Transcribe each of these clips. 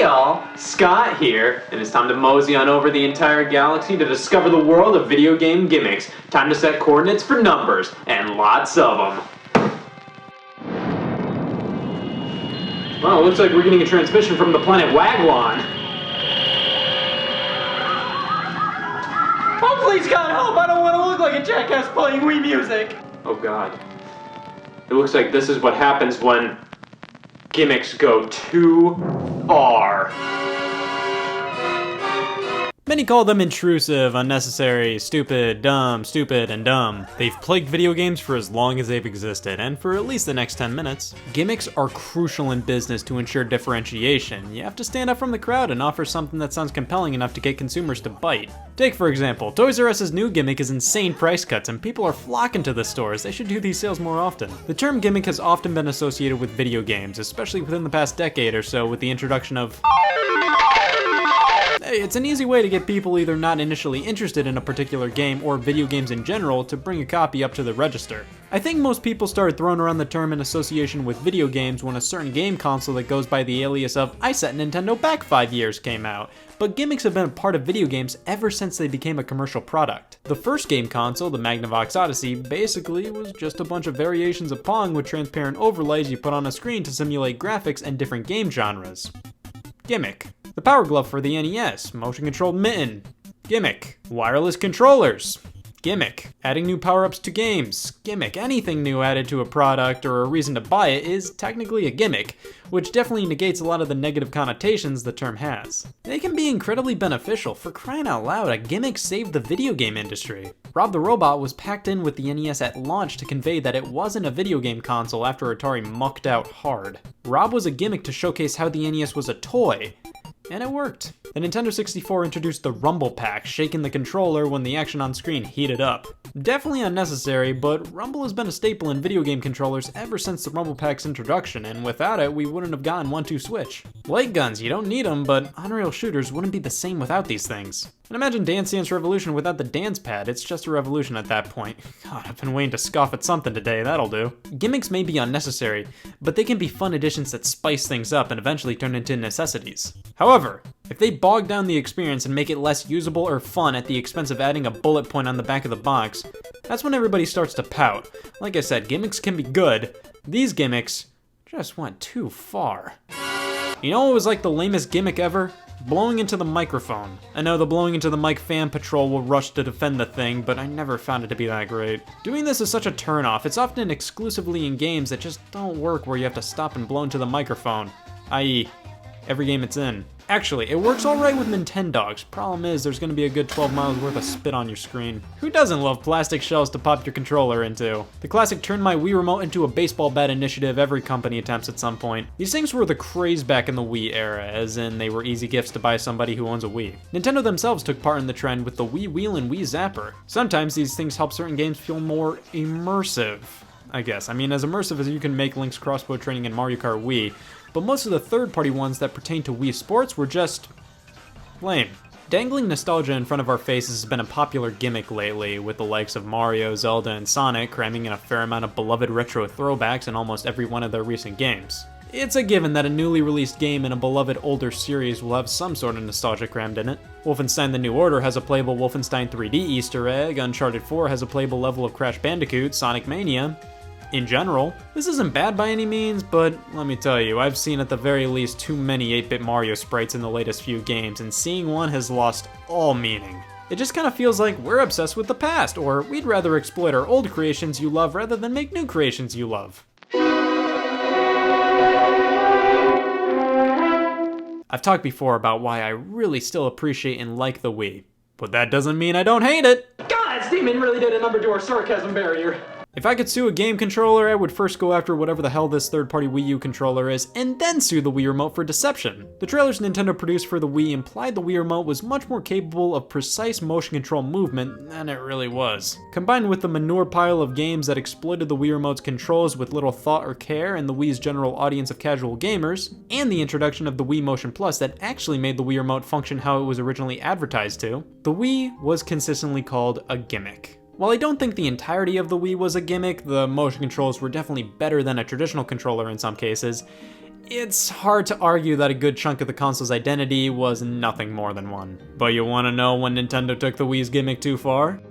Hey all, Scott here, and it's time to mosey on over the entire galaxy to discover the world of video game gimmicks. Time to set coordinates for numbers, and lots of them. Well, it looks like we're getting a transmission from the planet Wagwan. Oh, please, God, help! I don't want to look like a jackass playing Wii music! Oh god. It looks like this is what happens when gimmicks go too far. Many call them intrusive, unnecessary, stupid, and dumb. They've plagued video games for as long as they've existed, and for at least the next 10 minutes. Gimmicks are crucial in business to ensure differentiation. You have to stand up from the crowd and offer something that sounds compelling enough to get consumers to bite. Take, for example, Toys R Us's new gimmick is insane price cuts, and people are flocking to the stores. They should do these sales more often. The term gimmick has often been associated with video games, especially within the past decade or so with the introduction of... It's an easy way to get people either not initially interested in a particular game or video games in general to bring a copy up to the register. I think most people started throwing around the term in association with video games when a certain game console that goes by the alias of I set Nintendo back 5 years came out, but gimmicks have been a part of video games ever since they became a commercial product. The first game console, the Magnavox Odyssey, basically was just a bunch of variations of Pong with transparent overlays you put on a screen to simulate graphics and different game genres. Gimmick. The Power Glove for the NES, motion-controlled mitten. Gimmick. Wireless controllers. Gimmick. Adding new power-ups to games. Gimmick. Anything new added to a product or a reason to buy it is technically a gimmick, which definitely negates a lot of the negative connotations the term has. They can be incredibly beneficial. For crying out loud, a gimmick saved the video game industry. Rob the Robot was packed in with the NES at launch to convey that it wasn't a video game console after Atari mucked out hard. Rob was a gimmick to showcase how the NES was a toy, and it worked. The Nintendo 64 introduced the Rumble Pack, shaking the controller when the action on screen heated up. Definitely unnecessary, but Rumble has been a staple in video game controllers ever since the Rumble Pack's introduction, and without it, we wouldn't have gotten 1-2 switch. Light guns, you don't need them, but on-rail shooters wouldn't be the same without these things. And imagine Dance Dance Revolution without the dance pad, it's just a revolution at that point. God, I've been waiting to scoff at something today, that'll do. Gimmicks may be unnecessary, but they can be fun additions that spice things up and eventually turn into necessities. However, if they bog down the experience and make it less usable or fun at the expense of adding a bullet point on the back of the box, that's when everybody starts to pout. Like I said, gimmicks can be good. These gimmicks just went too far. You know what was like the lamest gimmick ever? Blowing into the microphone. I know the blowing into the mic fan patrol will rush to defend the thing, but I never found it to be that great. Doing this is such a turn-off. It's often exclusively in games that just don't work where you have to stop and blow into the microphone, i.e., every game it's in. Actually, it works alright with Nintendogs. Problem is, there's gonna be a good 12 miles worth of spit on your screen. Who doesn't love plastic shells to pop your controller into? The classic turn my Wii remote into a baseball bat initiative every company attempts at some point. These things were the craze back in the Wii era, as in they were easy gifts to buy somebody who owns a Wii. Nintendo themselves took part in the trend with the Wii Wheel and Wii Zapper. Sometimes these things help certain games feel more immersive, I guess. I mean, as immersive as you can make Link's crossbow training in Mario Kart Wii, but most of the third-party ones that pertain to Wii Sports were just lame. Dangling nostalgia in front of our faces has been a popular gimmick lately, with the likes of Mario, Zelda, and Sonic cramming in a fair amount of beloved retro throwbacks in almost every one of their recent games. It's a given that a newly released game in a beloved older series will have some sort of nostalgia crammed in it. Wolfenstein: The New Order has a playable Wolfenstein 3D Easter egg, Uncharted 4 has a playable level of Crash Bandicoot, Sonic Mania. In general, this isn't bad by any means, but let me tell you, I've seen at the very least too many 8-bit Mario sprites in the latest few games, and seeing one has lost all meaning. It just kind of feels like we're obsessed with the past, or we'd rather exploit our old creations you love rather than make new creations you love. I've talked before about why I really still appreciate and like the Wii, but that doesn't mean I don't hate it! God, Steamman really did a number to our sarcasm barrier. If I could sue a game controller, I would first go after whatever the hell this third-party Wii U controller is, and then sue the Wii Remote for deception. The trailers Nintendo produced for the Wii implied the Wii Remote was much more capable of precise motion control movement than it really was. Combined with the manure pile of games that exploited the Wii Remote's controls with little thought or care and the Wii's general audience of casual gamers, and the introduction of the Wii Motion Plus that actually made the Wii Remote function how it was originally advertised to, the Wii was consistently called a gimmick. While I don't think the entirety of the Wii was a gimmick, the motion controls were definitely better than a traditional controller in some cases, it's hard to argue that a good chunk of the console's identity was nothing more than one. But you wanna know when Nintendo took the Wii's gimmick too far?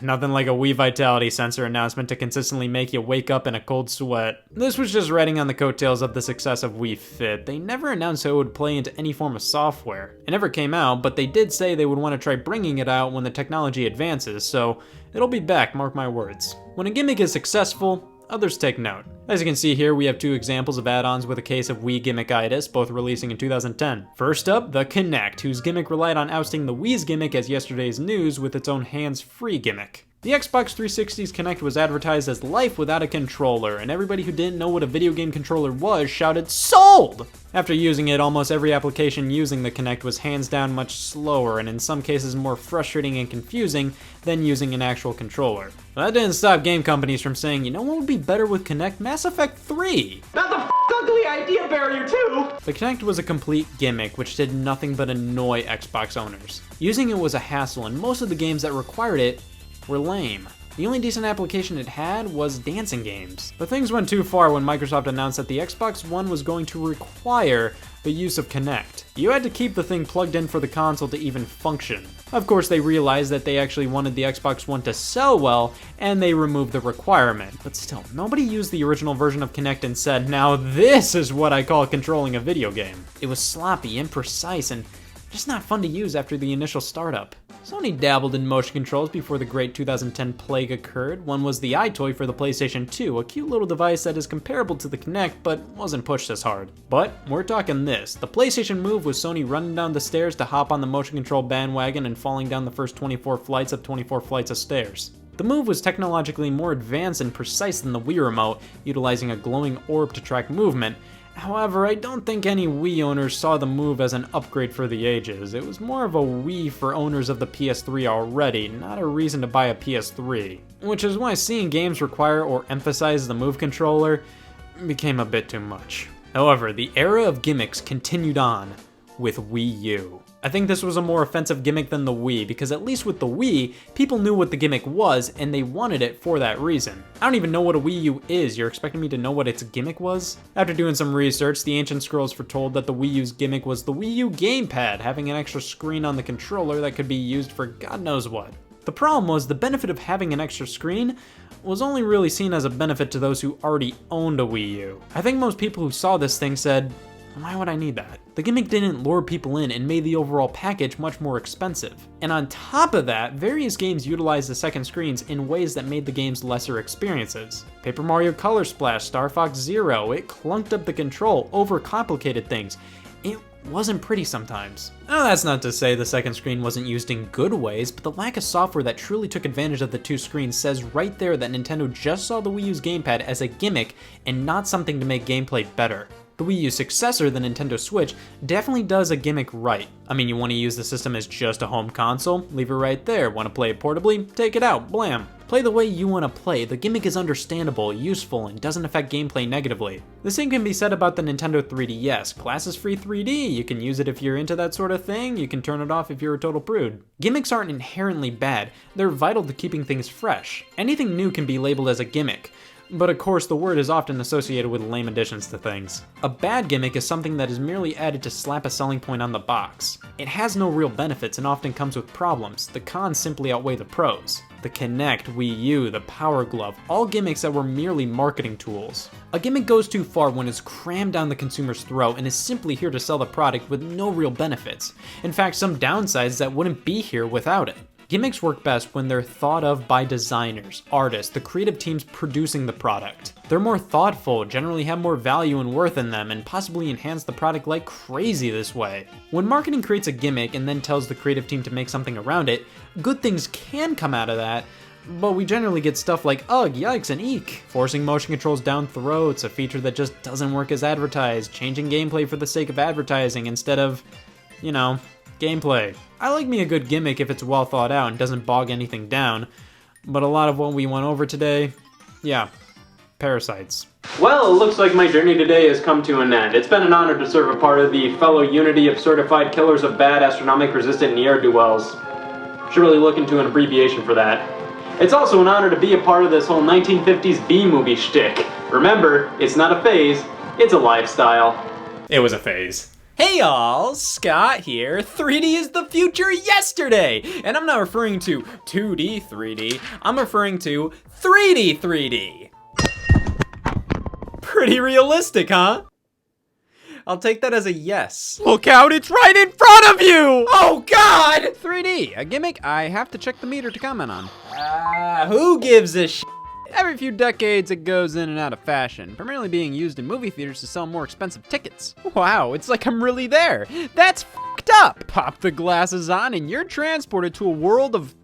Nothing like a Wii Vitality sensor announcement to consistently make you wake up in a cold sweat. This was just riding on the coattails of the success of Wii Fit. They never announced how it would play into any form of software. It never came out, but they did say they would want to try bringing it out when the technology advances, so it'll be back, mark my words. When a gimmick is successful, others take note. As you can see here, we have two examples of add-ons with a case of Wii gimmickitis, both releasing in 2010. First up, the Kinect, whose gimmick relied on ousting the Wii's gimmick as yesterday's news with its own hands-free gimmick. The Xbox 360's Kinect was advertised as life without a controller, and everybody who didn't know what a video game controller was shouted, "Sold!" After using it, almost every application using the Kinect was hands down much slower, and in some cases more frustrating and confusing than using an actual controller. But that didn't stop game companies from saying, you know what would be better with Kinect? Mass Effect 3! That's a ugly idea barrier too! The Kinect was a complete gimmick which did nothing but annoy Xbox owners. Using it was a hassle, and most of the games that required it were lame. The only decent application it had was dancing games. But things went too far when Microsoft announced that the Xbox One was going to require the use of Kinect. You had to keep the thing plugged in for the console to even function. Of course, they realized that they actually wanted the Xbox One to sell well, and they removed the requirement. But still, nobody used the original version of Kinect and said, now this is what I call controlling a video game. It was sloppy, imprecise, and just not fun to use after the initial startup. Sony dabbled in motion controls before the great 2010 plague occurred. One was the iToy for the PlayStation 2, a cute little device that is comparable to the Kinect but wasn't pushed as hard. But we're talking this. The PlayStation Move was Sony running down the stairs to hop on the motion control bandwagon and falling down the first 24 flights of 24 flights of stairs. The Move was technologically more advanced and precise than the Wii Remote, utilizing a glowing orb to track movement. However, I don't think any Wii owners saw the Move as an upgrade for the ages. It was more of a Wii for owners of the PS3 already, not a reason to buy a PS3. Which is why seeing games require or emphasize the Move controller became a bit too much. However, the era of gimmicks continued on with Wii U. I think this was a more offensive gimmick than the Wii, because at least with the Wii, people knew what the gimmick was, and they wanted it for that reason. I don't even know what a Wii U is, you're expecting me to know what its gimmick was? After doing some research, the ancient scrolls foretold that the Wii U's gimmick was the Wii U gamepad, having an extra screen on the controller that could be used for God knows what. The problem was the benefit of having an extra screen was only really seen as a benefit to those who already owned a Wii U. I think most people who saw this thing said, why would I need that? The gimmick didn't lure people in and made the overall package much more expensive. And on top of that, various games utilized the second screens in ways that made the games lesser experiences. Paper Mario Color Splash, Star Fox Zero, it clunked up the control, overcomplicated things. It wasn't pretty sometimes. Now that's not to say the second screen wasn't used in good ways, but the lack of software that truly took advantage of the two screens says right there that Nintendo just saw the Wii U's gamepad as a gimmick and not something to make gameplay better. The Wii U's successor, the Nintendo Switch, definitely does a gimmick right. I mean, you want to use the system as just a home console? Leave it right there. Want to play it portably? Take it out, blam. Play the way you want to play. The gimmick is understandable, useful, and doesn't affect gameplay negatively. The same can be said about the Nintendo 3DS. Class is free 3D, you can use it if you're into that sort of thing, you can turn it off if you're a total prude. Gimmicks aren't inherently bad, they're vital to keeping things fresh. Anything new can be labeled as a gimmick. But of course, the word is often associated with lame additions to things. A bad gimmick is something that is merely added to slap a selling point on the box. It has no real benefits and often comes with problems. The cons simply outweigh the pros. The Kinect, Wii U, the Power Glove, all gimmicks that were merely marketing tools. A gimmick goes too far when it's crammed down the consumer's throat and is simply here to sell the product with no real benefits. In fact, some downsides that wouldn't be here without it. Gimmicks work best when they're thought of by designers, artists, the creative teams producing the product. They're more thoughtful, generally have more value and worth in them, and possibly enhance the product like crazy this way. When marketing creates a gimmick and then tells the creative team to make something around it, good things can come out of that, but we generally get stuff like ugh, yikes, and eek. Forcing motion controls down throats, a feature that just doesn't work as advertised, changing gameplay for the sake of advertising instead of, you know, gameplay. I like me a good gimmick if it's well thought out and doesn't bog anything down, but a lot of what we went over today, yeah, parasites. Well, it looks like my journey today has come to an end. It's been an honor to serve a part of the fellow unity of certified killers of bad astronomic resistant ne'er-do-wells. Should really look into an abbreviation for that. It's also an honor to be a part of this whole 1950s B-movie shtick. Remember, it's not a phase, it's a lifestyle. It was a phase. Hey y'all, Scott here. 3D is the future yesterday! And I'm not referring to 2D 3D, I'm referring to 3D 3D. Pretty realistic, huh? I'll take that as a yes. Look out, it's right in front of you! Oh God! 3D, a gimmick I have to check the meter to comment on. Who gives a shit? Every few decades, it goes in and out of fashion, primarily being used in movie theaters to sell more expensive tickets. Wow, it's like I'm really there. That's f***ed up. Pop the glasses on and you're transported to a world of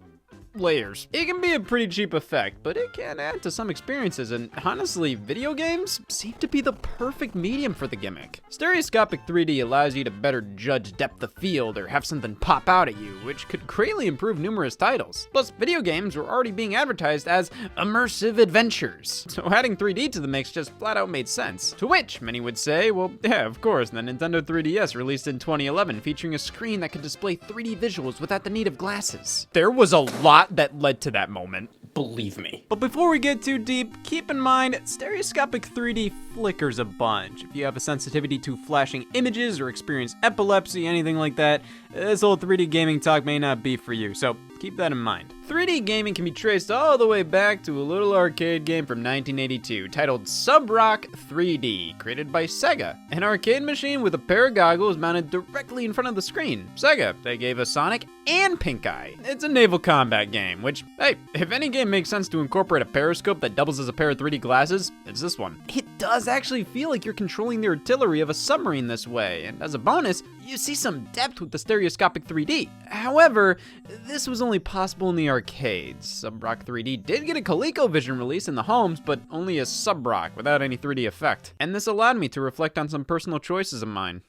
layers. It can be a pretty cheap effect, but it can add to some experiences, and honestly, video games seem to be the perfect medium for the gimmick. Stereoscopic 3D allows you to better judge depth of field or have something pop out at you, which could greatly improve numerous titles. Plus, video games were already being advertised as immersive adventures, so adding 3D to the mix just flat out made sense. To which many would say, well, yeah, of course, the Nintendo 3DS released in 2011 featuring a screen that could display 3D visuals without the need of glasses. There was a lot that led to that moment, believe me. But before we get too deep, keep in mind, stereoscopic 3D flickers a bunch. If you have a sensitivity to flashing images or experience epilepsy, anything like that, this whole 3D gaming talk may not be for you, so keep that in mind. 3D gaming can be traced all the way back to a little arcade game from 1982 titled Sub-Rock 3D, created by Sega. An arcade machine with a pair of goggles mounted directly in front of the screen. Sega, they gave us Sonic and Pink Eye. It's a naval combat game, which, hey, if any game makes sense to incorporate a periscope that doubles as a pair of 3D glasses, it's this one. It does actually feel like you're controlling the artillery of a submarine this way, and as a bonus, you see some depth with the stereoscopic 3D. However, this was only possible in the arcades. Sub-Rock 3D did get a ColecoVision release in the homes, but only a Sub-Rock without any 3D effect. And this allowed me to reflect on some personal choices of mine.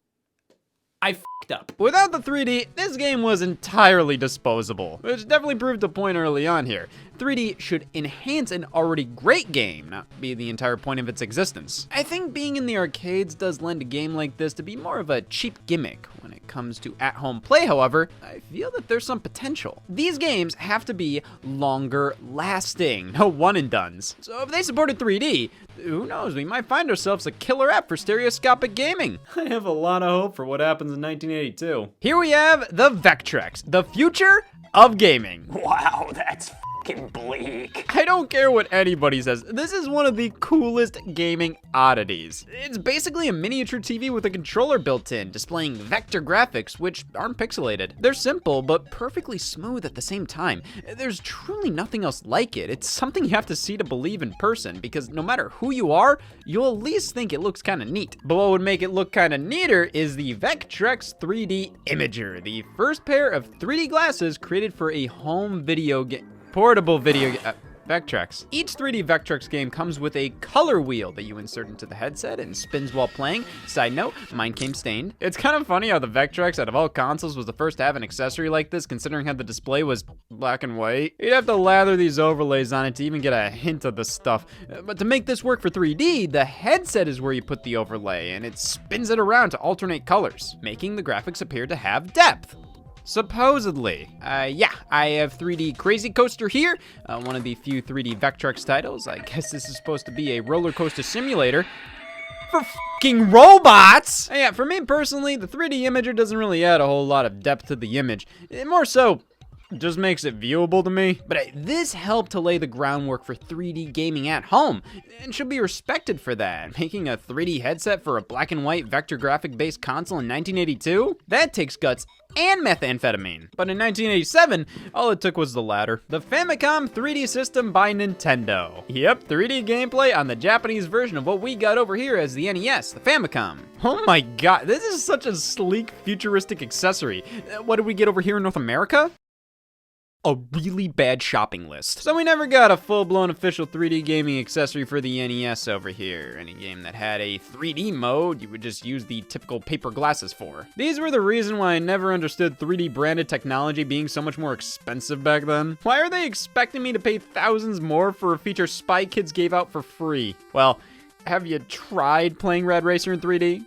I f***ed up. Without the 3D, this game was entirely disposable, which definitely proved a point early on here. 3D should enhance an already great game, not be the entire point of its existence. I think being in the arcades does lend a game like this to be more of a cheap gimmick. When it comes to at-home play, however, I feel that there's some potential. These games have to be longer lasting, no one-and-dones. So if they supported 3D, who knows, we might find ourselves a killer app for stereoscopic gaming. I have a lot of hope for what happens in 1982. Here we have the Vectrex, the future of gaming. Wow, that's fucking bleak. I don't care what anybody says, this is one of the coolest gaming oddities. It's basically a miniature TV with a controller built in, displaying vector graphics, which aren't pixelated. They're simple, but perfectly smooth at the same time. There's truly nothing else like it. It's something you have to see to believe in person, because no matter who you are, you'll at least think it looks kinda neat. But what would make it look kinda neater is the Vectrex 3D Imager, the first pair of 3D glasses created for a home video game. Portable video game. Vectrex. Each 3D Vectrex game comes with a color wheel that you insert into the headset and spins while playing. Side note, mine came stained. It's kind of funny how the Vectrex out of all consoles was the first to have an accessory like this, considering how the display was black and white. You'd have to lather these overlays on it to even get a hint of the stuff. But to make this work for 3D, the headset is where you put the overlay, and it spins it around to alternate colors, making the graphics appear to have depth. Supposedly. Yeah, I have 3D Crazy Coaster here, one of the few 3D Vectrex titles. I guess this is supposed to be a roller coaster simulator for fucking robots! Yeah, for me personally, the 3D Imager doesn't really add a whole lot of depth to the image. It more so just makes it viewable to me. But this helped to lay the groundwork for 3D gaming at home, and should be respected for that. Making a 3D headset for a black and white vector graphic based console in 1982? That takes guts and methamphetamine. But in 1987, all it took was the latter. The Famicom 3D system by Nintendo. Yep, 3D gameplay on the Japanese version of what we got over here as the NES, the Famicom. Oh my god, this is such a sleek, futuristic accessory. What did we get over here in North America? A really bad shopping list. So we never got a full-blown official 3D gaming accessory for the NES over here. Any game that had a 3D mode, you would just use the typical paper glasses for. These were the reason why I never understood 3D branded technology being so much more expensive back then. Why are they expecting me to pay thousands more for a feature Spy Kids gave out for free? Well, have you tried playing Rad Racer in 3D?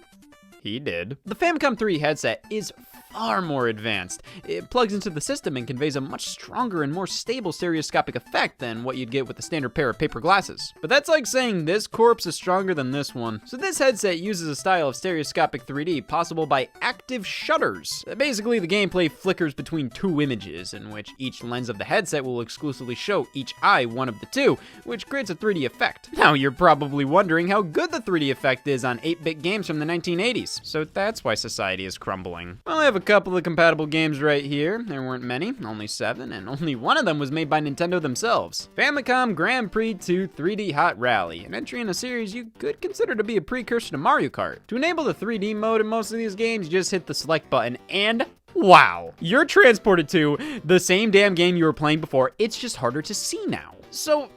He did. The Famicom 3 headset is far more advanced. It plugs into the system and conveys a much stronger and more stable stereoscopic effect than what you'd get with a standard pair of paper glasses. But that's like saying this corpse is stronger than this one. So this headset uses a style of stereoscopic 3D possible by active shutters. Basically, the gameplay flickers between two images, in which each lens of the headset will exclusively show each eye one of the two, which creates a 3D effect. Now you're probably wondering how good the 3D effect is on 8-bit games from the 1980s, so that's why society is crumbling. Well, I have a couple of compatible games right here. There weren't many, only 7, and only one of them was made by Nintendo themselves. Famicom Grand Prix 2 3D Hot Rally, an entry in a series you could consider to be a precursor to Mario Kart. To enable the 3D mode in most of these games, you just hit the select button and wow, you're transported to the same damn game you were playing before. It's just harder to see now. So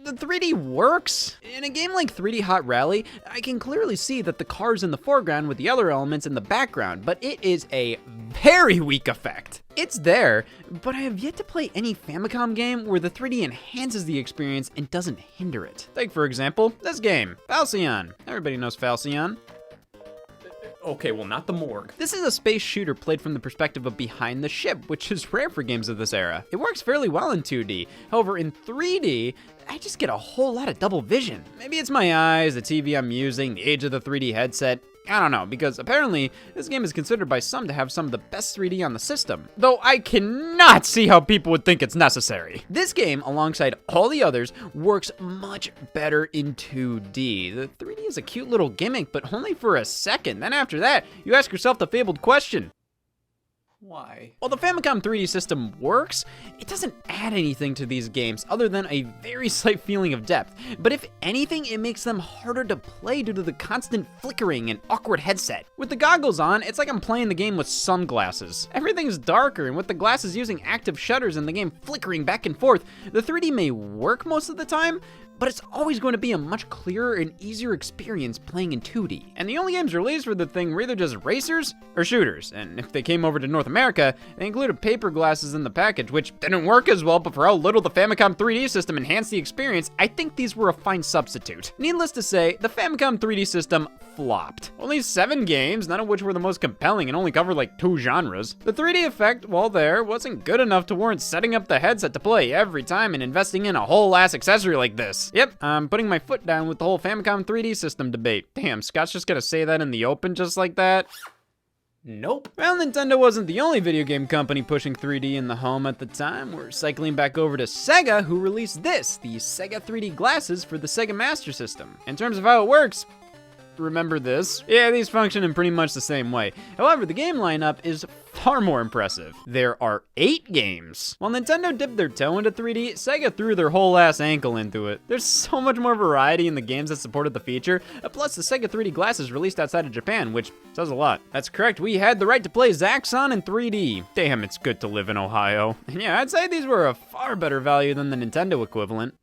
the 3D works. In a game like 3D Hot Rally, I can clearly see that the car's in the foreground with the other elements in the background, but it is a very weak effect. It's there, but I have yet to play any Famicom game where the 3D enhances the experience and doesn't hinder it. Take, for example, this game, Falcyon. Everybody knows Falcyon. Okay, well, not the morgue. This is a space shooter played from the perspective of behind the ship, which is rare for games of this era. It works fairly well in 2D. However, in 3D, I just get a whole lot of double vision. Maybe it's my eyes, the TV I'm using, the age of the 3D headset. I don't know, because apparently this game is considered by some to have some of the best 3D on the system, though I cannot see how people would think it's necessary. This game, alongside all the others, works much better in 2D. The 3D is a cute little gimmick, but only for a second. Then after that, you ask yourself the fabled question: Why? while the Famicom 3D system works, it doesn't add anything to these games other than a very slight feeling of depth. But if anything, it makes them harder to play due to the constant flickering and awkward headset. With the goggles on, it's like I'm playing the game with sunglasses. Everything's darker, and with the glasses using active shutters and the game flickering back and forth, the 3D may work most of the time, but it's always going to be a much clearer and easier experience playing in 2D. And the only games released for the thing were either just racers or shooters, and if they came over to North America, they included paper glasses in the package, which didn't work as well, but for how little the Famicom 3D system enhanced the experience, I think these were a fine substitute. Needless to say, the Famicom 3D system flopped. Only 7 games, none of which were the most compelling and only covered like 2 genres. The 3D effect, while there, wasn't good enough to warrant setting up the headset to play every time and investing in a whole ass accessory like this. Yep, I'm putting my foot down with the whole Famicom 3D system debate. Damn, Scott's just gonna say that in the open just like that? Nope. Well, Nintendo wasn't the only video game company pushing 3D in the home at the time. We're cycling back over to Sega, who released this, the Sega 3D glasses for the Sega Master System. In terms of how it works, remember this? Yeah, these function in pretty much the same way. However, the game lineup is far more impressive. There are 8 games. While Nintendo dipped their toe into 3D, Sega threw their whole ass ankle into it. There's so much more variety in the games that supported the feature, plus the Sega 3D glasses released outside of Japan, which says a lot. That's correct, we had the right to play Zaxxon in 3D. Damn, it's good to live in Ohio. And yeah, I'd say these were a far better value than the Nintendo equivalent.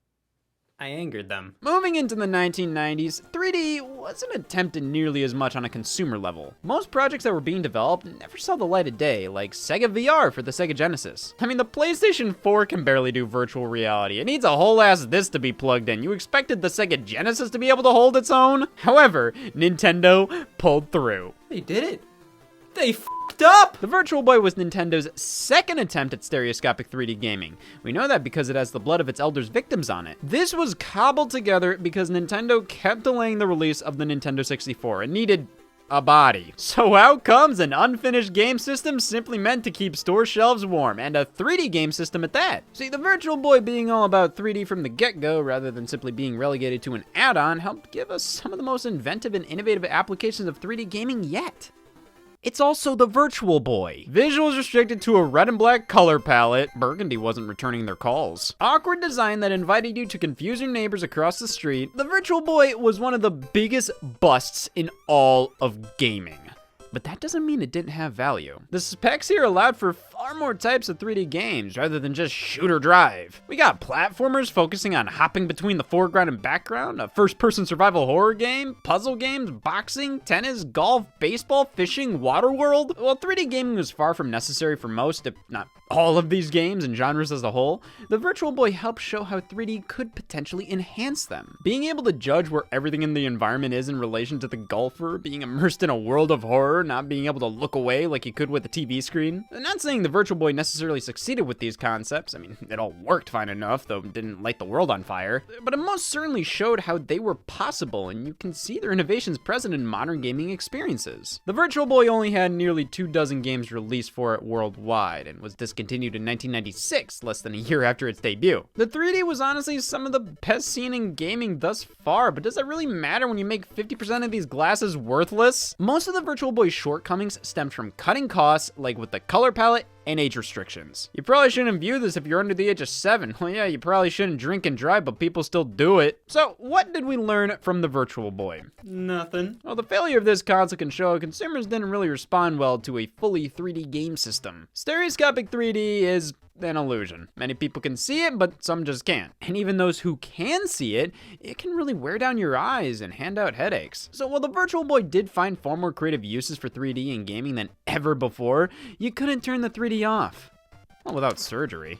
I angered them. Moving into the 1990s, 3D wasn't attempted nearly as much on a consumer level. Most projects that were being developed never saw the light of day, like Sega VR for the Sega Genesis. I mean, the PlayStation 4 can barely do virtual reality. It needs a whole ass this to be plugged in. You expected the Sega Genesis to be able to hold its own? However, Nintendo pulled through. They did it. They f***ed up! The Virtual Boy was Nintendo's second attempt at stereoscopic 3D gaming. We know that because it has the blood of its elders' victims on it. This was cobbled together because Nintendo kept delaying the release of the Nintendo 64 and needed a body. So out comes an unfinished game system simply meant to keep store shelves warm, and a 3D game system at that. See, the Virtual Boy being all about 3D from the get-go rather than simply being relegated to an add-on helped give us some of the most inventive and innovative applications of 3D gaming yet. It's also the Virtual Boy. Visuals restricted to a red and black color palette. Burgundy wasn't returning their calls. Awkward design that invited you to confuse your neighbors across the street. The Virtual Boy was one of the biggest busts in all of gaming. But that doesn't mean it didn't have value. The specs here allowed for far more types of 3D games rather than just shoot or drive. We got platformers focusing on hopping between the foreground and background, a first-person survival horror game, puzzle games, boxing, tennis, golf, baseball, fishing, water world. While 3D gaming was far from necessary for most, if not all of these games and genres as a whole, the Virtual Boy helped show how 3D could potentially enhance them. Being able to judge where everything in the environment is in relation to the golfer, being immersed in a world of horror, before, not being able to look away like you could with a TV screen. I'm not saying the Virtual Boy necessarily succeeded with these concepts. I mean, it all worked fine enough, though it didn't light the world on fire. But it most certainly showed how they were possible, and you can see their innovations present in modern gaming experiences. The Virtual Boy only had nearly 24 games released for it worldwide, and was discontinued in 1996, less than a year after its debut. The 3D was honestly some of the best seen in gaming thus far, but does that really matter when you make 50% of these glasses worthless? Most of the Virtual Boy's shortcomings stemmed from cutting costs, like with the color palette and age restrictions. You probably shouldn't view this if you're under the age of 7. Well, yeah, you probably shouldn't drink and drive, but people still do it. So, what did we learn from the Virtual Boy? Nothing. Well, the failure of this console can show consumers didn't really respond well to a fully 3D game system. Stereoscopic 3D is an illusion. Many people can see it, but some just can't. And even those who can see it, it can really wear down your eyes and hand out headaches. So while the Virtual Boy did find far more creative uses for 3D in gaming than ever before, you couldn't turn the 3D off. Well, without surgery.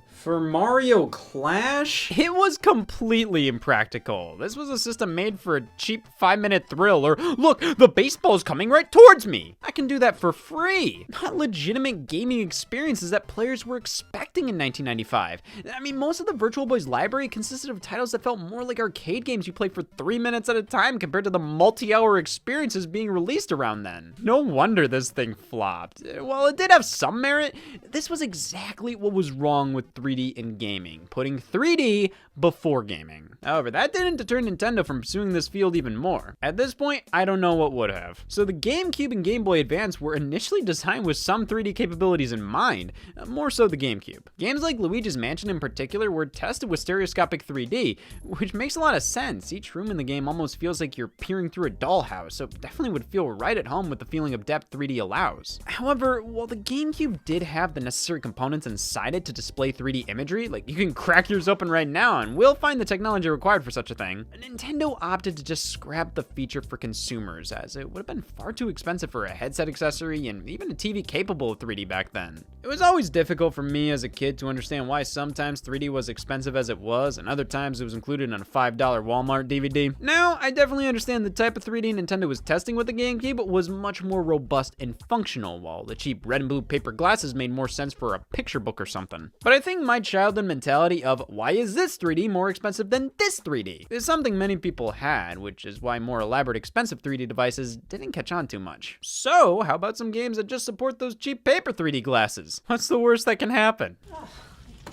For Mario Clash? It was completely impractical. This was a system made for a cheap 5-minute thrill, or look, the baseball's coming right towards me. I can do that for free. Not legitimate gaming experiences that players were expecting in 1995. I mean, most of the Virtual Boy's library consisted of titles that felt more like arcade games you played for 3 minutes at a time compared to the multi-hour experiences being released around then. No wonder this thing flopped. While it did have some merit, this was exactly what was wrong with 3D in gaming, putting 3D before gaming. However, that didn't deter Nintendo from pursuing this field even more. At this point, I don't know what would have. So the GameCube and Game Boy Advance were initially designed with some 3D capabilities in mind, more so the GameCube. Games like Luigi's Mansion in particular were tested with stereoscopic 3D, which makes a lot of sense. Each room in the game almost feels like you're peering through a dollhouse, so it definitely would feel right at home with the feeling of depth 3D allows. However, while the GameCube did have the necessary components inside it to display 3D imagery, like you can crack yours open right now and we'll find the technology required for such a thing, Nintendo opted to just scrap the feature for consumers, as it would have been far too expensive for a headset accessory and even a TV capable of 3D back then. It was always difficult for me as a kid to understand why sometimes 3D was expensive as it was, and other times it was included in a $5 Walmart DVD. Now, I definitely understand the type of 3D Nintendo was testing with the GameCube was much more robust and functional, while the cheap red and blue paper glasses made more sense for a picture book or something. But I think my childhood mentality of, why is this 3D more expensive than this 3D, is something many people had, which is why more elaborate expensive 3D devices didn't catch on too much. So, how about some games that just support those cheap paper 3D glasses? What's the worst that can happen?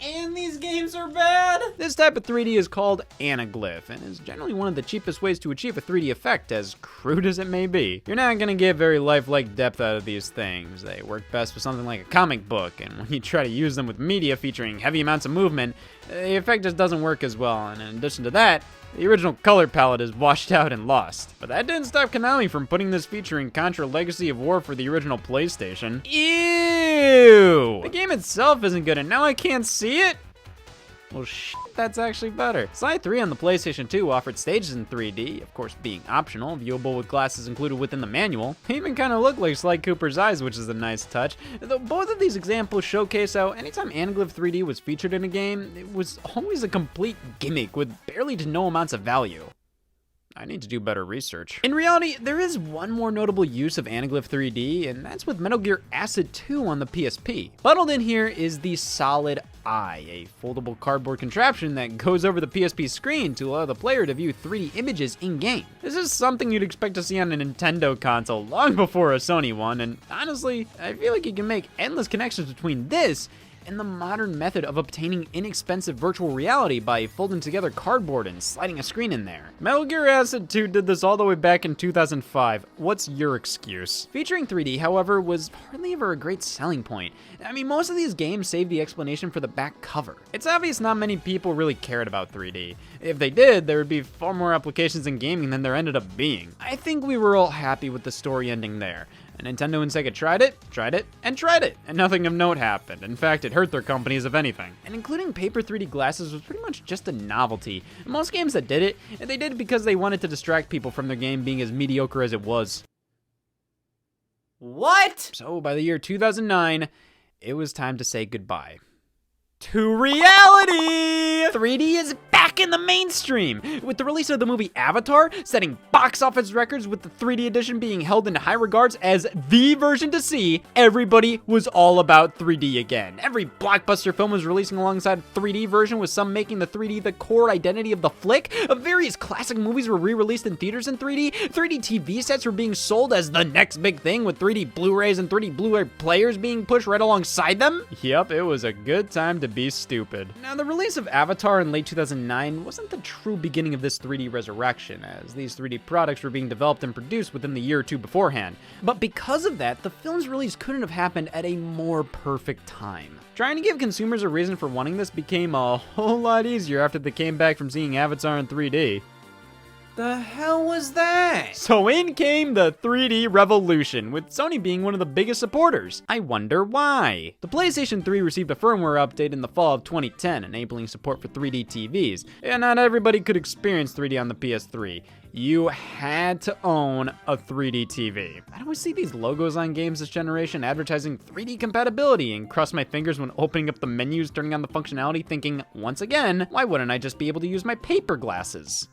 And these games are bad? This type of 3D is called anaglyph, and is generally one of the cheapest ways to achieve a 3D effect, as crude as it may be. You're not gonna get very lifelike depth out of these things. They work best with something like a comic book, and when you try to use them with media featuring heavy amounts of movement, the effect just doesn't work as well, and in addition to that, the original color palette is washed out and lost. But that didn't stop Konami from putting this feature in Contra Legacy of War for the original PlayStation. Ew! The game itself isn't good, and now I can't see it? Well, that's actually better. Slide 3 on the PlayStation 2 offered stages in 3D, of course being optional, viewable with glasses included within the manual. They even kind of look like Sly Cooper's eyes, which is a nice touch. Though both of these examples showcase how anytime Anaglyph 3D was featured in a game, it was always a complete gimmick with barely to no amounts of value. I need to do better research. In reality, there is one more notable use of Anaglyph 3D, and that's with Metal Gear Acid 2 on the PSP. Bundled in here is the Solid Eye, a foldable cardboard contraption that goes over the PSP screen to allow the player to view 3D images in-game. This is something you'd expect to see on a Nintendo console long before a Sony one, and honestly, I feel like you can make endless connections between this and the modern method of obtaining inexpensive virtual reality by folding together cardboard and sliding a screen in there. Metal Gear Acid 2 did this all the way back in 2005. What's your excuse? Featuring 3D, however, was hardly ever a great selling point. I mean, most of these games save the explanation for the back cover. It's obvious not many people really cared about 3D. If they did, there would be far more applications in gaming than there ended up being. I think we were all happy with the story ending there. And Nintendo and Sega tried it, and nothing of note happened. In fact, it hurt their companies, if anything. And including paper 3D glasses was pretty much just a novelty. Most games that did it, they did it because they wanted to distract people from their game being as mediocre as it was. What? So by the year 2009, it was time to say goodbye to reality! 3D is back! back in the mainstream, with the release of the movie Avatar setting box office records, with the 3D edition being held in high regards as the version to see. Everybody was all about 3D again. Every blockbuster film was releasing alongside a 3D version, with some making the 3D the core identity of the flick. Various classic movies were re-released in theaters in 3D. 3D TV sets were being sold as the next big thing, with 3D Blu-rays and 3D Blu-ray players being pushed right alongside them. Yep, it was a good time to be stupid. Now, the release of Avatar in late 2009 wasn't the true beginning of this 3D resurrection, as these 3D products were being developed and produced within the year or two beforehand. But because of that, the film's release couldn't have happened at a more perfect time. Trying to give consumers a reason for wanting this became a whole lot easier after they came back from seeing Avatar in 3D. The hell was that? So in came the 3D revolution, with Sony being one of the biggest supporters. I wonder why. The PlayStation 3 received a firmware update in the fall of 2010, enabling support for 3D TVs. And not everybody could experience 3D on the PS3. You had to own a 3D TV. I always see these logos on games this generation advertising 3D compatibility, and cross my fingers when opening up the menus, turning on the functionality, thinking, once again, why wouldn't I just be able to use my paper glasses?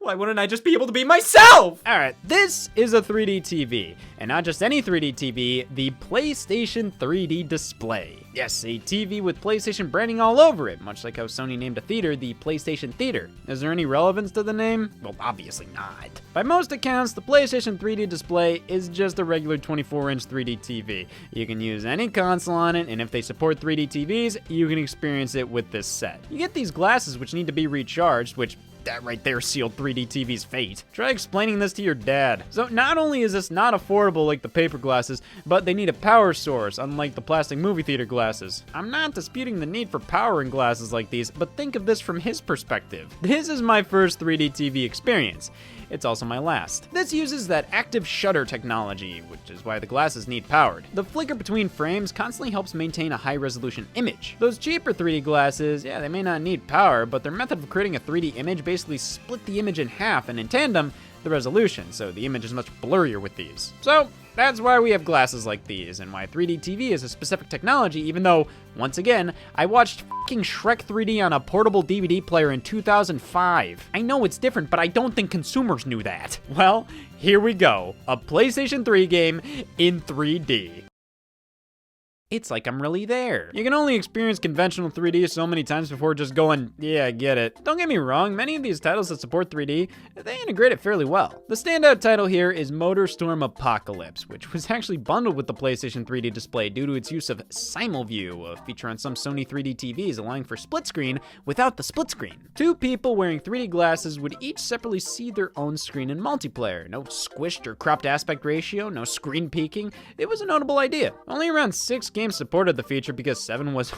Why wouldn't I just be able to be myself? Alright, this is a 3D TV, and not just any 3D TV, the PlayStation 3D display. Yes, a TV with PlayStation branding all over it, much like how Sony named a theater the PlayStation Theater. Is there any relevance to the name? Well, obviously not. By most accounts, the PlayStation 3D display is just a regular 24-inch 3D TV. You can use any console on it, and if they support 3D TVs, you can experience it with this set. You get these glasses which need to be recharged, which that right there sealed 3D TV's fate. Try explaining this to your dad. So not only is this not affordable like the paper glasses, but they need a power source, unlike the plastic movie theater glasses. I'm not disputing the need for power in glasses like these, but think of this from his perspective. This is my first 3D TV experience. It's also my last. This uses that active shutter technology, which is why the glasses need powered. The flicker between frames constantly helps maintain a high-resolution image. Those cheaper 3D glasses, yeah, they may not need power, but their method of creating a 3D image basically split the image in half, and in tandem, the resolution, so the image is much blurrier with these. So that's why we have glasses like these, and why 3D TV is a specific technology, even though, once again, I watched fucking Shrek 3D on a portable DVD player in 2005. I know it's different, but I don't think consumers knew that. Well, here we go. A PlayStation 3 game in 3D. It's like I'm really there. You can only experience conventional 3D so many times before just going, yeah, I get it. Don't get me wrong, many of these titles that support 3D, they integrate it fairly well. The standout title here is MotorStorm Apocalypse, which was actually bundled with the PlayStation 3D display due to its use of Simulview, a feature on some Sony 3D TVs allowing for split screen without the split screen. Two people wearing 3D glasses would each separately see their own screen in multiplayer. No squished or cropped aspect ratio, no screen peaking. It was a notable idea. Only around 6 games supported the feature because 7 was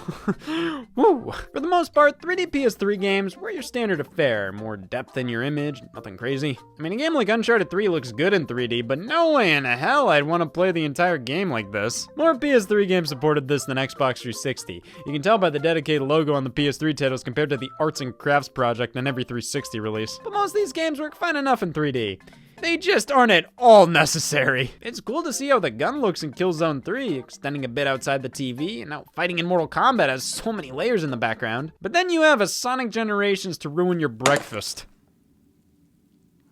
woo. For the most part, 3D PS3 games were your standard affair. More depth in your image, nothing crazy. I mean, a game like Uncharted 3 looks good in 3D, but no way in hell I'd want to play the entire game like this. More PS3 games supported this than Xbox 360. You can tell by the dedicated logo on the PS3 titles compared to the Arts and Crafts project on every 360 release. But most of these games work fine enough in 3D. They just aren't at all necessary. It's cool to see how the gun looks in Killzone 3, extending a bit outside the TV, and how fighting in Mortal Kombat has so many layers in the background. But then you have a Sonic Generations to ruin your breakfast.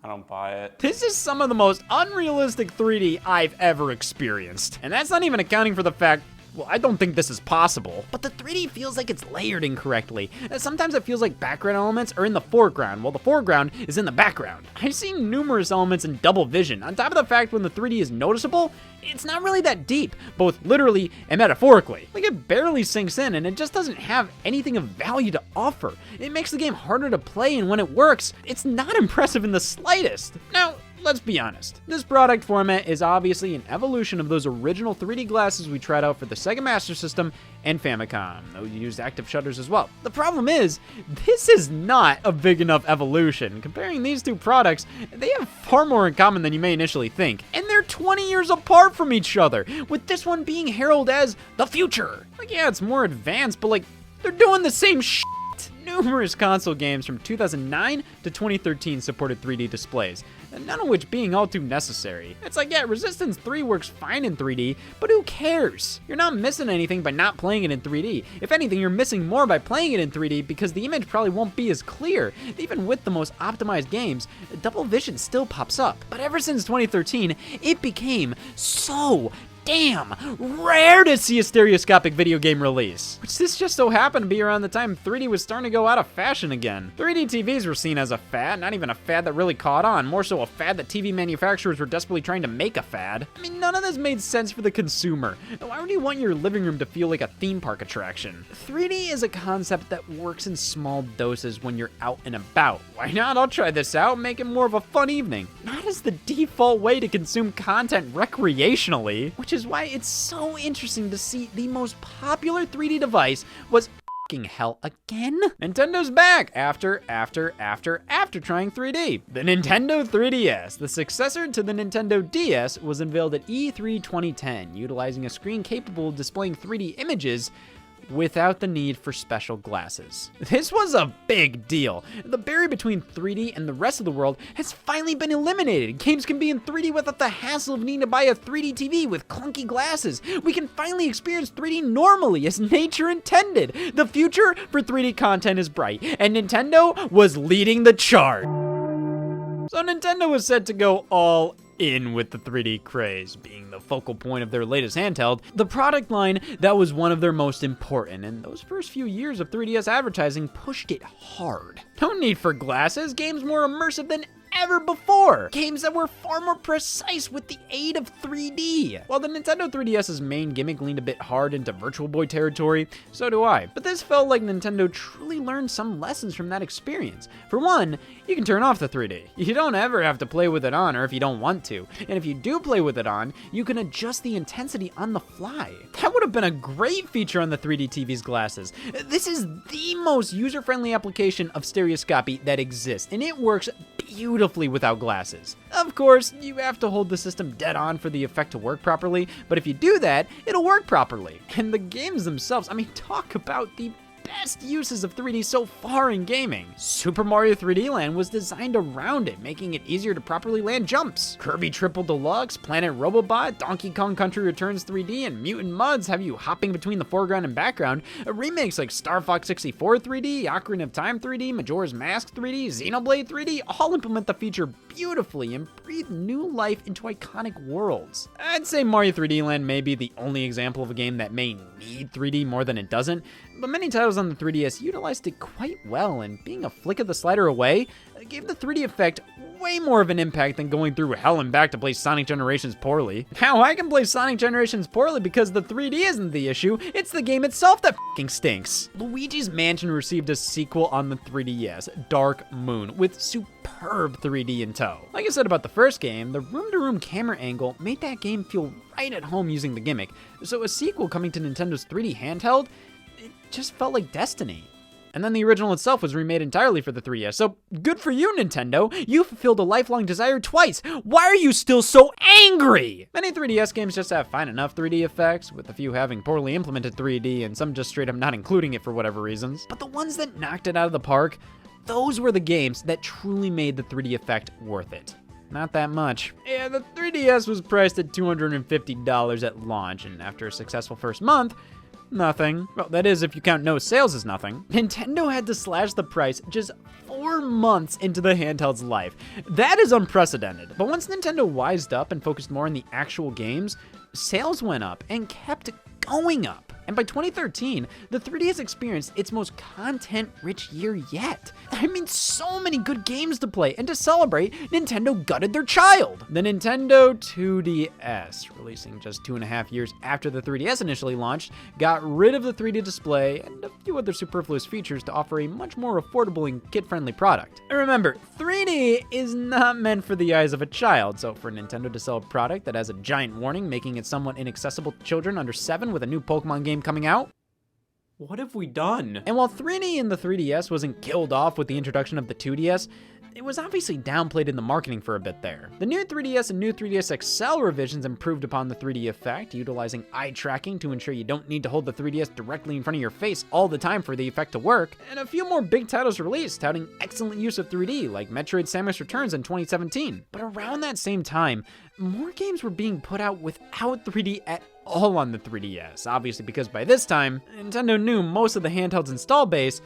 I don't buy it. This is some of the most unrealistic 3D I've ever experienced. And that's not even accounting for the fact, well, I don't think this is possible. But the 3D feels like it's layered incorrectly. Sometimes it feels like background elements are in the foreground, while the foreground is in the background. I've seen numerous elements in double vision, on top of the fact when the 3D is noticeable, it's not really that deep, both literally and metaphorically. Like, it barely sinks in, and it just doesn't have anything of value to offer. It makes the game harder to play, and when it works, it's not impressive in the slightest. Now, let's be honest. This product format is obviously an evolution of those original 3D glasses we tried out for the Sega Master System and Famicom, though you used active shutters as well. The problem is, this is not a big enough evolution. Comparing these two products, they have far more in common than you may initially think, and they're 20 years apart from each other, with this one being heralded as the future. Like, yeah, it's more advanced, but like, they're doing the same shit. numerous console games from 2009 to 2013 supported 3D displays, none of which being all too necessary. It's like, yeah, Resistance 3 works fine in 3D, but who cares? You're not missing anything by not playing it in 3D. If anything, you're missing more by playing it in 3D because the image probably won't be as clear. Even with the most optimized games, double vision still pops up. But ever since 2013, it became so damn rare to see a stereoscopic video game release. Which this just so happened to be around the time 3D was starting to go out of fashion again. 3D TVs were seen as a fad, not even a fad that really caught on, more so a fad that TV manufacturers were desperately trying to make a fad. I mean, none of this made sense for the consumer. Why would you want your living room to feel like a theme park attraction? 3D is a concept that works in small doses when you're out and about. Why not? I'll try this out, make it more of a fun evening. Not as the default way to consume content recreationally, which is why it's so interesting to see the most popular 3D device was f***ing hell again. Nintendo's back after trying 3D. The Nintendo 3DS, the successor to the Nintendo DS, was unveiled at E3 2010, utilizing a screen capable of displaying 3D images without the need for special glasses. This was a big deal. The barrier between 3D and the rest of the world has finally been eliminated. Games can be in 3D without the hassle of needing to buy a 3D TV with clunky glasses. We can finally experience 3D normally as nature intended. The future for 3D content is bright, and Nintendo was leading the chart. So Nintendo was set to go all in with the 3D craze, being the focal point of their latest handheld, the product line that was one of their most important, and those first few years of 3DS advertising pushed it hard. No need for glasses, games more immersive than ever before. Games that were far more precise with the aid of 3D. While the Nintendo 3DS's main gimmick leaned a bit hard into Virtual Boy territory, so do I. But this felt like Nintendo truly learned some lessons from that experience. For one, you can turn off the 3D. You don't ever have to play with it on, or if you don't want to. And if you do play with it on, you can adjust the intensity on the fly. That would have been a great feature on the 3D TV's glasses. This is the most user-friendly application of stereoscopy that exists, and it works beautifully without glasses. Of course, you have to hold the system dead on for the effect to work properly, but if you do that, it'll work properly. And the games themselves, I mean, talk about the best uses of 3D so far in gaming. Super Mario 3D Land was designed around it, making it easier to properly land jumps. Kirby Triple Deluxe, Planet Robobot, Donkey Kong Country Returns 3D, and Mutant Mudds have you hopping between the foreground and background. Remakes like Star Fox 64 3D, Ocarina of Time 3D, Majora's Mask 3D, Xenoblade 3D all implement the feature beautifully and breathe new life into iconic worlds. I'd say Mario 3D Land may be the only example of a game that may need 3D more than it doesn't, but many titles on the 3DS utilized it quite well, and being a flick of the slider away gave the 3D effect way more of an impact than going through hell and back to play Sonic Generations poorly. Now, I can play Sonic Generations poorly because the 3D isn't the issue, it's the game itself that f***ing stinks. Luigi's Mansion received a sequel on the 3DS, Dark Moon, with superb 3D in tow. Like I said about the first game, the room-to-room camera angle made that game feel right at home using the gimmick, so a sequel coming to Nintendo's 3D handheld, it just felt like destiny. And then the original itself was remade entirely for the 3DS, so good for you, Nintendo! You fulfilled a lifelong desire twice! Why are you still so angry? Many 3DS games just have fine enough 3D effects, with a few having poorly implemented 3D and some just straight up not including it for whatever reasons. But the ones that knocked it out of the park, those were the games that truly made the 3D effect worth it. Not that much. Yeah, the 3DS was priced at $250 at launch, and after a successful first month, nothing. Well, that is if you count no sales as nothing. Nintendo had to slash the price just 4 months into the handheld's life. That is unprecedented. But once Nintendo wised up and focused more on the actual games, sales went up and kept going up. And by 2013, the 3DS experienced its most content-rich year yet. I mean, so many good games to play, and to celebrate, Nintendo gutted their child. The Nintendo 2DS, releasing just 2.5 years after the 3DS initially launched, got rid of the 3D display and a few other superfluous features to offer a much more affordable and kid-friendly product. And remember, 3D is not meant for the eyes of a child, so for Nintendo to sell a product that has a giant warning making it somewhat inaccessible to children under 7 with a new Pokemon game coming out, what have we done? And while 3D in the 3DS wasn't killed off with the introduction of the 2DS, it was obviously downplayed in the marketing for a bit there. The new 3DS and new 3DS XL revisions improved upon the 3D effect, utilizing eye tracking to ensure you don't need to hold the 3DS directly in front of your face all the time for the effect to work, and a few more big titles released, touting excellent use of 3D, like Metroid Samus Returns in 2017. But around that same time, more games were being put out without 3D at all on the 3DS, obviously because by this time, Nintendo knew most of the handheld's install base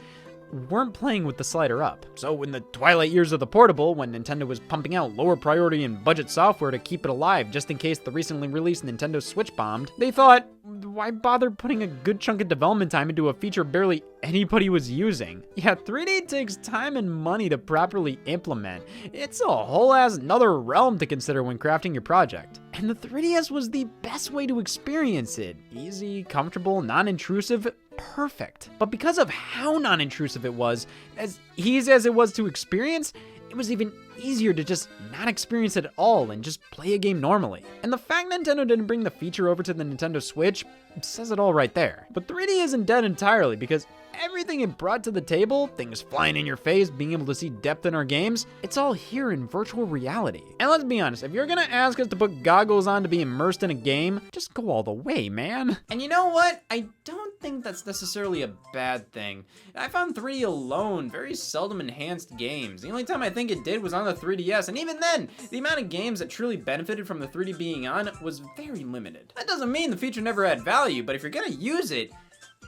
weren't playing with the slider up. So in the twilight years of the portable, when Nintendo was pumping out lower priority and budget software to keep it alive just in case the recently released Nintendo Switch bombed, they thought, why bother putting a good chunk of development time into a feature barely anybody was using? Yeah, 3D takes time and money to properly implement. It's a whole ass another realm to consider when crafting your project. And the 3DS was the best way to experience it. Easy, comfortable, non-intrusive, perfect. But because of how non-intrusive it was, as easy as it was to experience, it was even easier to just not experience it at all and just play a game normally. And the fact Nintendo didn't bring the feature over to the Nintendo Switch says it all right there. But 3D isn't dead entirely because everything it brought to the table, things flying in your face, being able to see depth in our games, it's all here in virtual reality. And let's be honest, if you're gonna ask us to put goggles on to be immersed in a game, just go all the way, man. And you know what? I don't think that's necessarily a bad thing. I found 3D alone very seldom enhanced games. The only time I think it did was on the 3DS, and even then, the amount of games that truly benefited from the 3D being on was very limited. That doesn't mean the feature never had value, but if you're gonna use it,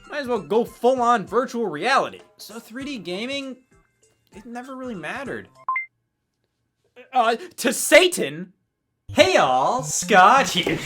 might as well go full-on virtual reality. So 3D gaming, it never really mattered. To Satan? Hey y'all, Scott here.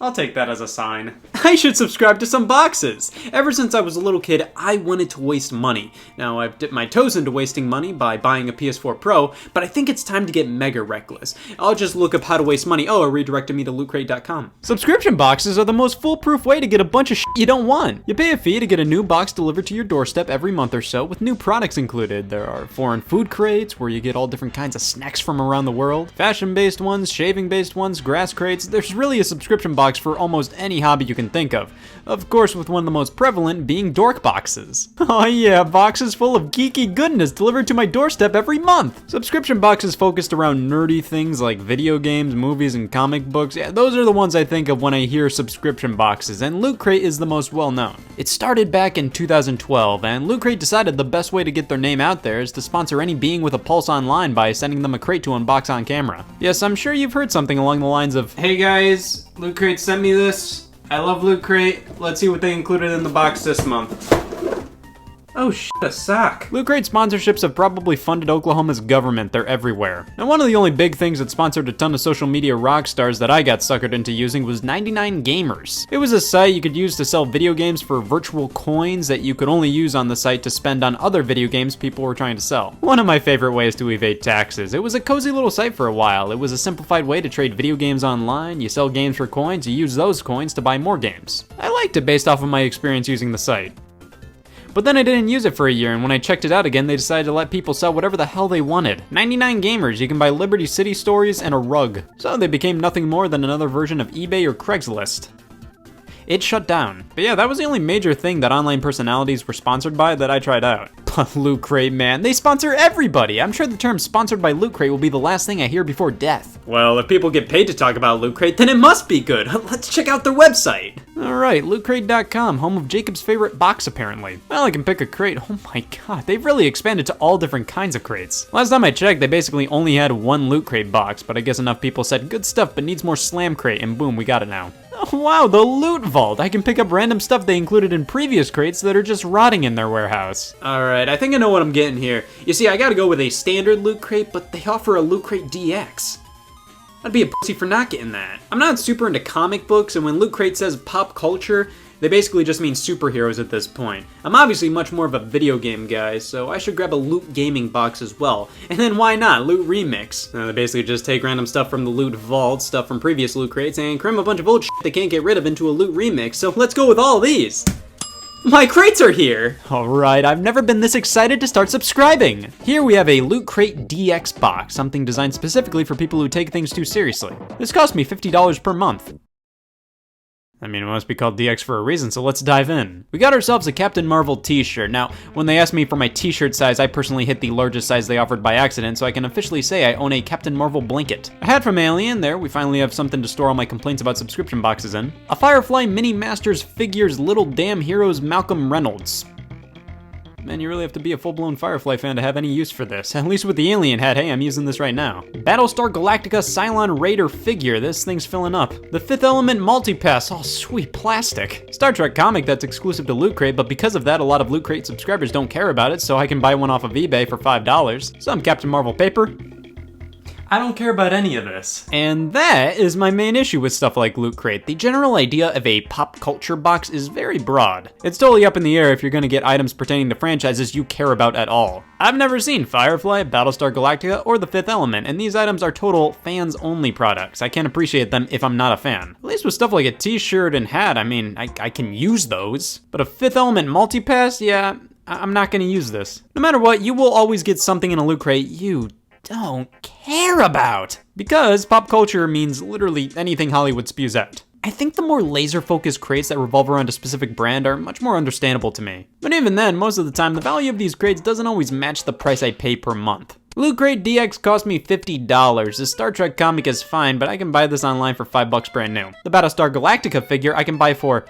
I'll take that as a sign. I should subscribe to some boxes. Ever since I was a little kid, I wanted to waste money. Now, I've dipped my toes into wasting money by buying a PS4 Pro, but I think it's time to get mega reckless. I'll just look up how to waste money. Oh, it redirected me to lootcrate.com. Subscription boxes are the most foolproof way to get a bunch of shit you don't want. You pay a fee to get a new box delivered to your doorstep every month or so with new products included. There are foreign food crates where you get all different kinds of snacks from around the world, fashion-based ones, shaving-based ones, grass crates. There's really a subscription box for almost any hobby you can think of. Of course, with one of the most prevalent being dork boxes. Oh yeah, boxes full of geeky goodness delivered to my doorstep every month. Subscription boxes focused around nerdy things like video games, movies, and comic books. Yeah, those are the ones I think of when I hear subscription boxes, and Loot Crate is the most well known. It started back in 2012, and Loot Crate decided the best way to get their name out there is to sponsor any being with a pulse online by sending them a crate to unbox on camera. Yes, I'm sure you've heard something along the lines of, Hey guys, Loot Crate sent me this. I love Loot Crate. Let's see what they included in the box this month. Oh shit, a sock. Loot Crate sponsorships have probably funded Oklahoma's government. They're everywhere. Now, one of the only big things that sponsored a ton of social media rock stars that I got suckered into using was 99 Gamers. It was a site you could use to sell video games for virtual coins that you could only use on the site to spend on other video games people were trying to sell. One of my favorite ways to evade taxes. It was a cozy little site for a while. It was a simplified way to trade video games online. You sell games for coins, you use those coins to buy more games. I liked it based off of my experience using the site. But then I didn't use it for a year, and when I checked it out again, they decided to let people sell whatever the hell they wanted. 99 Gamers, you can buy Liberty City stories and a rug. So they became nothing more than another version of eBay or Craigslist. It shut down. But yeah, that was the only major thing that online personalities were sponsored by that I tried out. But Loot Crate, man, they sponsor everybody. I'm sure the term sponsored by Loot Crate will be the last thing I hear before death. Well, if people get paid to talk about Loot Crate, then it must be good. Let's check out their website. Alright, lootcrate.com, home of Jacob's favorite box apparently. Well, I can pick a crate. Oh my god, they've really expanded to all different kinds of crates. Last time I checked, they basically only had one Loot Crate box, but I guess enough people said good stuff but needs more Slam Crate, and boom, we got it now. Oh wow, the Loot Vault! I can pick up random stuff they included in previous crates that are just rotting in their warehouse. Alright, I think I know what I'm getting here. You see, I gotta go with a standard Loot Crate, but they offer a Loot Crate DX. I'd be a pussy for not getting that. I'm not super into comic books, and when Loot Crate says pop culture, they basically just mean superheroes at this point. I'm obviously much more of a video game guy, so I should grab a Loot Gaming box as well. And then why not, Loot Remix? They basically just take random stuff from the Loot Vault, stuff from previous Loot Crates, and cram a bunch of old shit they can't get rid of into a Loot Remix, so let's go with all these! My crates are here! Alright, I've never been this excited to start subscribing! Here we have a Loot Crate DX box, something designed specifically for people who take things too seriously. This cost me $50 per month. I mean, it must be called DX for a reason, so let's dive in. We got ourselves a Captain Marvel t-shirt. Now, when they asked me for my t-shirt size, I personally hit the largest size they offered by accident, so I can officially say I own a Captain Marvel blanket. A hat from Alien, there, we finally have something to store all my complaints about subscription boxes in. A Firefly Mini Masters Figures Little Damn Heroes Malcolm Reynolds. Man, you really have to be a full-blown Firefly fan to have any use for this. At least with the Alien hat, hey, I'm using this right now. Battlestar Galactica Cylon Raider figure, this thing's filling up. The Fifth Element Multipass, oh sweet plastic. Star Trek comic that's exclusive to Loot Crate, but because of that, a lot of Loot Crate subscribers don't care about it, so I can buy one off of eBay for $5. Some Captain Marvel paper. I don't care about any of this. And that is my main issue with stuff like Loot Crate. The general idea of a pop culture box is very broad. It's totally up in the air if you're gonna get items pertaining to franchises you care about at all. I've never seen Firefly, Battlestar Galactica, or The Fifth Element, and these items are total fans-only products. I can't appreciate them if I'm not a fan. At least with stuff like a t-shirt and hat, I mean, I can use those. But a Fifth Element multipass, yeah, I'm not gonna use this. No matter what, you will always get something in a Loot Crate you don't care about. Because pop culture means literally anything Hollywood spews out. I think the more laser-focused crates that revolve around a specific brand are much more understandable to me. But even then, most of the time, the value of these crates doesn't always match the price I pay per month. Loot Crate DX cost me $50. The Star Trek comic is fine, but I can buy this online for $5 brand new. The Battlestar Galactica figure I can buy for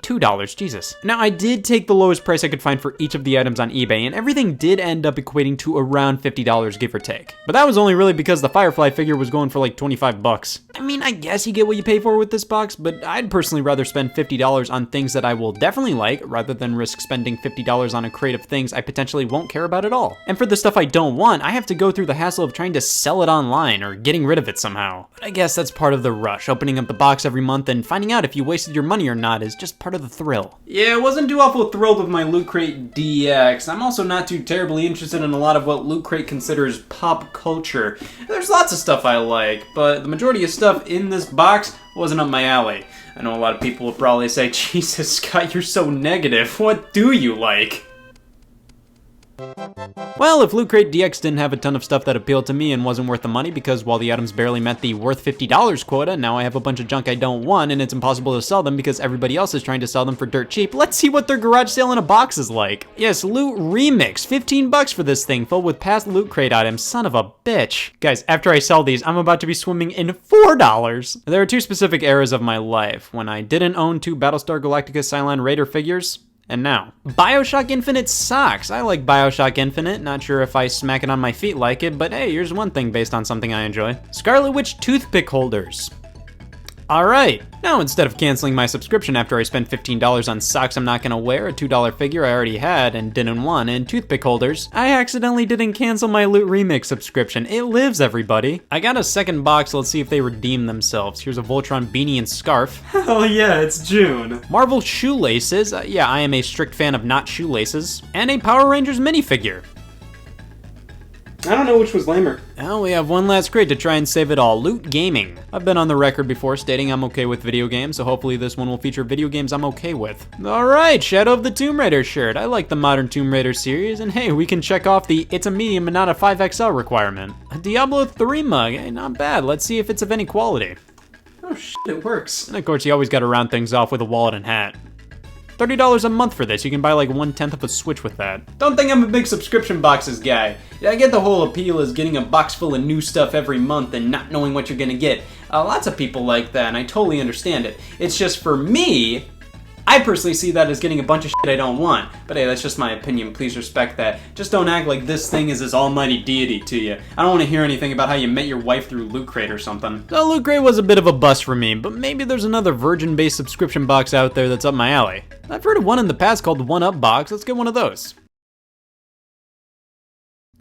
$2, Jesus. Now, I did take the lowest price I could find for each of the items on eBay, and everything did end up equating to around $50, give or take. But that was only really because the Firefly figure was going for like 25 bucks. I mean, I guess you get what you pay for with this box, but I'd personally rather spend $50 on things that I will definitely like, rather than risk spending $50 on a crate of things I potentially won't care about at all. And for the stuff I don't want, I have to go through the hassle of trying to sell it online or getting rid of it somehow. But I guess that's part of the rush. Opening up the box every month and finding out if you wasted your money or not is just part of the thrill. Yeah, I wasn't too awful thrilled with my Loot Crate DX. I'm also not too terribly interested in a lot of what Loot Crate considers pop culture. There's lots of stuff I like, but the majority of stuff in this box wasn't up my alley. I know a lot of people will probably say, Jesus, Scott, you're so negative. What do you like? Well, if Loot Crate DX didn't have a ton of stuff that appealed to me and wasn't worth the money because while the items barely met the worth $50 quota, now I have a bunch of junk I don't want and it's impossible to sell them because everybody else is trying to sell them for dirt cheap, let's see what their garage sale in a box is like. Yes, Loot Remix, 15 bucks for this thing filled with past Loot Crate items, son of a bitch. Guys, after I sell these, I'm about to be swimming in $4. There are two specific eras of my life, when I didn't own two Battlestar Galactica Cylon Raider figures, and now. BioShock Infinite socks. I like BioShock Infinite, not sure if I smack it on my feet like it, but hey, here's one thing based on something I enjoy. Scarlet Witch toothpick holders. Alright, now instead of canceling my subscription after I spent $15 on socks I'm not gonna wear, a $2 figure I already had and didn't want, and toothpick holders, I accidentally didn't cancel my Loot Remix subscription. It lives, everybody. I got a second box, let's see if they redeem themselves. Here's a Voltron beanie and scarf. Hell yeah, it's June. Marvel shoelaces, yeah, I am a strict fan of not shoelaces, and a Power Rangers minifigure. I don't know which was lamer. Well, we have one last crate to try and save it all. Loot Gaming. I've been on the record before stating I'm okay with video games, so hopefully this one will feature video games I'm okay with. Alright, Shadow of the Tomb Raider shirt. I like the modern Tomb Raider series, and hey, we can check off the it's a medium and not a 5XL requirement. A Diablo 3 mug, hey, not bad. Let's see if it's of any quality. Oh shit, it works. And of course, you always gotta round things off with a wallet and hat. $30 a month for this. You can buy like 1/10 of a Switch with that. Don't think I'm a big subscription boxes guy. I get the whole appeal is getting a box full of new stuff every month and not knowing what you're gonna get. Lots of people like that, and I totally understand it. It's just for me, I personally see that as getting a bunch of shit I don't want. But hey, that's just my opinion. Please respect that. Just don't act like this thing is this almighty deity to you. I don't want to hear anything about how you met your wife through Loot Crate or something. So Loot Crate was a bit of a bust for me, but maybe there's another Virgin-based subscription box out there that's up my alley. I've heard of one in the past called the One Up Box. Let's get one of those.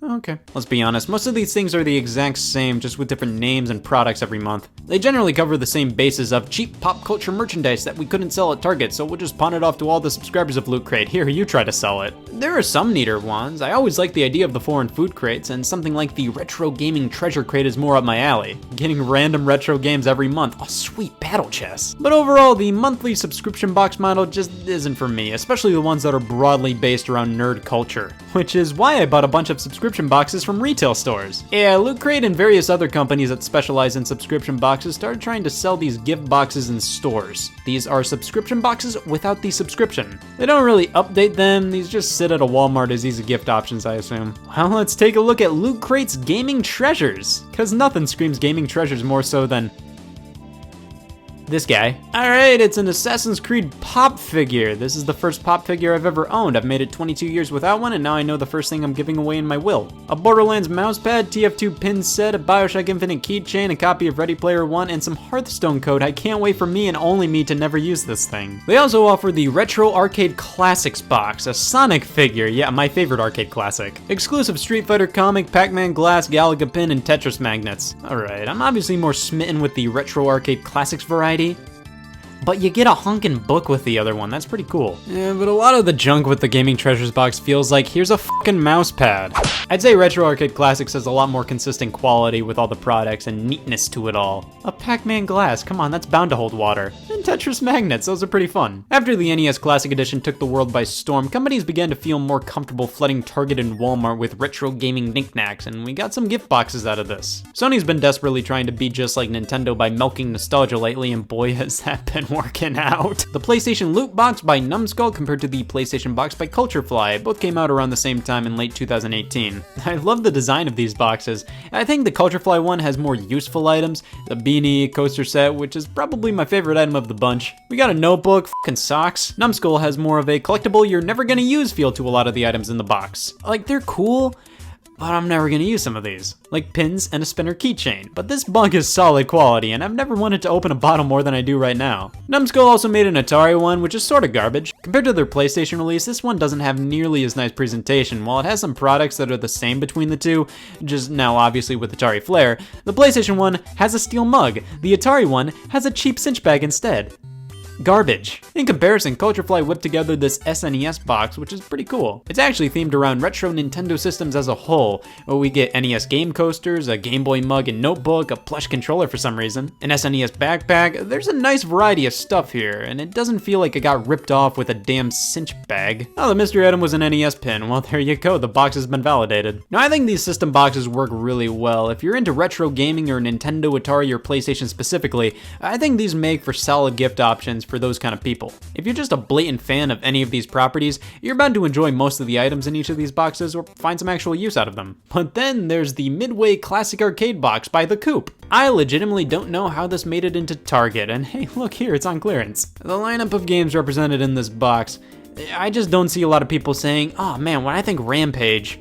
Okay. Let's be honest, most of these things are the exact same, just with different names and products every month. They generally cover the same bases of cheap pop culture merchandise that we couldn't sell at Target, so we'll just pawn it off to all the subscribers of Loot Crate. Here, you try to sell it. There are some neater ones. I always like the idea of the foreign food crates, and something like the Retro Gaming Treasure Crate is more up my alley. Getting random retro games every month. Oh, sweet battle chess. But overall, the monthly subscription box model just isn't for me, especially the ones that are broadly based around nerd culture. Which is why I bought a bunch of subscription subscription boxes from retail stores. Yeah, Loot Crate and various other companies that specialize in subscription boxes started trying to sell these gift boxes in stores. These are subscription boxes without the subscription. They don't really update them, these just sit at a Walmart as easy gift options, I assume. Well, let's take a look at Loot Crate's gaming treasures, cause nothing screams gaming treasures more so than this guy. Alright, it's an Assassin's Creed pop figure. This is the first pop figure I've ever owned. I've made it 22 years without one, and now I know the first thing I'm giving away in my will. A Borderlands mousepad, TF2 pin set, a Bioshock Infinite keychain, a copy of Ready Player One, and some Hearthstone code. I can't wait for me and only me to never use this thing. They also offer the Retro Arcade Classics box, a Sonic figure, yeah, my favorite arcade classic. Exclusive Street Fighter comic, Pac-Man glass, Galaga pin, and Tetris magnets. Alright, I'm obviously more smitten with the Retro Arcade Classics variety, but you get a honkin' book with the other one, that's pretty cool. Yeah, but a lot of the junk with the Gaming Treasures box feels like, here's a fucking mouse pad. I'd say Retro Arcade Classics has a lot more consistent quality with all the products and neatness to it all. A Pac-Man glass, come on, that's bound to hold water. And Tetris magnets, those are pretty fun. After the NES Classic Edition took the world by storm, companies began to feel more comfortable flooding Target and Walmart with retro gaming knickknacks, and we got some gift boxes out of this. Sony's been desperately trying to be just like Nintendo by milking nostalgia lately, and boy has that been working out. The PlayStation Loot Box by Numbskull compared to the PlayStation Box by Culturefly, both came out around the same time in late 2018. I love the design of these boxes. I think the Culturefly one has more useful items, the beanie, coaster set, which is probably my favorite item of the bunch. We got a notebook, fucking socks. Numbskull has more of a collectible you're never gonna use feel to a lot of the items in the box. Like, they're cool, but I'm never gonna use some of these. Like pins and a spinner keychain. But this bunk is solid quality, and I've never wanted to open a bottle more than I do right now. Numbskull also made an Atari one, which is sorta garbage. Compared to their PlayStation release, this one doesn't have nearly as nice presentation. While it has some products that are the same between the two, just now obviously with Atari flair, the PlayStation one has a steel mug. The Atari one has a cheap cinch bag instead. Garbage. In comparison, Culturefly whipped together this SNES box, which is pretty cool. It's actually themed around retro Nintendo systems as a whole, where we get NES game coasters, a Game Boy mug and notebook, a plush controller for some reason, an SNES backpack. There's a nice variety of stuff here, and it doesn't feel like it got ripped off with a damn cinch bag. Oh, the mystery item was an NES pin. Well, there you go, the box has been validated. Now, I think these system boxes work really well. If you're into retro gaming or Nintendo, Atari, or PlayStation specifically, I think these make for solid gift options for those kind of people. If you're just a blatant fan of any of these properties, you're bound to enjoy most of the items in each of these boxes or find some actual use out of them. But then there's the Midway Classic Arcade box by The Coop. I legitimately don't know how this made it into Target, and hey, look here, it's on clearance. The lineup of games represented in this box, I just don't see a lot of people saying, oh man, when I think Rampage,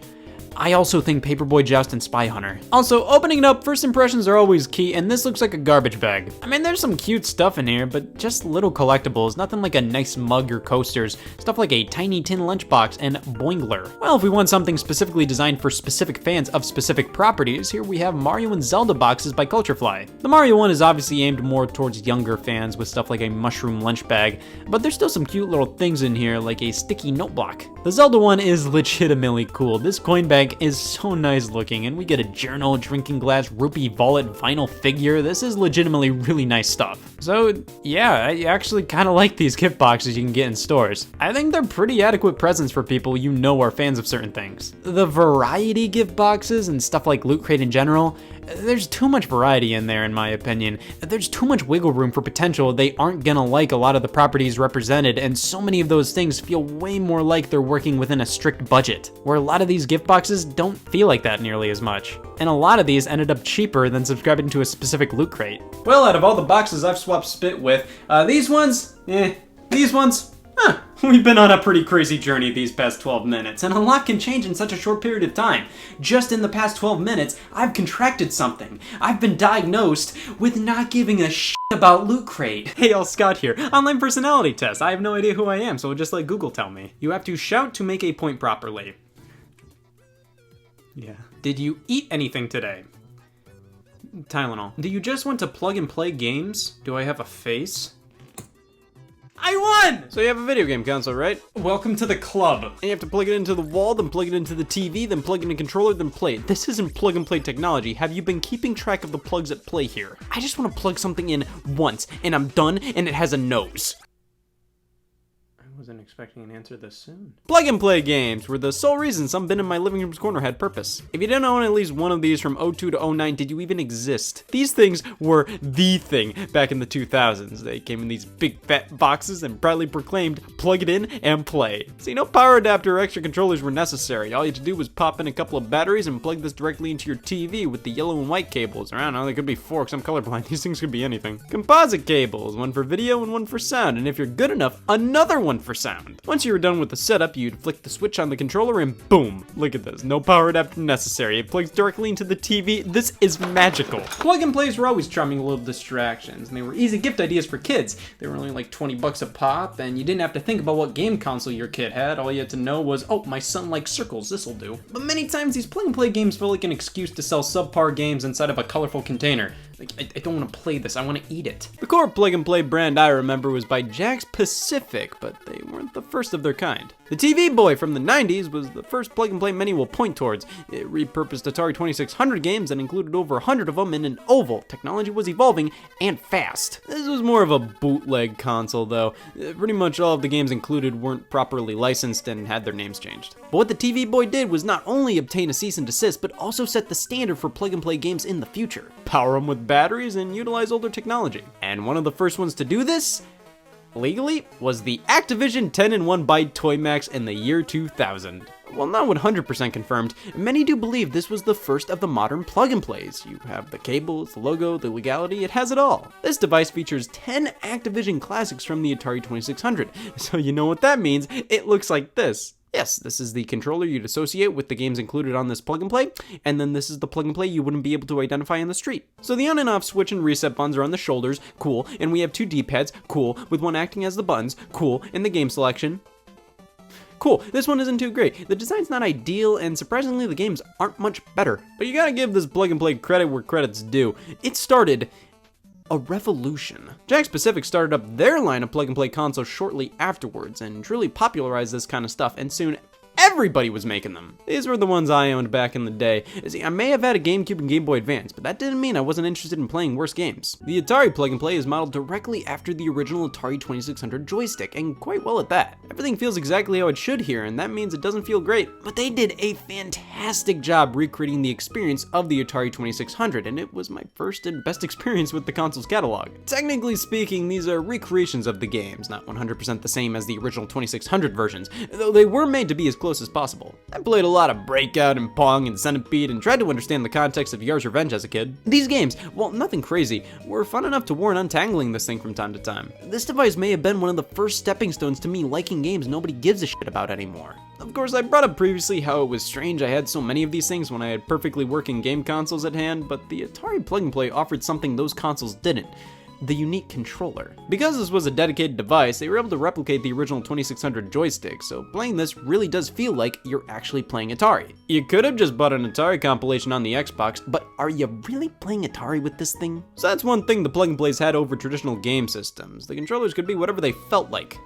I also think Paperboy Joust and Spy Hunter. Also, opening it up, first impressions are always key, and this looks like a garbage bag. I mean, there's some cute stuff in here, but just little collectibles, nothing like a nice mug or coasters, stuff like a tiny tin lunchbox and Boingler. Well, if we want something specifically designed for specific fans of specific properties, here we have Mario and Zelda boxes by Culturefly. The Mario one is obviously aimed more towards younger fans with stuff like a mushroom lunch bag, but there's still some cute little things in here like a sticky note block. The Zelda one is legitimately cool. This coin bag is so nice looking, and we get a journal, drinking glass, rupee wallet, vinyl figure. This is legitimately really nice stuff. So yeah, I actually kind of like these gift boxes you can get in stores. I think they're pretty adequate presents for people you know are fans of certain things. The variety gift boxes and stuff like Loot Crate in general, there's too much variety in there in my opinion. There's too much wiggle room for potential. They aren't gonna like a lot of the properties represented, and so many of those things feel way more like they're working within a strict budget, where a lot of these gift boxes don't feel like that nearly as much. And a lot of these ended up cheaper than subscribing to a specific Loot Crate. Well, out of all the boxes I've swapped spit with, these ones, we've been on a pretty crazy journey these past 12 minutes, and a lot can change in such a short period of time. Just in the past 12 minutes, I've contracted something. I've been diagnosed with not giving a shit about Loot Crate. Hey, all, Scott here. Online personality test. I have no idea who I am, so just let Google tell me. You have to shout to make a point properly. Yeah. Did you eat anything today? Tylenol. Do you just want to plug and play games? Do I have a face? I won! So you have a video game console, right? Welcome to the club. And you have to plug it into the wall, then plug it into the TV, then plug in a controller, then play it. This isn't plug and play technology. Have you been keeping track of the plugs at play here? I just want to plug something in once, and I'm done, and it has a nose. I Wasn't expecting an answer this soon. Plug and play games were the sole reason some bin in my living room's corner had purpose. If you didn't own at least one of these from '02 to '09, did you even exist? These things were the thing back in the 2000s. They came in these big fat boxes and proudly proclaimed, plug it in and play. See, no power adapter or extra controllers were necessary. All you had to do was pop in a couple of batteries and plug this directly into your TV with the yellow and white cables. Or I don't know, they could be forks, I'm colorblind, these things could be anything. Composite cables, one for video and one for sound, and if you're good enough, another one for sound. Once you were done with the setup, you'd flick the switch on the controller and boom! Look at this, no power adapter necessary. It plugs directly into the TV. This is magical. Plug and plays were always charming little distractions, and they were easy gift ideas for kids. They were only like 20 bucks a pop, and you didn't have to think about what game console your kid had. All you had to know was, oh, my son likes circles, this'll do. But many times these plug and play games felt like an excuse to sell subpar games inside of a colorful container. Like, I don't want to play this, I want to eat it. The core plug and play brand I remember was by Jack's Pacific, but they weren't the first of their kind. The TV Boy from the 90s was the first plug and play many will point towards. It repurposed Atari 2600 games and included over 100 of them in an oval. Technology was evolving and fast. This was more of a bootleg console though. Pretty much all of the games included weren't properly licensed and had their names changed. But what the TV Boy did was not only obtain a cease and desist, but also set the standard for plug and play games in the future. Power them with batteries and utilize older technology. And one of the first ones to do this, legally, was the Activision 10-in-1 byte Toy Max in the year 2000. While not 100% confirmed, many do believe this was the first of the modern plug and plays. You have the cables, the logo, the legality, it has it all. This device features 10 Activision classics from the Atari 2600, so you know what that means, it looks like this. Yes, this is the controller you'd associate with the games included on this plug and play, and then this is the plug and play you wouldn't be able to identify in the street. So the on and off switch and reset buttons are on the shoulders, cool, and we have 2 D-pads, cool, with one acting as the buttons, cool, and the game selection. Cool, this one isn't too great. The design's not ideal, and surprisingly the games aren't much better. But you gotta give this plug and play credit where credit's due. It started a revolution. Jack's Pacific started up their line of plug and play consoles shortly afterwards and truly popularized this kind of stuff, and soon everybody was making them. These were the ones I owned back in the day. See, I may have had a GameCube and Game Boy Advance, but that didn't mean I wasn't interested in playing worse games. The Atari plug and play is modeled directly after the original Atari 2600 joystick, and quite well at that. Everything feels exactly how it should here, and that means it doesn't feel great. But they did a fantastic job recreating the experience of the Atari 2600, and it was my first and best experience with the console's catalog. Technically speaking, these are recreations of the games, not 100% the same as the original 2600 versions, though they were made to be as close as possible. I played a lot of Breakout and Pong and Centipede and tried to understand the context of Yar's Revenge as a kid. These games, while nothing crazy, were fun enough to warrant untangling this thing from time to time. This device may have been one of the first stepping stones to me liking games nobody gives a shit about anymore. Of course, I brought up previously how it was strange I had so many of these things when I had perfectly working game consoles at hand, but the Atari plug and play offered something those consoles didn't. The unique controller. Because this was a dedicated device, they were able to replicate the original 2600 joystick, so playing this really does feel like you're actually playing Atari. You could have just bought an Atari compilation on the Xbox, but are you really playing Atari with this thing? So that's one thing the plug and plays had over traditional game systems. The controllers could be whatever they felt like.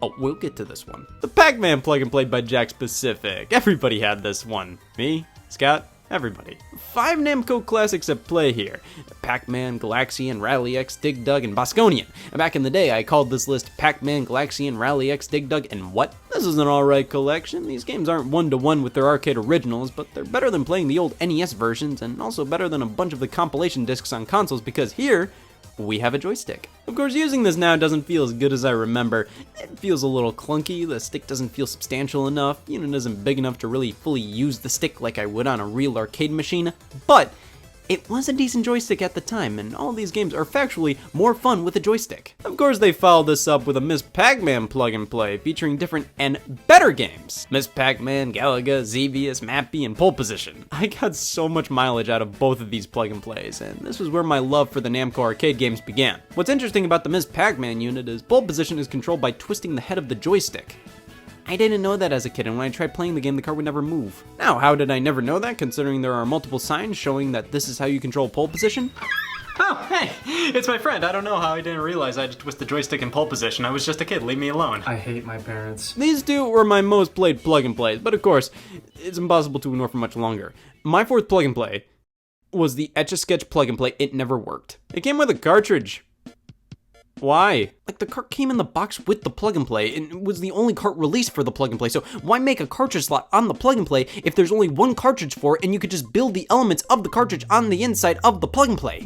Oh, we'll get to this one. The Pac-Man plug and play by Jack's Pacific. Everybody had this one. Me, Scott, everybody. 5 Namco classics at play here. Pac-Man, Galaxian, Rally X, Dig Dug, and Bosconian. And back in the day, I called this list Pac-Man, Galaxian, Rally X, Dig Dug, and what? This is an alright collection. These games aren't one-to-one with their arcade originals, but they're better than playing the old NES versions, and also better than a bunch of the compilation discs on consoles, because here, we have a joystick. Of course, using this now doesn't feel as good as I remember. It feels a little clunky, the stick doesn't feel substantial enough, unit isn't big enough to really fully use the stick like I would on a real arcade machine, but it was a decent joystick at the time, and all of these games are factually more fun with a joystick. Of course, they followed this up with a Ms. Pac-Man plug and play, featuring different and better games. Ms. Pac-Man, Galaga, Xevious, Mappy, and Pole Position. I got so much mileage out of both of these plug and plays, and this was where my love for the Namco arcade games began. What's interesting about the Ms. Pac-Man unit is Pole Position is controlled by twisting the head of the joystick. I didn't know that as a kid, and when I tried playing the game, the car would never move. Now, how did I never know that, considering there are multiple signs showing that this is how you control pole position? Oh, hey, it's my friend. I don't know how I didn't realize I had to twist the joystick in pole position. I was just a kid, leave me alone. I hate my parents. These two were my most played plug and plays, but of course, it's impossible to ignore for much longer. My fourth plug and play was the Etch-a-Sketch plug and play. It never worked. It came with a cartridge. Why? Like, the cart came in the box with the plug and play, and it was the only cart released for the plug and play, so why make a cartridge slot on the plug and play if there's only one cartridge for it and you could just build the elements of the cartridge on the inside of the plug and play?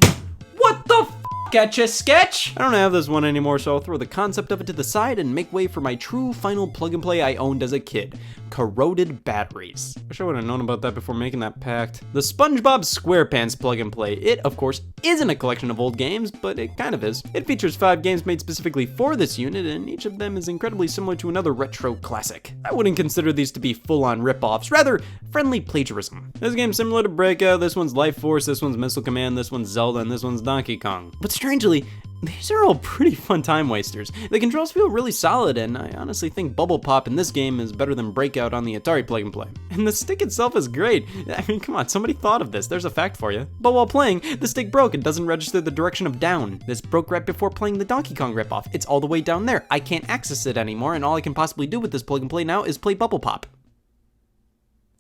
What the f***, Etch-a-Sketch? I don't have this one anymore, so I'll throw the concept of it to the side and make way for my true final plug and play I owned as a kid. Corroded batteries. Wish I would have known about that before making that pact. The SpongeBob SquarePants plug and play. It, of course, isn't a collection of old games, but it kind of is. It features 5 games made specifically for this unit, and each of them is incredibly similar to another retro classic. I wouldn't consider these to be full-on rip-offs, rather friendly plagiarism. This game's similar to Breakout, this one's Life Force, this one's Missile Command, this one's Zelda, and this one's Donkey Kong. But strangely, these are all pretty fun time wasters. The controls feel really solid, and I honestly think Bubble Pop in this game is better than Breakout on the Atari plug and play. And the stick itself is great. I mean, come on, somebody thought of this. There's a fact for you. But while playing, the stick broke and doesn't register the direction of down. This broke right before playing the Donkey Kong ripoff. It's all the way down there. I can't access it anymore, and all I can possibly do with this plug and play now is play Bubble Pop.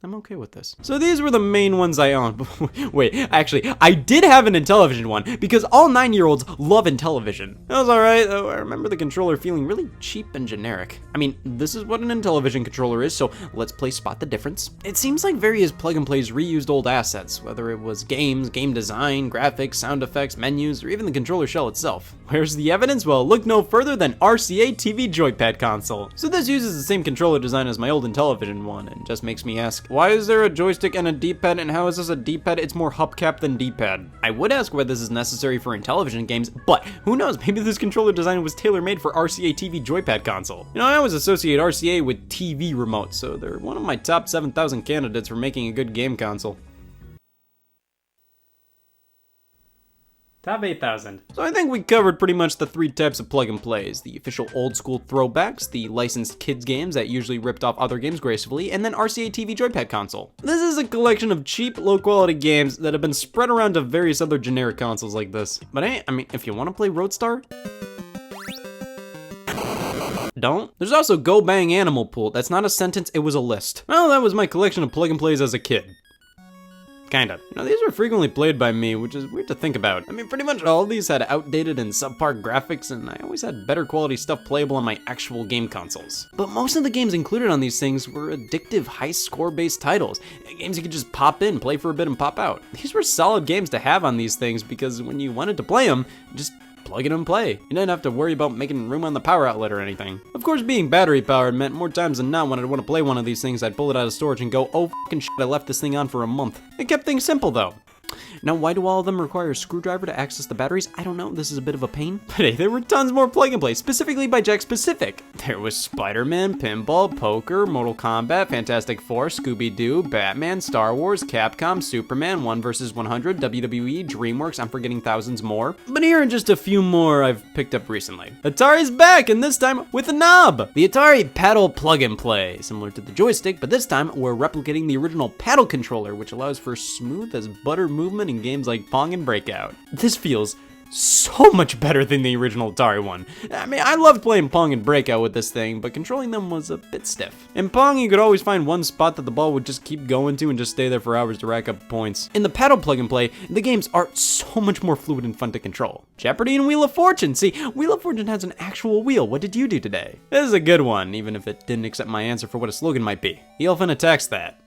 I'm okay with this. So these were the main ones I owned. Wait, actually, I did have an Intellivision one because all 9-year-olds love Intellivision. It was alright, though I remember the controller feeling really cheap and generic. I mean, this is what an Intellivision controller is, so let's play Spot the Difference. It seems like various plug and plays reused old assets, whether it was games, game design, graphics, sound effects, menus, or even the controller shell itself. Where's the evidence? Well, look no further than RCA TV Joypad console. So this uses the same controller design as my old Intellivision one, and just makes me ask, why is there a joystick and a D-pad, and how is this a D-pad? It's more hubcap than D-pad. I would ask why this is necessary for Intellivision games, but who knows, maybe this controller design was tailor-made for RCA TV Joypad console. You know, I always associate RCA with TV remotes, so they're one of my top 7,000 candidates for making a good game console. Top 8,000. So I think we covered pretty much the 3 types of plug and plays. The official old school throwbacks, the licensed kids games that usually ripped off other games gracefully, and then RCA TV Joypad console. This is a collection of cheap, low quality games that have been spread around to various other generic consoles like this. But hey, I mean, if you want to play Roadstar, don't. There's also Go Bang Animal Pool. That's not a sentence, it was a list. Well, that was my collection of plug and plays as a kid. Kinda. You know, these were frequently played by me, which is weird to think about. I mean, pretty much all of these had outdated and subpar graphics, and I always had better quality stuff playable on my actual game consoles. But most of the games included on these things were addictive, high score-based titles. Games you could just pop in, play for a bit, and pop out. These were solid games to have on these things, because when you wanted to play them, just plug it and play. You didn't have to worry about making room on the power outlet or anything. Of course, being battery powered meant more times than not when I'd want to play one of these things, I'd pull it out of storage and go, oh fucking shit, I left this thing on for a month. It kept things simple though. Now, why do all of them require a screwdriver to access the batteries? I don't know, this is a bit of a pain. But hey, there were tons more plug and play, specifically by Jack Specific. There was Spider-Man, Pinball, Poker, Mortal Kombat, Fantastic Four, Scooby-Doo, Batman, Star Wars, Capcom, Superman, 1 vs. 100, WWE, DreamWorks, I'm forgetting thousands more. But here are just a few more I've picked up recently. Atari's back, and this time with a knob! The Atari Paddle Plug and Play, similar to the joystick, but this time we're replicating the original paddle controller, which allows for smooth as butter movement in games like Pong and Breakout. This feels so much better than the original Atari one. I mean, I loved playing Pong and Breakout with this thing, but controlling them was a bit stiff. In Pong, you could always find one spot that the ball would just keep going to and just stay there for hours to rack up points. In the paddle plug and play, the games are so much more fluid and fun to control. Jeopardy and Wheel of Fortune. See, Wheel of Fortune has an actual wheel. What did you do today? This is a good one, even if it didn't accept my answer for what a slogan might be. The elephant attacks that.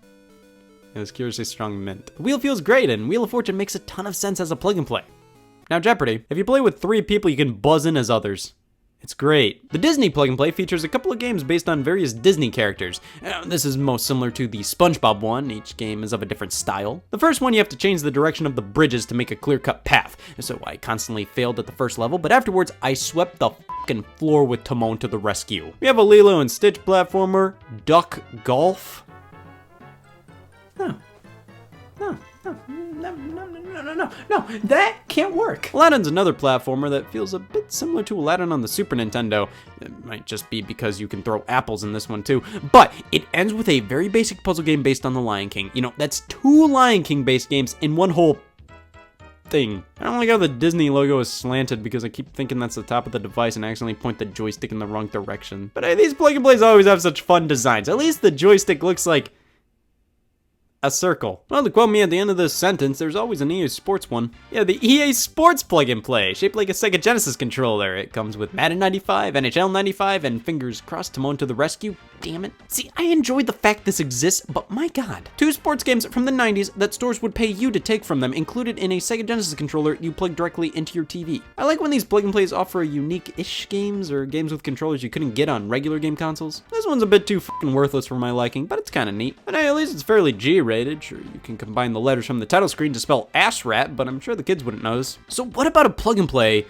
It was curiously strong mint. The wheel feels great, and Wheel of Fortune makes a ton of sense as a plug and play. Now Jeopardy, if you play with 3 people, you can buzz in as others. It's great. The Disney plug and play features a couple of games based on various Disney characters. This is most similar to the SpongeBob one. Each game is of a different style. The first one, you have to change the direction of the bridges to make a clear-cut path. So I constantly failed at the first level, but afterwards I swept the fucking floor with Timon to the rescue. We have a Lilo and Stitch platformer, Duck Golf. No, that can't work. Aladdin's another platformer that feels a bit similar to Aladdin on the Super Nintendo. It might just be because you can throw apples in this one too. But it ends with a very basic puzzle game based on The Lion King. You know, that's 2 Lion King based games in one whole thing. I don't like how the Disney logo is slanted because I keep thinking that's the top of the device and accidentally point the joystick in the wrong direction. But hey, these plug and plays always have such fun designs. At least the joystick looks like a circle. Well, to quote me at the end of this sentence, there's always an EA Sports one. Yeah, the EA Sports plug-and-play, shaped like a Sega Genesis controller. It comes with Madden 95, NHL 95, and fingers crossed Timon to the rescue. Damn it. See, I enjoyed the fact this exists, but my god. 2 sports games from the 90s that stores would pay you to take from them, included in a Sega Genesis controller you plug directly into your TV. I like when these plug-and-plays offer unique-ish games, or games with controllers you couldn't get on regular game consoles. This one's a bit too fucking worthless for my liking, but it's kinda neat. And hey, at least it's fairly G-rated. Sure, you can combine the letters from the title screen to spell ass rat, but I'm sure the kids wouldn't notice. So what about a plug and play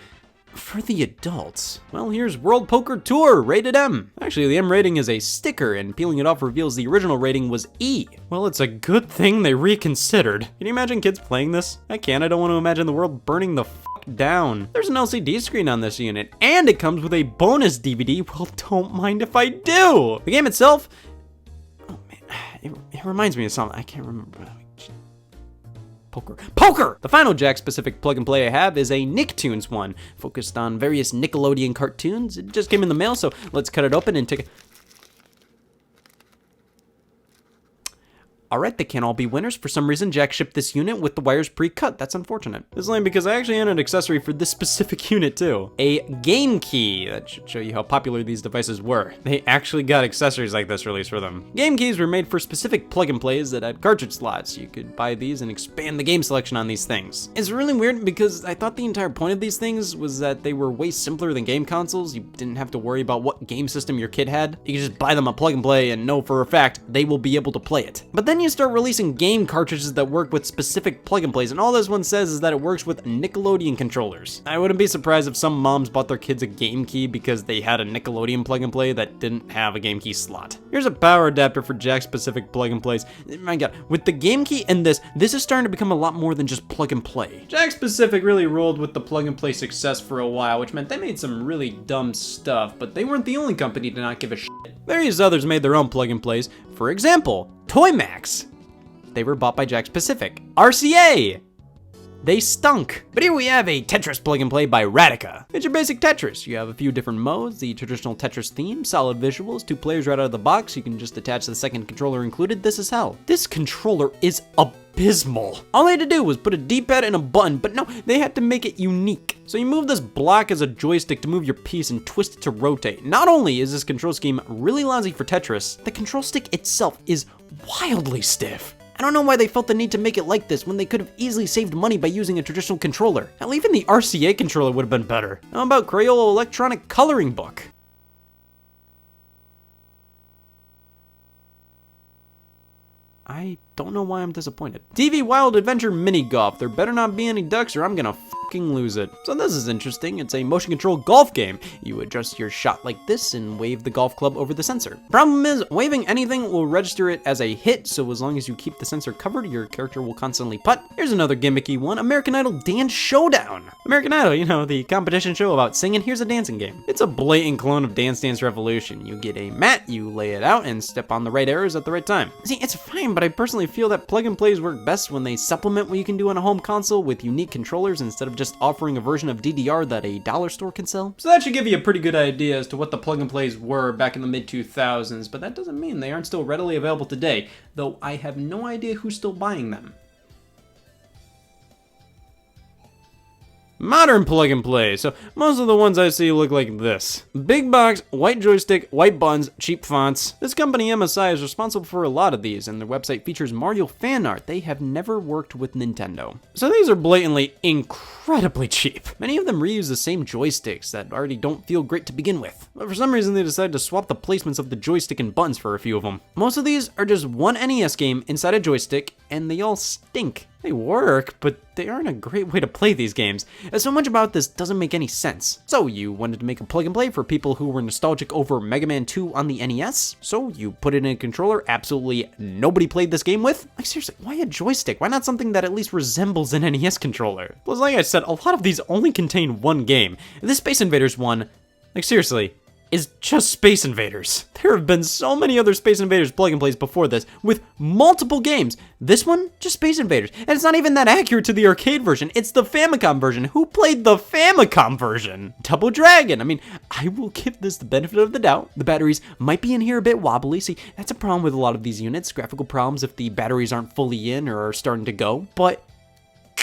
for the adults? Well, here's World Poker Tour, rated M. Actually, the M rating is a sticker, and peeling it off reveals the original rating was E. Well, it's a good thing they reconsidered. Can you imagine kids playing this? I can't. I don't want to imagine the world burning the fuck down. There's an LCD screen on this unit, and it comes with a bonus DVD. Well, don't mind if I do. The game itself, oh man, it reminds me of something. I can't remember. Poker! The final Jack-specific plug-and-play I have is a Nicktoons one, focused on various Nickelodeon cartoons. It just came in the mail, so let's cut it open and take a... Alright, they can't all be winners. For some reason, Jack shipped this unit with the wires pre-cut. That's unfortunate. It's lame because I actually had an accessory for this specific unit too. A game key. That should show you how popular these devices were. They actually got accessories like this released for them. Game keys were made for specific plug-and-plays that had cartridge slots. You could buy these and expand the game selection on these things. It's really weird because I thought the entire point of these things was that they were way simpler than game consoles. You didn't have to worry about what game system your kid had. You could just buy them a plug-and-play and know for a fact they will be able to play it. But then you start releasing game cartridges that work with specific plug-and-plays, and all this one says is that it works with Nickelodeon controllers. I wouldn't be surprised if some moms bought their kids a game key because they had a Nickelodeon plug-and-play that didn't have a game key slot. Here's a power adapter for Jack-specific plug-and-plays. My god, with the game key and this is starting to become a lot more than just plug-and-play. Jack-specific really rolled with the plug-and-play success for a while, which meant they made some really dumb stuff, but they weren't the only company to not give a shit. Various others made their own plug-and-plays. For example, Toymax. They were bought by Jack Pacific. RCA! They stunk. But here we have a Tetris plug-and-play by Radica. It's your basic Tetris. You have a few different modes, the traditional Tetris theme, solid visuals, 2 players right out of the box. You can just attach the second controller included. This is hell. This controller is abysmal. All they had to do was put a D-pad and a button, but no, they had to make it unique. So you move this block as a joystick to move your piece and twist it to rotate. Not only is this control scheme really lousy for Tetris, the control stick itself is wildly stiff. I don't know why they felt the need to make it like this when they could have easily saved money by using a traditional controller. Hell, even the RCA controller would have been better. How about Crayola Electronic Coloring Book? I don't know why I'm disappointed. TV Wild Adventure Mini Golf. There better not be any ducks or I'm gonna fucking lose it. So this is interesting. It's a motion control golf game. You adjust your shot like this and wave the golf club over the sensor. Problem is, waving anything will register it as a hit, so as long as you keep the sensor covered, your character will constantly putt. Here's another gimmicky one, American Idol Dance Showdown. American Idol, you know, the competition show about singing. Here's a dancing game. It's a blatant clone of Dance Dance Revolution. You get a mat, you lay it out, and step on the right arrows at the right time. See, it's fine, but I personally feel that plug-and-plays work best when they supplement what you can do on a home console with unique controllers instead of just offering a version of DDR that a dollar store can sell. So that should give you a pretty good idea as to what the plug-and-plays were back in the mid-2000s, but that doesn't mean they aren't still readily available today, though I have no idea who's still buying them. Modern plug-and-play. So most of the ones I see look like this. Big box, white joystick, white buttons, cheap fonts. This company MSI is responsible for a lot of these, and their website features Mario fan art. They have never worked with Nintendo. So these are blatantly incredibly cheap. Many of them reuse the same joysticks that already don't feel great to begin with. But for some reason they decided to swap the placements of the joystick and buttons for a few of them. Most of these are just one NES game inside a joystick, and they all stink. They work, but they aren't a great way to play these games, as so much about this doesn't make any sense. So you wanted to make a plug and play for people who were nostalgic over Mega Man 2 on the NES? So you put it in a controller absolutely nobody played this game with? Like seriously, why a joystick? Why not something that at least resembles an NES controller? Plus, like I said, a lot of these only contain one game. This Space Invaders one, like seriously, is just Space Invaders. There have been so many other Space Invaders plug and plays before this with multiple games. This one, just Space Invaders. And it's not even that accurate to the arcade version. It's the Famicom version. Who played the Famicom version? Double Dragon. I mean, I will give this the benefit of the doubt. The batteries might be in here a bit wobbly. See, that's a problem with a lot of these units. Graphical problems if the batteries aren't fully in or are starting to go. But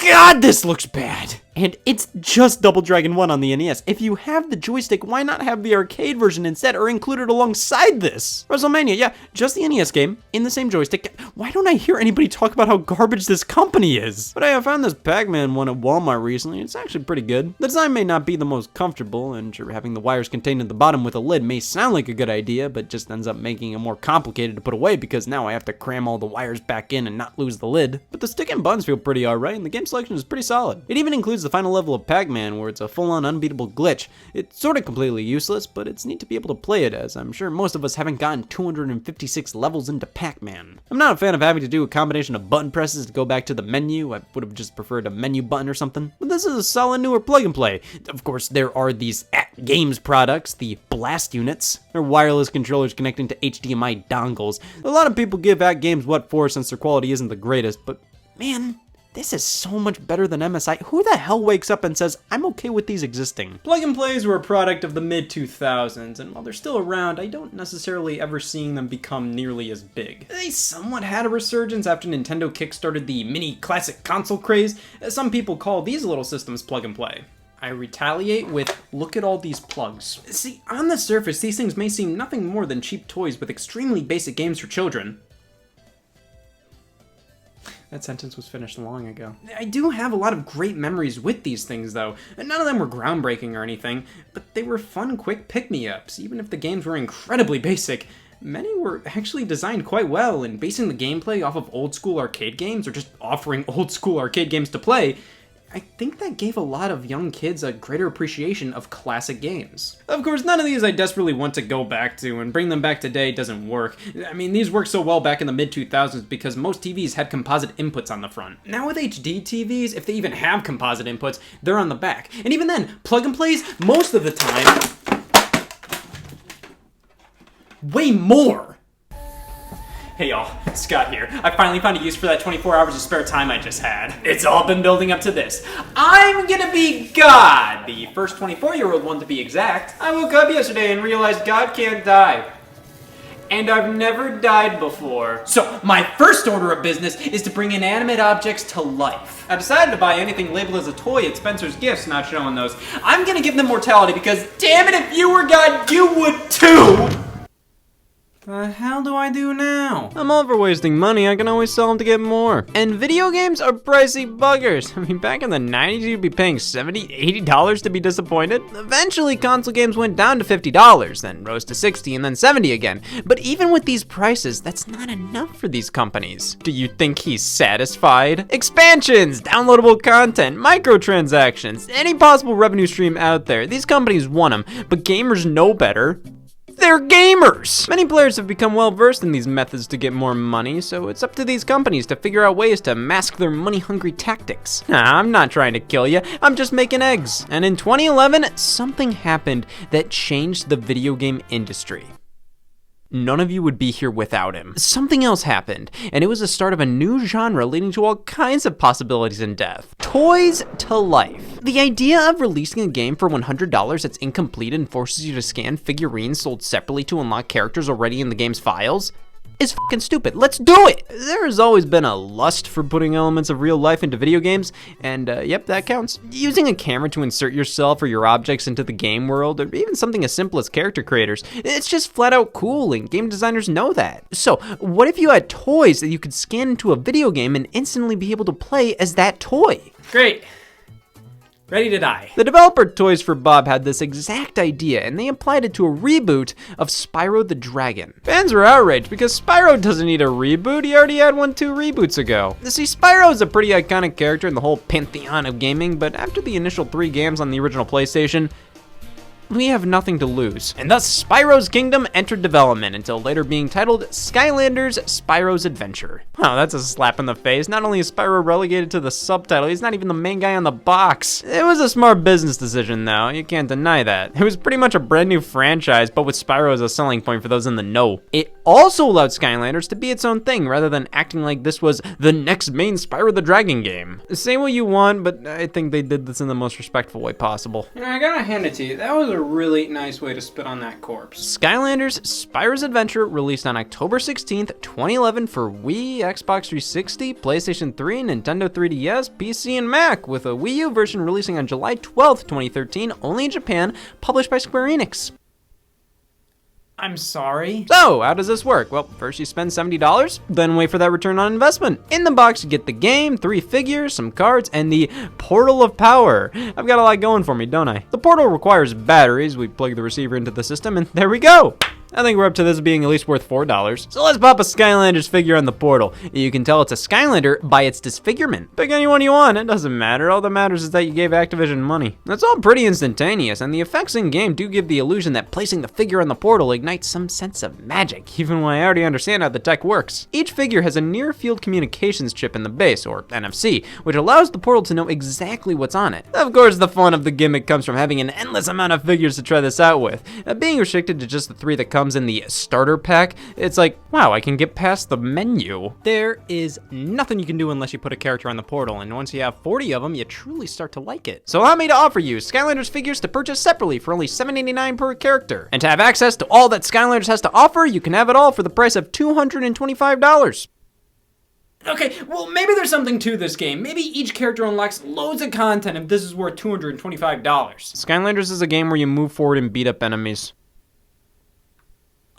God, this looks bad. And it's just Double Dragon 1 on the NES. If you have the joystick, why not have the arcade version instead or include it alongside this? WrestleMania, yeah, just the NES game in the same joystick. Why don't I hear anybody talk about how garbage this company is? But I found this Pac-Man one at Walmart recently. It's actually pretty good. The design may not be the most comfortable, and sure, having the wires contained at the bottom with a lid may sound like a good idea, but just ends up making it more complicated to put away because now I have to cram all the wires back in and not lose the lid. But the stick and buttons feel pretty alright, and the game selection is pretty solid. It even includes the final level of Pac-Man where it's a full-on unbeatable glitch. It's sort of completely useless, but it's neat to be able to play it, as I'm sure most of us haven't gotten 256 levels into Pac-Man. I'm not a fan of having to do a combination of button presses to go back to the menu. I would have just preferred a menu button or something. But this is a solid newer plug and play. Of course, there are these Games products, the Blast units. They're wireless controllers connecting to HDMI dongles. A lot of people give Games what for since their quality isn't the greatest, but man, this is so much better than MSI. Who the hell wakes up and says, I'm okay with these existing? Plug and plays were a product of the mid-2000s, and while they're still around, I don't necessarily ever seeing them become nearly as big. They somewhat had a resurgence after Nintendo kickstarted the mini classic console craze. Some people call these little systems plug and play. I retaliate with, look at all these plugs. See, on the surface, these things may seem nothing more than cheap toys with extremely basic games for children. That sentence was finished long ago. I do have a lot of great memories with these things, though. None of them were groundbreaking or anything, but they were fun, quick pick-me-ups. Even if the games were incredibly basic, many were actually designed quite well, and basing the gameplay off of old-school arcade games, or just offering old-school arcade games to play, I think that gave a lot of young kids a greater appreciation of classic games. Of course, none of these I desperately want to go back to, and bring them back today doesn't work. I mean, these worked so well back in the mid-2000s because most TVs had composite inputs on the front. Now with HD TVs, if they even have composite inputs, they're on the back. And even then, plug and plays, most of the time, way more. Hey y'all, Scott here. I finally found a use for that 24 hours of spare time I just had. It's all been building up to this. I'm gonna be God! The first 24-year-old one to be exact. I woke up yesterday and realized God can't die. And I've never died before. So, my first order of business is to bring inanimate objects to life. I decided to buy anything labeled as a toy at Spencer's Gifts, not showing those. I'm gonna give them mortality because, damn it, if you were God, you would too! The hell do I do now? I'm all for wasting money, I can always sell them to get more. And video games are pricey buggers. I mean, back in the 90s, you'd be paying $70, $80 to be disappointed. Eventually, console games went down to $50, then rose to $60, and then $70 again. But even with these prices, that's not enough for these companies. Do you think he's satisfied? Expansions, downloadable content, microtransactions, any possible revenue stream out there. These companies want them, but gamers know better. They're gamers! Many players have become well versed in these methods to get more money, so it's up to these companies to figure out ways to mask their money-hungry tactics. Nah, I'm not trying to kill you, I'm just making eggs. And in 2011, something happened that changed the video game industry. None of you would be here without him. Something else happened, and it was the start of a new genre leading to all kinds of possibilities in death. Toys to life. The idea of releasing a game for $100 that's incomplete and forces you to scan figurines sold separately to unlock characters already in the game's files is fucking stupid. Let's do it! There has always been a lust for putting elements of real life into video games, and yep, that counts. Using a camera to insert yourself or your objects into the game world, or even something as simple as character creators, it's just flat out cool, and game designers know that. So, what if you had toys that you could scan into a video game and instantly be able to play as that toy? Great. Ready to die. The developer Toys for Bob had this exact idea, and they applied it to a reboot of Spyro the Dragon. Fans were outraged because Spyro doesn't need a reboot, he already had one 2 reboots ago. See, Spyro is a pretty iconic character in the whole pantheon of gaming, but after the initial 3 games on the original PlayStation, we have nothing to lose. And thus, Spyro's Kingdom entered development until later being titled Skylanders Spyro's Adventure. Wow, that's a slap in the face. Not only is Spyro relegated to the subtitle, he's not even the main guy on the box. It was a smart business decision though, you can't deny that. It was pretty much a brand new franchise, but with Spyro as a selling point for those in the know. It also allowed Skylanders to be its own thing, rather than acting like this was the next main Spyro the Dragon game. Say what you want, but I think they did this in the most respectful way possible. You know, I gotta hand it to you. That was a really nice way to spit on that corpse. Skylanders Spyro's Adventure released on October 16th, 2011 for Wii, Xbox 360, PlayStation 3, Nintendo 3DS, PC, and Mac, with a Wii U version releasing on July 12th, 2013, only in Japan, published by Square Enix. I'm sorry. So, how does this work? Well, first you spend $70, then wait for that return on investment. In the box, you get the game, 3 figures, some cards, and the Portal of Power. I've got a lot going for me, don't I? The portal requires batteries. We plug the receiver into the system, and there we go. I think we're up to this being at least worth $4. So let's pop a Skylanders figure on the portal. You can tell it's a Skylander by its disfigurement. Pick anyone you want, it doesn't matter. All that matters is that you gave Activision money. That's all pretty instantaneous, and the effects in game do give the illusion that placing the figure on the portal ignites some sense of magic, even when I already understand how the tech works. Each figure has a near-field communications chip in the base, or NFC, which allows the portal to know exactly what's on it. Of course, the fun of the gimmick comes from having an endless amount of figures to try this out with. Being restricted to just the 3 that comes in the starter pack, it's like, wow, I can get past the menu. There is nothing you can do unless you put a character on the portal, and once you have 40 of them, you truly start to like it. So allow me to offer you Skylanders figures to purchase separately for only $7.89 per character. And to have access to all that Skylanders has to offer, you can have it all for the price of $225. Okay, well, maybe there's something to this game. Maybe each character unlocks loads of content if this is worth $225. Skylanders is a game where you move forward and beat up enemies.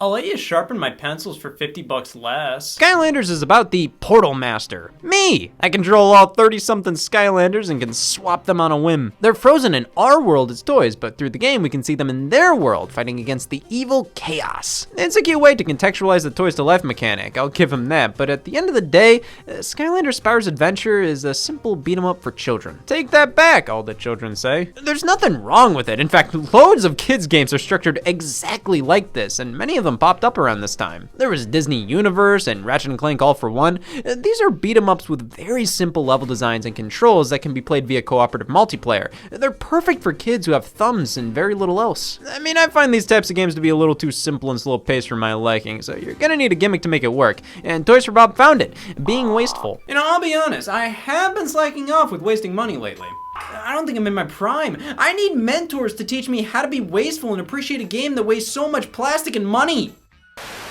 I'll let you sharpen my pencils for $50 less. Skylanders is about the Portal Master. Me! I control all 30-something Skylanders and can swap them on a whim. They're frozen in our world as toys, but through the game we can see them in their world, fighting against the evil Chaos. It's a cute way to contextualize the Toys to Life mechanic, I'll give him that, but at the end of the day, Skylanders Spyro's Adventure is a simple beat-em-up for children. Take that back, all the children say. There's nothing wrong with it. In fact, loads of kids' games are structured exactly like this, and many of them popped up around this time. There was Disney Universe and Ratchet & Clank All for One. These are beat-em-ups with very simple level designs and controls that can be played via cooperative multiplayer. They're perfect for kids who have thumbs and very little else. I mean, I find these types of games to be a little too simple and slow-paced for my liking, so you're gonna need a gimmick to make it work, and Toys for Bob found it, being wasteful. You know, I'll be honest, I have been slacking off with wasting money lately. I don't think I'm in my prime. I need mentors to teach me how to be wasteful and appreciate a game that wastes so much plastic and money.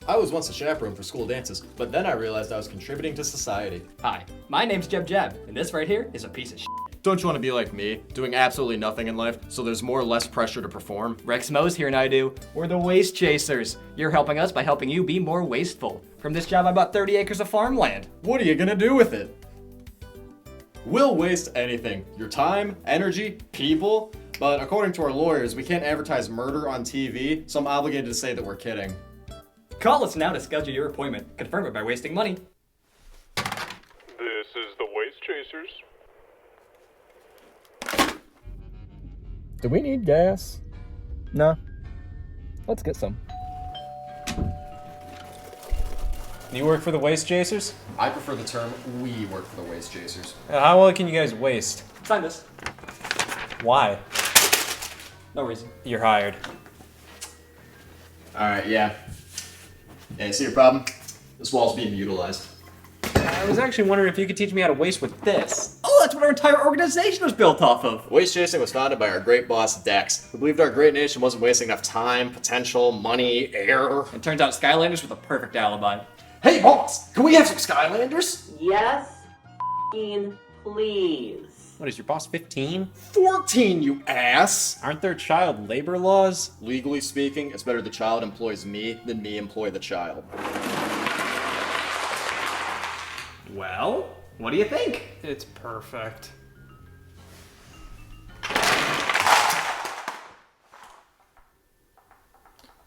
I was once a chaperone for school dances, but then I realized I was contributing to society. Hi, my name's Jeb Jeb, and this right here is a piece of shit. Don't you want to be like me, doing absolutely nothing in life, so there's more or less pressure to perform? Rex Mose here and I do. We're the Waste Chasers. You're helping us by helping you be more wasteful. From this job, I bought 30 acres of farmland. What are you gonna do with it? We'll waste anything. Your time, energy, people. But according to our lawyers, we can't advertise murder on TV, so I'm obligated to say that we're kidding. Call us now to schedule your appointment. Confirm it by wasting money. This is the Waste Chasers. Do we need gas? No. Let's get some. You work for the Waste Chasers? I prefer the term, we work for the Waste Chasers. How well can you guys waste? Sign this. Why? No reason. You're hired. Alright, yeah. Yeah, see your problem? This wall's being utilized. I was actually wondering if you could teach me how to waste with this. Oh, that's what our entire organization was built off of. Waste chasing was founded by our great boss, Dex, who believed our great nation wasn't wasting enough time, potential, money, air. It turns out Skylanders were the perfect alibi. Hey, boss! Can we have some Skylanders? Yes, f***ing please. What is your boss, 15? 14, you ass! Aren't there child labor laws? Legally speaking, it's better the child employs me than me employ the child. Well, what do you think? It's perfect.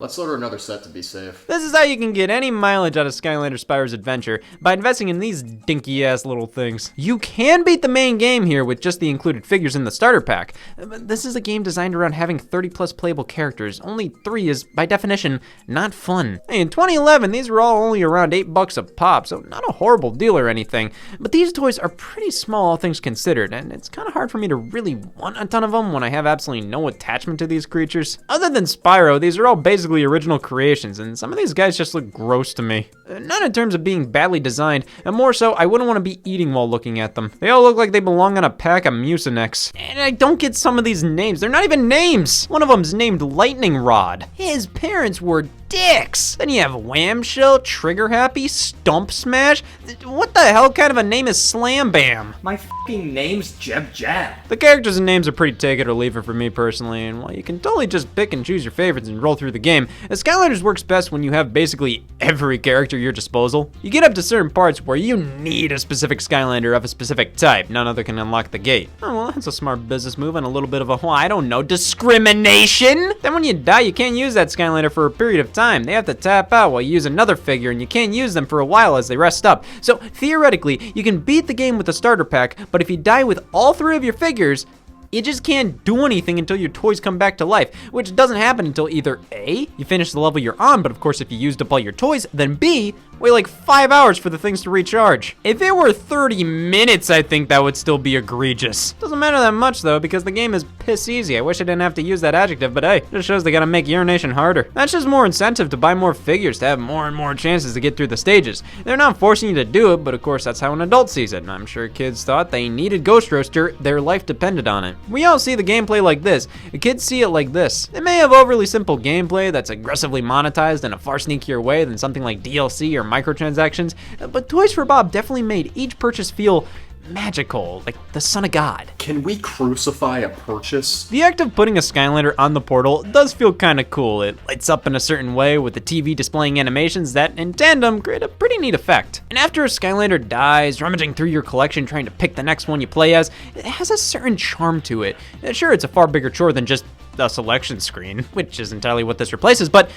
Let's order another set to be safe. This is how you can get any mileage out of Skylanders Spyro's Adventure, by investing in these dinky ass little things. You can beat the main game here with just the included figures in the starter pack, but this is a game designed around having 30 plus playable characters. Only 3 is, by definition, not fun. Hey, in 2011, these were all only around $8 a pop, so not a horrible deal or anything, but these toys are pretty small, all things considered, and it's kind of hard for me to really want a ton of them when I have absolutely no attachment to these creatures. Other than Spyro, these are all basically original creations, and some of these guys just look gross to me. Not in terms of being badly designed, and more so, I wouldn't want to be eating while looking at them. They all look like they belong on a pack of Mucinex. And I don't get some of these names. They're not even names. One of them's named Lightning Rod. His parents were dicks. Then you have Wham Shell, Trigger Happy, Stump Smash. What the hell kind of a name is Slam Bam? My f***ing name's Jeb Jab. The characters and names are pretty take it or leave it for me personally, and while you can totally just pick and choose your favorites and roll through the game, Skylanders works best when you have basically every character at your disposal. You get up to certain parts where you need a specific Skylander of a specific type. None other can unlock the gate. Oh, well, that's a smart business move and a little bit of a, well, I don't know, discrimination? Then when you die, you can't use that Skylander for a period of time. They have to tap out while you use another figure, and you can't use them for a while as they rest up. So theoretically, you can beat the game with the starter pack, but if you die with all 3 of your figures, you just can't do anything until your toys come back to life, which doesn't happen until either A, you finish the level you're on, but of course if you used up all your toys, then B, wait like 5 hours for the things to recharge. If it were 30 minutes, I think that would still be egregious. Doesn't matter that much though, because the game is piss easy. I wish I didn't have to use that adjective, but hey, just shows they gotta make urination harder. That's just more incentive to buy more figures, to have more and more chances to get through the stages. They're not forcing you to do it, but of course that's how an adult sees it. And I'm sure kids thought they needed Ghost Roaster, their life depended on it. We all see the gameplay like this. Kids see it like this. It may have overly simple gameplay that's aggressively monetized in a far sneakier way than something like DLC or microtransactions, but Toys for Bob definitely made each purchase feel magical, like the son of God. Can we crucify a purchase? The act of putting a Skylander on the portal does feel kinda cool. It lights up in a certain way with the TV displaying animations that, in tandem, create a pretty neat effect. And after a Skylander dies, rummaging through your collection trying to pick the next one you play as, it has a certain charm to it. Sure, it's a far bigger chore than just a selection screen, which is entirely what this replaces, but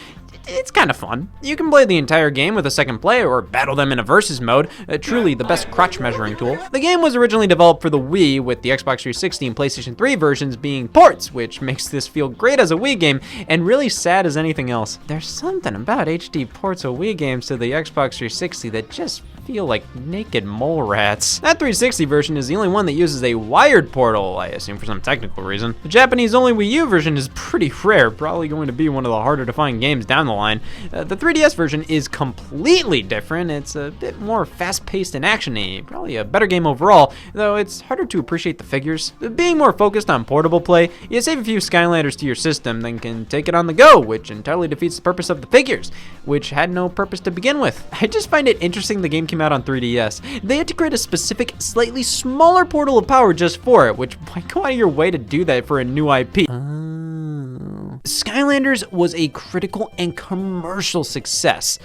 it's kind of fun. You can play the entire game with a second player or battle them in a versus mode, truly the best crotch measuring tool. The game was originally developed for the Wii, with the Xbox 360 and PlayStation 3 versions being ports, which makes this feel great as a Wii game and really sad as anything else. There's something about HD ports of Wii games to the Xbox 360 that just feel like naked mole rats. That 360 version is the only one that uses a wired portal, I assume for some technical reason. The Japanese only Wii U version is pretty rare, probably going to be one of the harder to find games down the line. The 3DS version is completely different. It's a bit more fast-paced and action-y, probably a better game overall, though it's harder to appreciate the figures. Being more focused on portable play, you save a few Skylanders to your system, then can take it on the go, which entirely defeats the purpose of the figures, which had no purpose to begin with. I just find it interesting the game came out on 3DS. They had to create a specific, slightly smaller portal of power just for it, which why go out of your way to do that for a new IP? Skylanders was a critical and commercial success.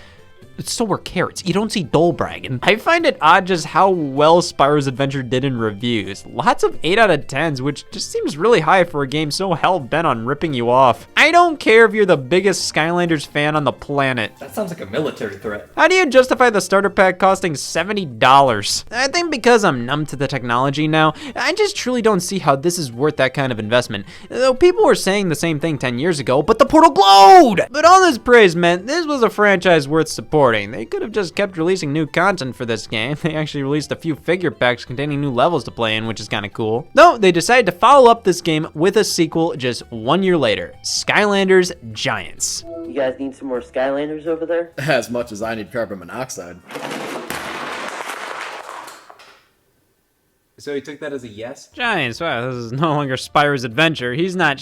So were carrots. You don't see Dole bragging. I find it odd just how well Spyro's Adventure did in reviews. Lots of 8 out of 10s, which just seems really high for a game so hell-bent on ripping you off. I don't care if you're the biggest Skylanders fan on the planet. That sounds like a military threat. How do you justify the starter pack costing $70? I think because I'm numb to the technology now, I just truly don't see how this is worth that kind of investment. Though people were saying the same thing 10 years ago, but the portal glowed! But all this praise meant this was a franchise worth supporting. They could have just kept releasing new content for this game. They actually released a few figure packs containing new levels to play in, which is kind of cool. No, they decided to follow up this game with a sequel just 1 year later, Skylanders Giants. You guys need some more Skylanders over there? As much as I need carbon monoxide. So he took that as a yes? Giants, wow, this is no longer Spyro's Adventure. He's not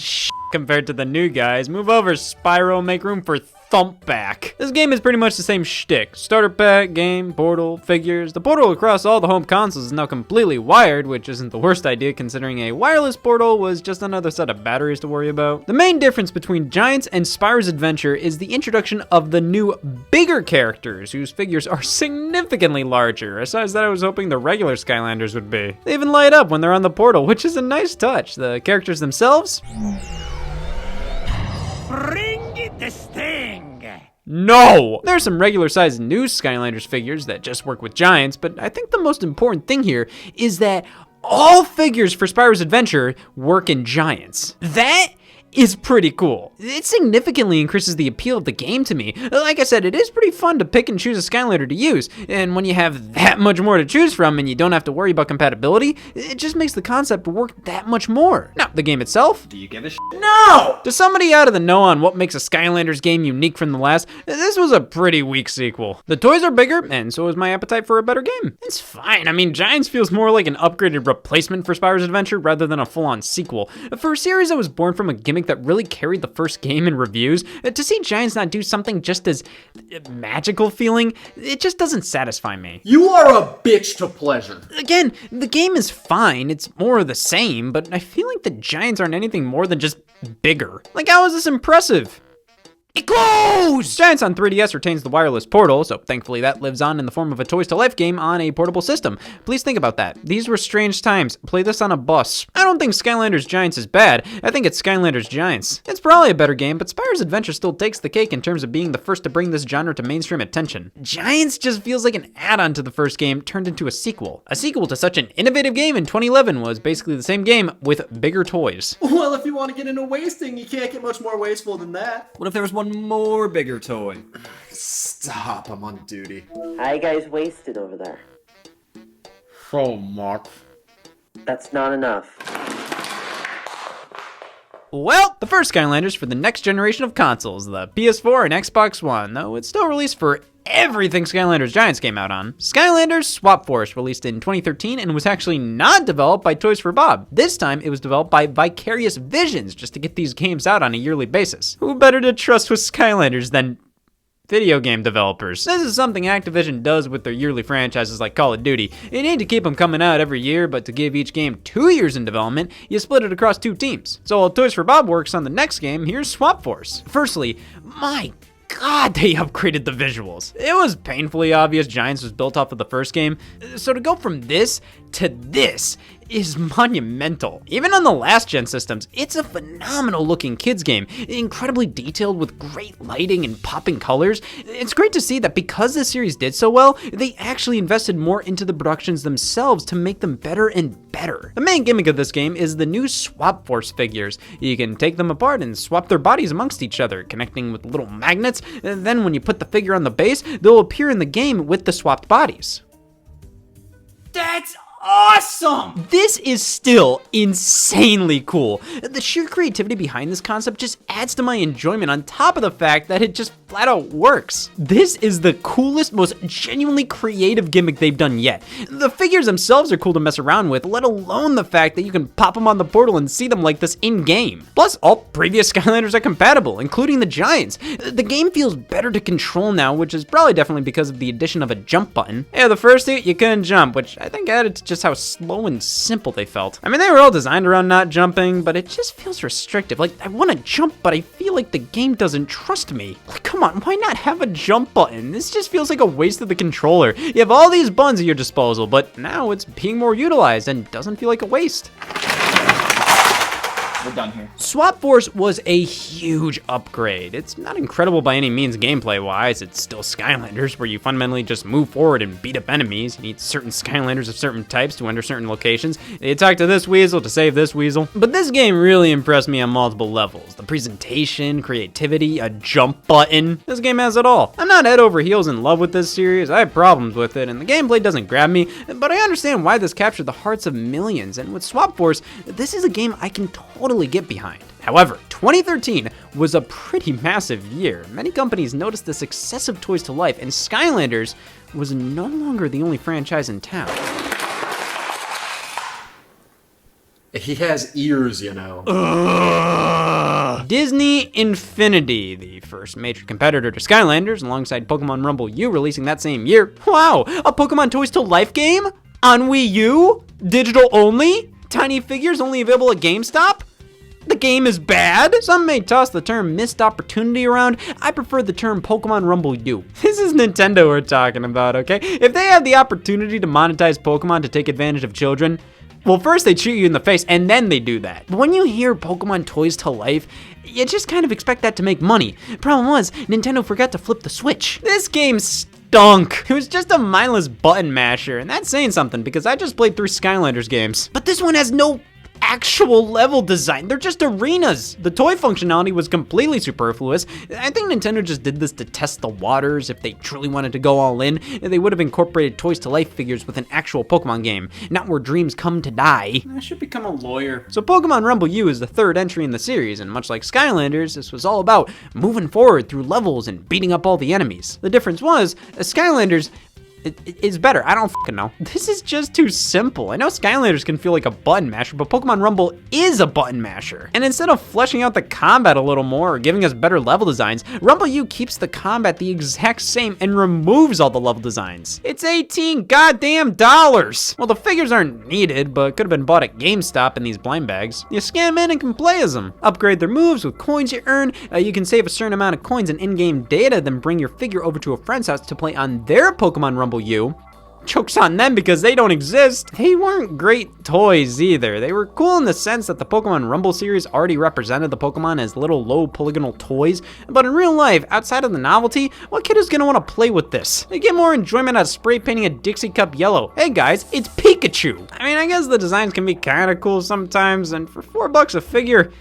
compared to the new guys. Move over, Spyro, make room for Thumpback. This game is pretty much the same shtick. Starter pack, game, portal, figures. The portal across all the home consoles is now completely wired, which isn't the worst idea considering a wireless portal was just another set of batteries to worry about. The main difference between Giants and Spyro's Adventure is the introduction of the new, bigger characters, whose figures are significantly larger, a size that I was hoping the regular Skylanders would be. They even light up when they're on the portal, which is a nice touch. The characters themselves? Bring it No! There are some regular-sized new Skylanders figures that just work with giants, but I think the most important thing here is that all figures for Spyro's Adventure work in giants. That is pretty cool. It significantly increases the appeal of the game to me. Like I said, it is pretty fun to pick and choose a Skylander to use, and when you have that much more to choose from and you don't have to worry about compatibility, it just makes the concept work that much more. Now, the game itself? Do you give a shit? No! To somebody out of the know on what makes a Skylanders game unique from the last, this was a pretty weak sequel. The toys are bigger, and so is my appetite for a better game. It's fine. I mean, Giants feels more like an upgraded replacement for Spyro's Adventure rather than a full-on sequel. For a series that was born from a gimmick that really carried the first game in reviews, to see Giants not do something just as magical feeling, it just doesn't satisfy me. You are a bitch to pleasure. Again, the game is fine, it's more of the same, but I feel like the Giants aren't anything more than just bigger. Like, how is this impressive? It glows! Giants on 3DS retains the wireless portal, so thankfully that lives on in the form of a Toys to Life game on a portable system. Please think about that. These were strange times. Play this on a bus. I don't think Skylanders Giants is bad. I think it's Skylanders Giants. It's probably a better game, but Spyro's Adventure still takes the cake in terms of being the first to bring this genre to mainstream attention. Giants just feels like an add-on to the first game turned into a sequel. A sequel to such an innovative game in 2011 was basically the same game with bigger toys. Well, if you want to get into wasting, you can't get much more wasteful than that. What if there was one more bigger toy? Stop, I'm on duty. How you guys wasted over there? So much. That's not enough. Well, the first Skylanders for the next generation of consoles, the PS4 and Xbox One, though it's still released for everything Skylanders Giants came out on. Skylanders Swap Force released in 2013 and was actually not developed by Toys for Bob. This time it was developed by Vicarious Visions just to get these games out on a yearly basis. Who better to trust with Skylanders than video game developers? This is something Activision does with their yearly franchises like Call of Duty. You need to keep them coming out every year, but to give each game 2 years in development, you split it across 2 teams. So while Toys for Bob works on the next game, here's Swap Force. Firstly, my God, they upgraded the visuals. It was painfully obvious Giants was built off of the first game, so to go from this to this is monumental. Even on the last gen systems, it's a phenomenal looking kids game, incredibly detailed with great lighting and popping colors. It's great to see that because this series did so well, they actually invested more into the productions themselves to make them better and better. The main gimmick of this game is the new Swap Force figures. You can take them apart and swap their bodies amongst each other, connecting with little magnets, and then when you put the figure on the base, they'll appear in the game with the swapped bodies. That's awesome! This is still insanely cool. The sheer creativity behind this concept just adds to my enjoyment on top of the fact that it just flat out works. This is the coolest, most genuinely creative gimmick they've done yet. The figures themselves are cool to mess around with, let alone the fact that you can pop them on the portal and see them like this in-game. Plus, all previous Skylanders are compatible, including the Giants. The game feels better to control now, which is probably definitely because of the addition of a jump button. Yeah, the first two, you couldn't jump, which I think added to just how slow and simple they felt. I mean, they were all designed around not jumping, but it just feels restrictive. Like, I want to jump, but I feel like the game doesn't trust me. Like, come on, why not have a jump button? This just feels like a waste of the controller. You have all these buttons at your disposal, but now it's being more utilized and doesn't feel like a waste. We're done here. Swap Force was a huge upgrade. It's not incredible by any means gameplay-wise. It's still Skylanders, where you fundamentally just move forward and beat up enemies. You need certain Skylanders of certain types to enter certain locations. You talk to this weasel to save this weasel. But this game really impressed me on multiple levels. The presentation, creativity, a jump button. This game has it all. I'm not head over heels in love with this series. I have problems with it, and the gameplay doesn't grab me, but I understand why this captured the hearts of millions. And with Swap Force, this is a game I can totally get behind. However, 2013 was a pretty massive year. Many companies noticed the success of Toys to Life, and Skylanders was no longer the only franchise in town. He has ears, you know. Disney Infinity, the first major competitor to Skylanders, alongside Pokemon Rumble U releasing that same year. Wow, a Pokemon Toys to Life game? On Wii U? Digital only? Tiny figures only available at GameStop? The game is bad? Some may toss the term missed opportunity around. I prefer the term Pokemon Rumble U. This is Nintendo we're talking about, okay? If they have the opportunity to monetize Pokemon to take advantage of children, Well, first they shoot you in the face and then they do that. But when you hear Pokemon Toys to Life, you just kind of expect that to make money. Problem was, Nintendo forgot to flip the switch. This game stunk. It was just a mindless button masher, and that's saying something because I just played 3 Skylanders games. But this one has no actual level design. They're just arenas. The toy functionality was completely superfluous. I think Nintendo just did this to test the waters. If they truly wanted to go all in, they would have incorporated Toys to Life figures with an actual Pokemon game, not where dreams come to die. I should become a lawyer. So Pokemon Rumble U is the 3rd entry in the series, and much like Skylanders, this was all about moving forward through levels and beating up all the enemies. The difference was, Skylanders it's better. I don't fucking know. This is just too simple. I know Skylanders can feel like a button masher, but Pokemon Rumble is a button masher. And instead of fleshing out the combat a little more or giving us better level designs, Rumble U keeps the combat the exact same and removes all the level designs. It's $18 goddamn dollars. Well, the figures aren't needed, but could have been bought at GameStop in these blind bags. You scan them in and can play as them. Upgrade their moves with coins you earn. You can save a certain amount of coins and in-game data, then bring your figure over to a friend's house to play on their Pokemon Rumble U. Joke's on them because they don't exist. They weren't great toys either. They were cool in the sense that the Pokemon Rumble series already represented the Pokemon as little low polygonal toys, but in real life, outside of the novelty, what kid is gonna wanna play with this? They get more enjoyment out of spray painting a Dixie cup yellow. Hey guys, it's Pikachu. I mean, I guess the designs can be kinda cool sometimes, and for $4 a figure,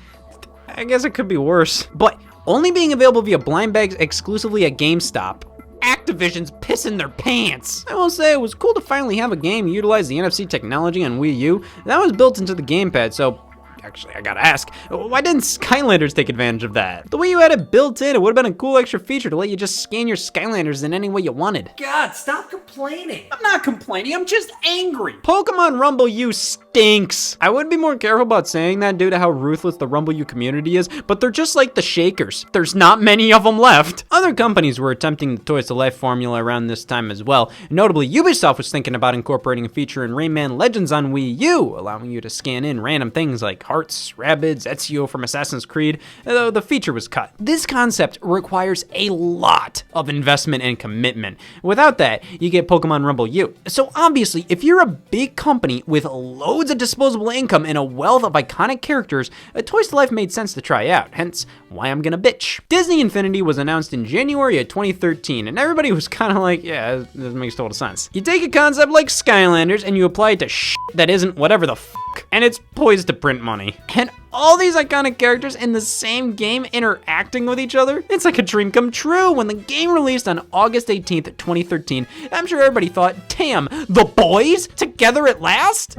I guess it could be worse. But only being available via blind bags exclusively at GameStop, Activision's pissing their pants. I will say it was cool to finally have a game utilize the NFC technology on Wii U. That was built into the gamepad, so actually, I gotta ask, why didn't Skylanders take advantage of that? The way you had it built in, it would have been a cool extra feature to let you just scan your Skylanders in any way you wanted. God, stop complaining. I'm not complaining, I'm just angry. Pokemon Rumble U stinks. I would be more careful about saying that due to how ruthless the Rumble U community is, but they're just like the Shakers. There's not many of them left. Other companies were attempting the Toys to Life formula around this time as well. Notably, Ubisoft was thinking about incorporating a feature in Rayman Legends on Wii U, allowing you to scan in random things like hearts, Rabbids, Ezio from Assassin's Creed, though the feature was cut. This concept requires a lot of investment and commitment. Without that, you get Pokemon Rumble U. So obviously, if you're a big company with loads of disposable income and a wealth of iconic characters, Toys to Life made sense to try out, hence why I'm gonna bitch. Disney Infinity was announced in January of 2013, and everybody was kind of like, yeah, this makes total sense. You take a concept like Skylanders and you apply it to shit that isn't whatever the fuck, and it's poised to print money. And all these iconic characters in the same game interacting with each other, it's like a dream come true. When the game released on August 18th, 2013, I'm sure everybody thought, damn, the boys together at last?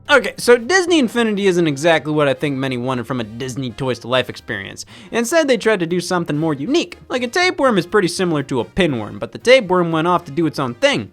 Okay, so Disney Infinity isn't exactly what I think many wanted from a Disney Toys to Life experience. Instead, they tried to do something more unique. Like a tapeworm is pretty similar to a pinworm, but the tapeworm went off to do its own thing.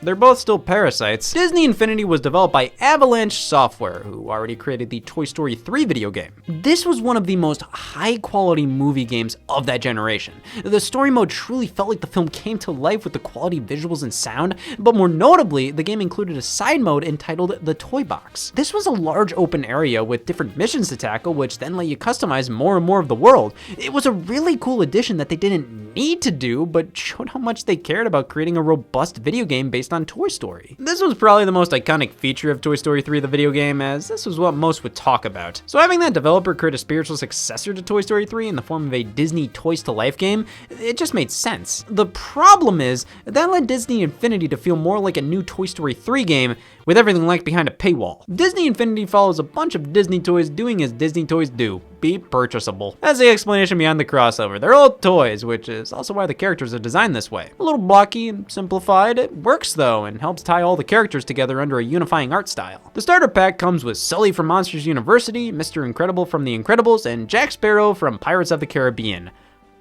They're both still parasites. Disney Infinity was developed by Avalanche Software, who already created the Toy Story 3 video game. This was one of the most high-quality movie games of that generation. The story mode truly felt like the film came to life with the quality visuals and sound, but more notably, the game included a side mode entitled The Toy Box. This was a large open area with different missions to tackle, which then let you customize more and more of the world. It was a really cool addition that they didn't need to do, but showed how much they cared about creating a robust video game based on Toy Story. This was probably the most iconic feature of Toy Story 3 the video game, as this was what most would talk about. So having that developer create a spiritual successor to Toy Story 3 in the form of a Disney Toys to Life game, it just made sense. The problem is, that led Disney Infinity to feel more like a new Toy Story 3 game with everything like behind a paywall. Disney Infinity follows a bunch of Disney toys doing as Disney toys do. Be purchasable. That's the explanation behind the crossover. They're all toys, which is also why the characters are designed this way. A little blocky and simplified, it works though, and helps tie all the characters together under a unifying art style. The starter pack comes with Sully from Monsters University, Mr. Incredible from The Incredibles, and Jack Sparrow from Pirates of the Caribbean.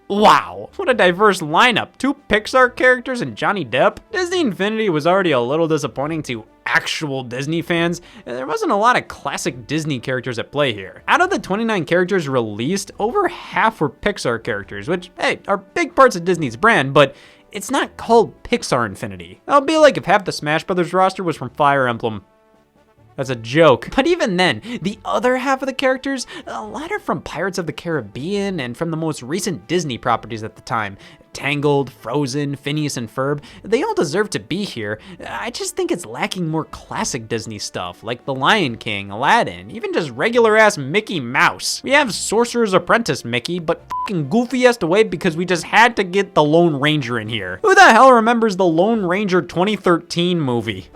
Wow, what a diverse lineup. 2 Pixar characters and Johnny Depp. Disney Infinity was already a little disappointing to actual Disney fans, and there wasn't a lot of classic Disney characters at play here. Out of the 29 characters released, over half were Pixar characters, which, hey, are big parts of Disney's brand, but it's not called Pixar Infinity. That would be like if half the Smash Brothers roster was from Fire Emblem. That's a joke. But even then, the other half of the characters, a lot are from Pirates of the Caribbean and from the most recent Disney properties at the time. Tangled, Frozen, Phineas and Ferb, they all deserve to be here. I just think it's lacking more classic Disney stuff, like The Lion King, Aladdin, even just regular ass Mickey Mouse. We have Sorcerer's Apprentice Mickey, but fucking Goofy has to wait because we just had to get the Lone Ranger in here. Who the hell remembers the Lone Ranger 2013 movie?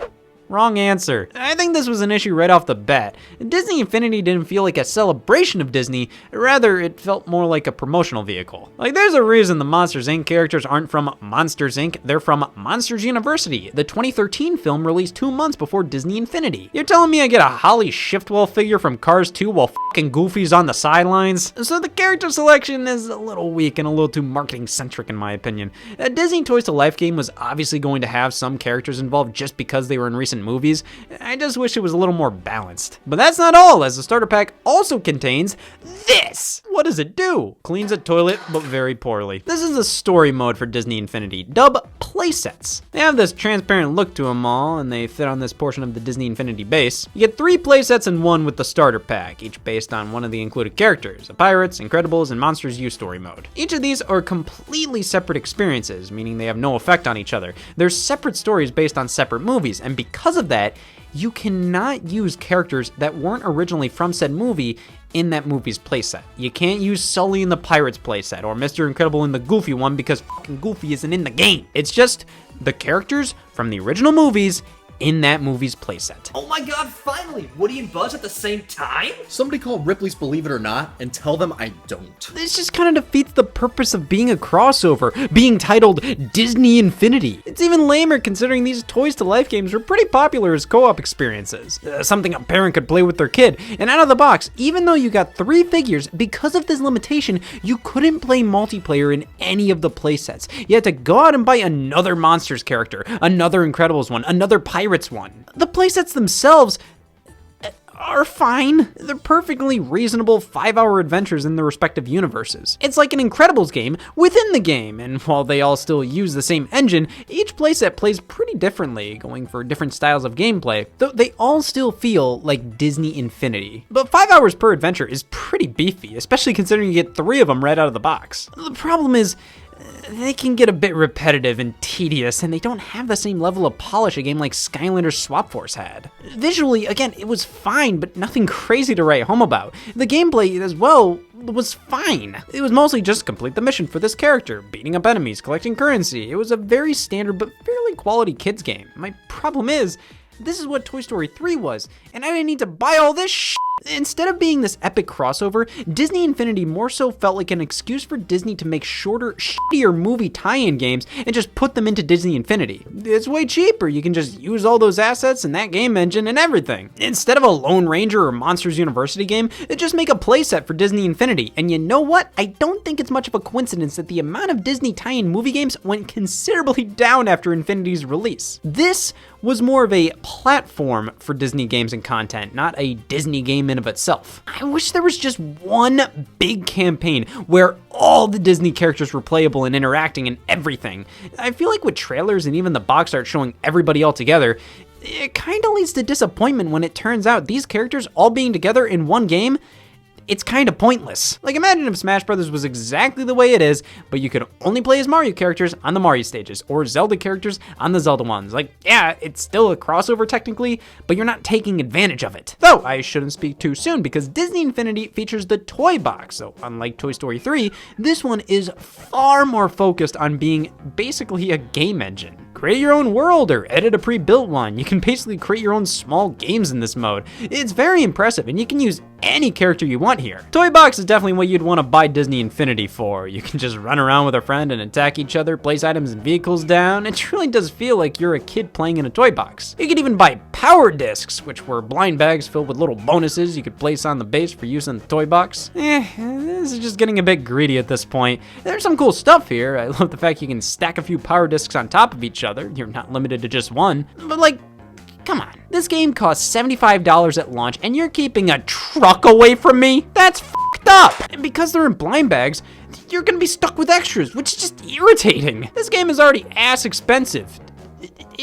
Wrong answer. I think this was an issue right off the bat. Disney Infinity didn't feel like a celebration of Disney, rather it felt more like a promotional vehicle. Like there's a reason the Monsters Inc. characters aren't from Monsters Inc., they're from Monsters University, the 2013 film released 2 months before Disney Infinity. You're telling me I get a Holly Shiftwell figure from Cars 2 while fucking Goofy's on the sidelines? So the character selection is a little weak and a little too marketing centric in my opinion. A Disney Toys to Life game was obviously going to have some characters involved just because they were in recent movies. I just wish it was a little more balanced. But that's not all, as the starter pack also contains this. What does it do? Cleans a toilet, but very poorly. This is a story mode for Disney Infinity, dubbed playsets. They have this transparent look to them all, and they fit on this portion of the Disney Infinity base. You get 3 playsets in one with the starter pack, each based on one of the included characters, the Pirates, Incredibles, and Monsters U story mode. Each of these are completely separate experiences, meaning they have no effect on each other. They're separate stories based on separate movies, and because of that, you cannot use characters that weren't originally from said movie in that movie's playset. You can't use Sully in the Pirates playset or Mr. Incredible in the Goofy one because fucking Goofy isn't in the game. It's just the characters from the original movies in that movie's playset. Oh my god, finally! Woody and Buzz at the same time? Somebody call Ripley's Believe It or Not and tell them I don't. This just kind of defeats the purpose of being a crossover, being titled Disney Infinity. It's even lamer considering these Toys to Life games were pretty popular as co-op experiences. Something a parent could play with their kid. And out of the box, even though you got 3 figures, because of this limitation, you couldn't play multiplayer in any of the playsets. You had to go out and buy another Monsters character, another Incredibles one, another Pirates one. The playsets themselves are fine. They're perfectly reasonable 5-hour adventures in their respective universes. It's like an Incredibles game within the game, and while they all still use the same engine, each playset plays pretty differently, going for different styles of gameplay, though they all still feel like Disney Infinity. But 5 hours per adventure is pretty beefy, especially considering you get 3 of them right out of the box. The problem is, they can get a bit repetitive and tedious, and they don't have the same level of polish a game like Skylanders Swap Force had. Visually, again, it was fine, but nothing crazy to write home about. The gameplay as well was fine. It was mostly just complete the mission for this character, beating up enemies, collecting currency. It was a very standard but fairly quality kids game. My problem is, this is what Toy Story 3 was, and I didn't need to buy all this shit. Instead of being this epic crossover, Disney Infinity more so felt like an excuse for Disney to make shorter, shittier movie tie-in games and just put them into Disney Infinity. It's way cheaper, you can just use all those assets and that game engine and everything. Instead of a Lone Ranger or Monsters University game, just make a playset for Disney Infinity. And you know what? I don't think it's much of a coincidence that the amount of Disney tie-in movie games went considerably down after Infinity's release. This was more of a platform for Disney games and content, not a Disney game in of itself. I wish there was just one big campaign where all the Disney characters were playable and interacting and everything. I feel like with trailers and even the box art showing everybody all together, it kind of leads to disappointment when it turns out these characters all being together in one game, it's kind of pointless. Like imagine if Smash Brothers was exactly the way it is, but you could only play as Mario characters on the Mario stages, or Zelda characters on the Zelda ones. Like, yeah, it's still a crossover technically, but you're not taking advantage of it. Though, I shouldn't speak too soon, because Disney Infinity features the Toy Box, so unlike Toy Story 3, this one is far more focused on being basically a game engine. Create your own world or edit a pre-built one. You can basically create your own small games in this mode. It's very impressive, and you can use any character you want here. Toy Box is definitely what you'd want to buy Disney Infinity for. You can just run around with a friend and attack each other, place items and vehicles down. It really does feel like you're a kid playing in a toy box. You could even buy power discs, which were blind bags filled with little bonuses you could place on the base for use in the toy box. This is just getting a bit greedy at this point. There's some cool stuff here. I love the fact you can stack a few power discs on top of each other. You're not limited to just one. But like, come on. This game costs $75 at launch and you're keeping a truck away from me? That's fucked up. And because they're in blind bags, you're gonna be stuck with extras, which is just irritating. This game is already ass expensive.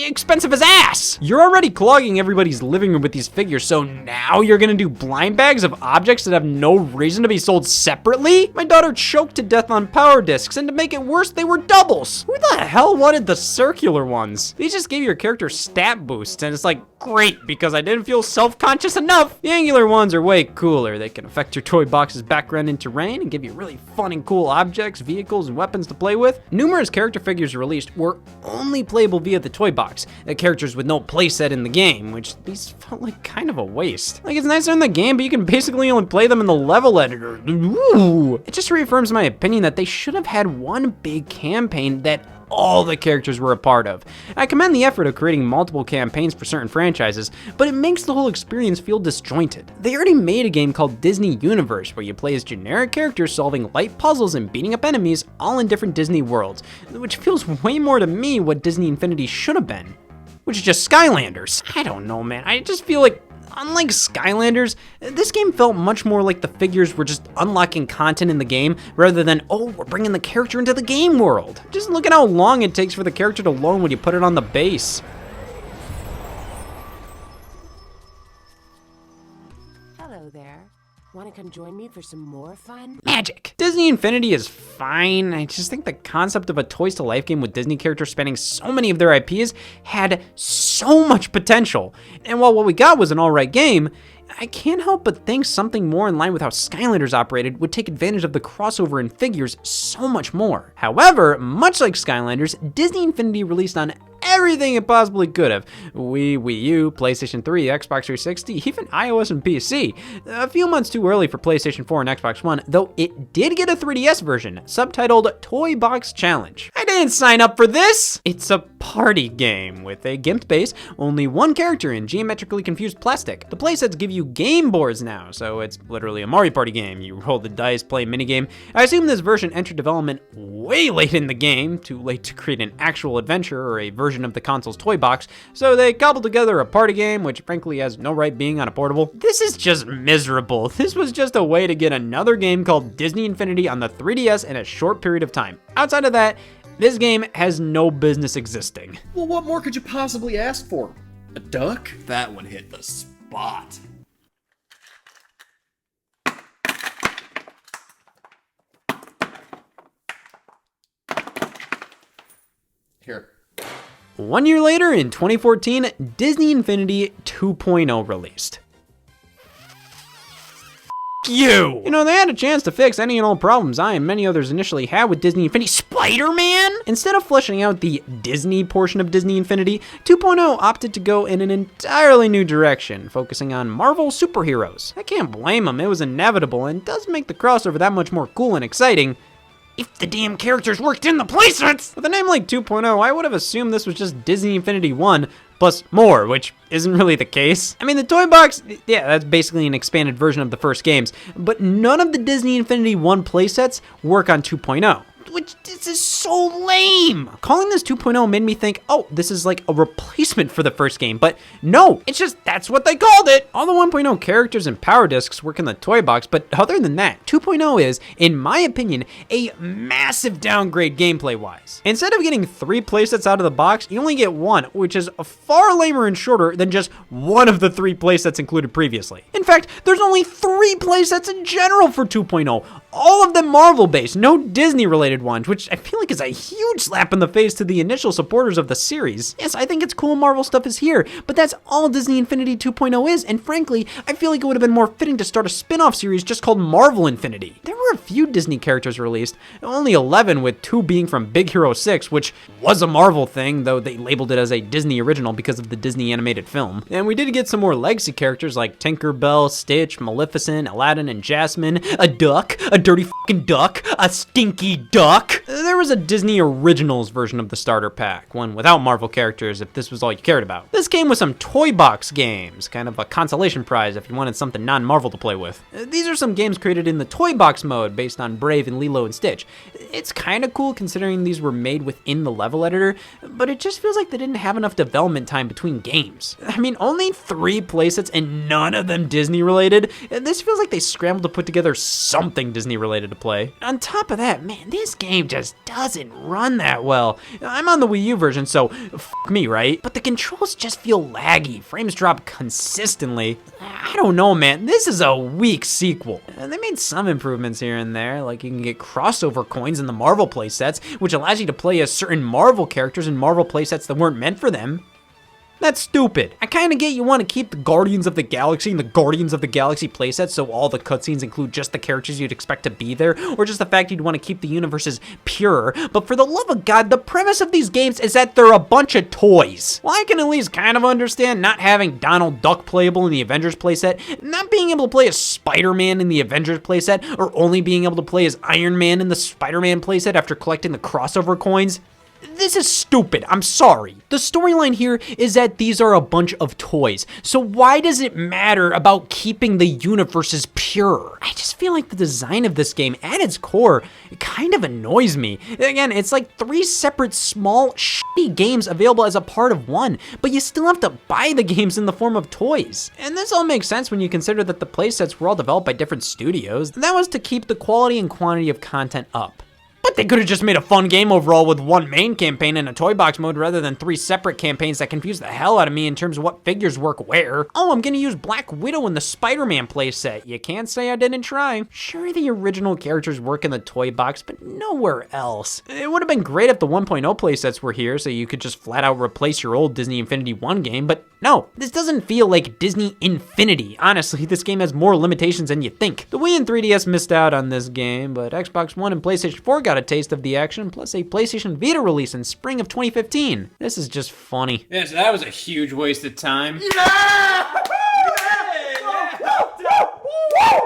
expensive as ass. You're already clogging everybody's living room with these figures, so now you're gonna do blind bags of objects that have no reason to be sold separately? My daughter choked to death on power discs, and to make it worse, they were doubles. Who the hell wanted the circular ones? These just gave your character stat boosts, and it's like, great, because I didn't feel self-conscious enough. The angular ones are way cooler. They can affect your toy box's background and terrain and give you really fun and cool objects, vehicles, and weapons to play with. Numerous character figures released were only playable via the toy box, characters with no playset in the game, which these felt like kind of a waste. Like, it's nice in the game, but you can basically only play them in the level editor. Ooh. It just reaffirms my opinion that they should have had one big campaign that all the characters were a part of. I commend the effort of creating multiple campaigns for certain franchises, but it makes the whole experience feel disjointed. They already made a game called Disney Universe, where you play as generic characters solving light puzzles and beating up enemies, all in different Disney worlds, which feels way more to me what Disney Infinity should have been, which is just Skylanders. I don't know, man. I just feel like, unlike Skylanders, this game felt much more like the figures were just unlocking content in the game rather than, oh, we're bringing the character into the game world. Just look at how long it takes for the character to load when you put it on the base. Hello there. Want to come join me for some more fun? Magic. Disney Infinity is fine. I just think the concept of a Toys to Life game with Disney characters spanning so many of their IPs had so much potential. And while what we got was an alright game, I can't help but think something more in line with how Skylanders operated would take advantage of the crossover in figures so much more. However, much like Skylanders, Disney Infinity released on everything it possibly could have. Wii U, PlayStation 3, Xbox 360, even iOS and PC. A few months too early for PlayStation 4 and Xbox One, though it did get a 3DS version, subtitled Toy Box Challenge. I didn't sign up for this! It's a party game with a gimped base, only one character in geometrically confused plastic. The playsets give you game boards now, so it's literally a Mario Party game. You roll the dice, play a minigame. I assume this version entered development way late in the game, too late to create an actual adventure or a version of the console's toy box, so they cobbled together a party game, which frankly has no right being on a portable. This is just miserable. This was just a way to get another game called Disney Infinity on the 3DS in a short period of time. Outside of that, this game has no business existing. Well, what more could you possibly ask for? A duck? That one hit the spot. Here. 1 year later, in 2014, Disney Infinity 2.0 released. You! You know, they had a chance to fix any and all problems I and many others initially had with Disney Infinity. Spider-Man? Instead of fleshing out the Disney portion of Disney Infinity, 2.0 opted to go in an entirely new direction, focusing on Marvel superheroes. I can't blame them, it was inevitable and does make the crossover that much more cool and exciting. If the damn characters worked in the playsets! With a name like 2.0, I would have assumed this was just Disney Infinity 1 plus more, which isn't really the case. I mean, the toy box, yeah, that's basically an expanded version of the first games, but none of the Disney Infinity 1 playsets work on 2.0. Which, this is so lame. Calling this 2.0 made me think, oh, this is like a replacement for the first game, but no, it's just, that's what they called it. All the 1.0 characters and power discs work in the toy box, but other than that, 2.0 is, in my opinion, a massive downgrade gameplay-wise. Instead of getting 3 playsets out of the box, you only get 1, which is far lamer and shorter than just one of the 3 playsets included previously. In fact, there's only 3 playsets in general for 2.0, all of them Marvel-based, no Disney-related ones, which I feel like is a huge slap in the face to the initial supporters of the series. Yes, I think it's cool Marvel stuff is here, but that's all Disney Infinity 2.0 is, and frankly, I feel like it would have been more fitting to start a spin-off series just called Marvel Infinity. There were a few Disney characters released, only 11 with 2 being from Big Hero 6, which was a Marvel thing, though they labeled it as a Disney original because of the Disney animated film. And we did get some more legacy characters like Tinkerbell, Stitch, Maleficent, Aladdin, and Jasmine, a duck, a dirty fucking duck, a stinky duck. There was a Disney Originals version of the starter pack, one without Marvel characters if this was all you cared about. This came with some toy box games, kind of a consolation prize if you wanted something non-Marvel to play with. These are some games created in the toy box mode based on Brave and Lilo and Stitch. It's kind of cool considering these were made within the level editor, but it just feels like they didn't have enough development time between games. I mean, only 3 playsets and none of them Disney related. This feels like they scrambled to put together something Disney related to play. On top of that, man, this game just doesn't run that well. I'm on the Wii U version, so fuck me, right? But the controls just feel laggy. Frames drop consistently. I don't know, man. This is a weak sequel. And they made some improvements here and there, like you can get crossover coins in the Marvel playsets, which allows you to play as certain Marvel characters in Marvel playsets that weren't meant for them. That's stupid. I kind of get you want to keep the Guardians of the Galaxy and the Guardians of the Galaxy playsets so all the cutscenes include just the characters you'd expect to be there, or just the fact you'd want to keep the universes pure, but for the love of God, the premise of these games is that they're a bunch of toys. Well, I can at least kind of understand not having Donald Duck playable in the Avengers playset, not being able to play as Spider-Man in the Avengers playset, or only being able to play as Iron Man in the Spider-Man playset after collecting the crossover coins. This is stupid, I'm sorry. The storyline here is that these are a bunch of toys, so why does it matter about keeping the universes pure? I just feel like the design of this game, at its core, it kind of annoys me. Again, it's like 3 separate small, shitty games available as a part of one, but you still have to buy the games in the form of toys. And this all makes sense when you consider that the playsets were all developed by different studios. That was to keep the quality and quantity of content up. But they could have just made a fun game overall with one main campaign and a toy box mode rather than 3 separate campaigns that confuse the hell out of me in terms of what figures work where. Oh, I'm gonna use Black Widow in the Spider-Man playset. You can't say I didn't try. Sure, the original characters work in the toy box, but nowhere else. It would have been great if the 1.0 playsets were here so you could just flat out replace your old Disney Infinity 1 game, but no, this doesn't feel like Disney Infinity. Honestly, this game has more limitations than you think. The Wii and 3DS missed out on this game, but Xbox One and PlayStation 4 got a taste of the action, plus a PlayStation Vita release in spring of 2015. This is just funny. Yeah, so that was a huge waste of time.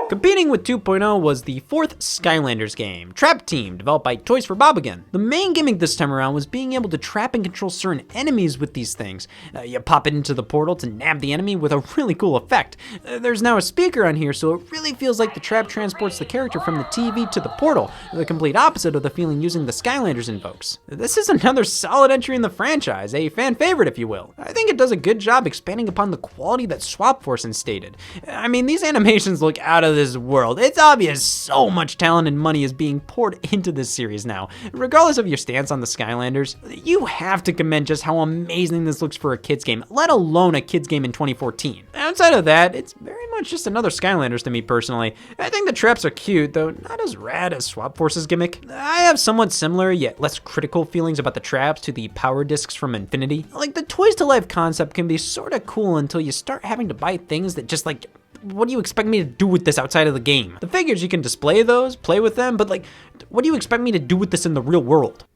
Competing with 2.0 was the 4th Skylanders game, Trap Team, developed by Toys for Bob again. The main gimmick this time around was being able to trap and control certain enemies with these things. You pop it into the portal to nab the enemy with a really cool effect. There's now a speaker on here, so it really feels like the trap transports the character from the TV to the portal, the complete opposite of the feeling using the Skylanders invokes. This is another solid entry in the franchise, a fan favorite if you will. I think it does a good job expanding upon the quality that Swap Force instated. I mean, these animations look out of this world. It's obvious so much talent and money is being poured into this series now. Regardless of your stance on the Skylanders, you have to commend just how amazing this looks for a kids game, let alone a kids game in 2014. Outside of that, it's very much just another Skylanders to me personally. I think the traps are cute, though not as rad as Swap Force's gimmick. I have somewhat similar yet less critical feelings about the traps to the power discs from Infinity. Like, the Toys to Life concept can be sorta cool until you start having to buy things that just like, what do you expect me to do with this outside of the game? The figures, you can display those, play with them, but like, what do you expect me to do with this in the real world?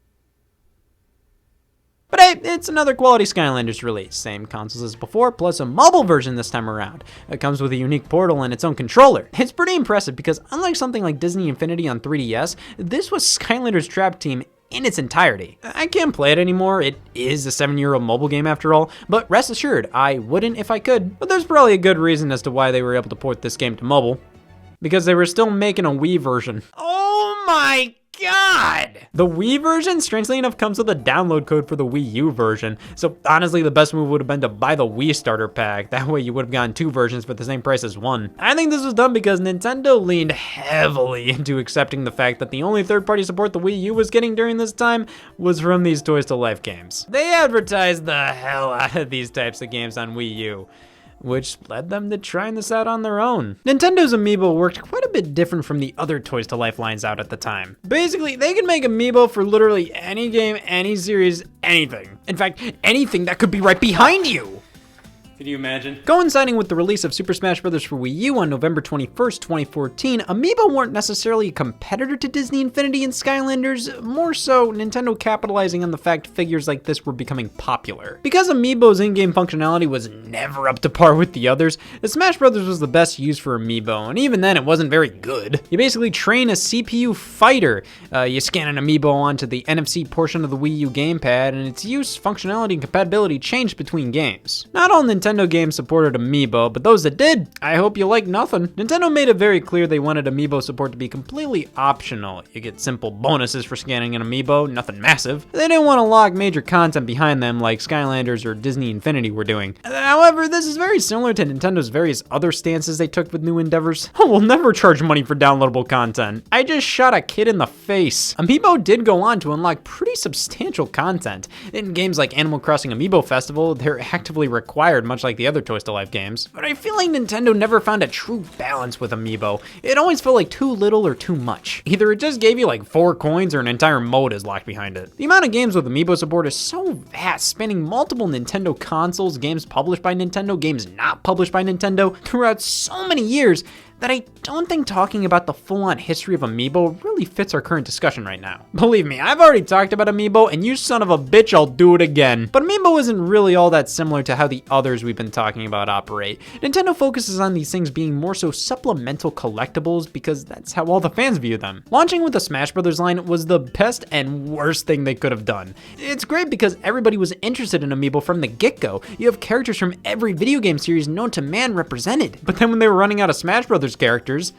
But hey, it's another quality Skylanders release. Same consoles as before, plus a mobile version this time around. It comes with a unique portal and its own controller. It's pretty impressive because unlike something like Disney Infinity on 3DS, this was Skylanders Trap Team in its entirety. I can't play it anymore, it is a 7-year-old mobile game after all, but rest assured, I wouldn't if I could. But there's probably a good reason as to why they were able to port this game to mobile. Because they were still making a Wii version. Oh my God! The Wii version, strangely enough, comes with a download code for the Wii U version. So honestly, the best move would have been to buy the Wii starter pack. That way you would have gotten 2 versions for the same price as one. I think this was done because Nintendo leaned heavily into accepting the fact that the only third-party support the Wii U was getting during this time was from these Toys to Life games. They advertised the hell out of these types of games on Wii U, which led them to trying this out on their own. Nintendo's Amiibo worked quite a bit different from the other Toys to Life lines out at the time. Basically, they could make Amiibo for literally any game, any series, anything. In fact, anything that could be right behind you. Can you imagine? Coinciding with the release of Super Smash Bros. For Wii U on November 21st, 2014, Amiibo weren't necessarily a competitor to Disney Infinity and Skylanders, more so Nintendo capitalizing on the fact figures like this were becoming popular. Because Amiibo's in-game functionality was never up to par with the others, the Smash Bros. Was the best use for Amiibo, and even then it wasn't very good. You basically train a CPU fighter, you scan an Amiibo onto the NFC portion of the Wii U gamepad, and its use, functionality, and compatibility changed between games. Not all Nintendo Nintendo games supported Amiibo, but those that did, I hope you like nothing. Nintendo made it very clear they wanted Amiibo support to be completely optional. You get simple bonuses for scanning an Amiibo, nothing massive. They didn't want to lock major content behind them like Skylanders or Disney Infinity were doing. However, this is very similar to Nintendo's various other stances they took with new endeavors. We'll never charge money for downloadable content. I just shot a kid in the face. Amiibo did go on to unlock pretty substantial content. In games like Animal Crossing Amiibo Festival, they're actively required, much like the other Toys to Life games. But I feel like Nintendo never found a true balance with Amiibo. It always felt like too little or too much. Either it just gave you like 4 coins or an entire mode is locked behind it. The amount of games with Amiibo support is so vast, spanning multiple Nintendo consoles, games published by Nintendo, games not published by Nintendo, throughout so many years, that I don't think talking about the full-on history of Amiibo really fits our current discussion right now. Believe me, I've already talked about Amiibo, and you son of a bitch, I'll do it again. But Amiibo isn't really all that similar to how the others we've been talking about operate. Nintendo focuses on these things being more so supplemental collectibles because that's how all the fans view them. Launching with the Smash Brothers line was the best and worst thing they could have done. It's great because everybody was interested in Amiibo from the get-go. You have characters from every video game series known to man represented. But then when they were running out of Smash Brothers characters,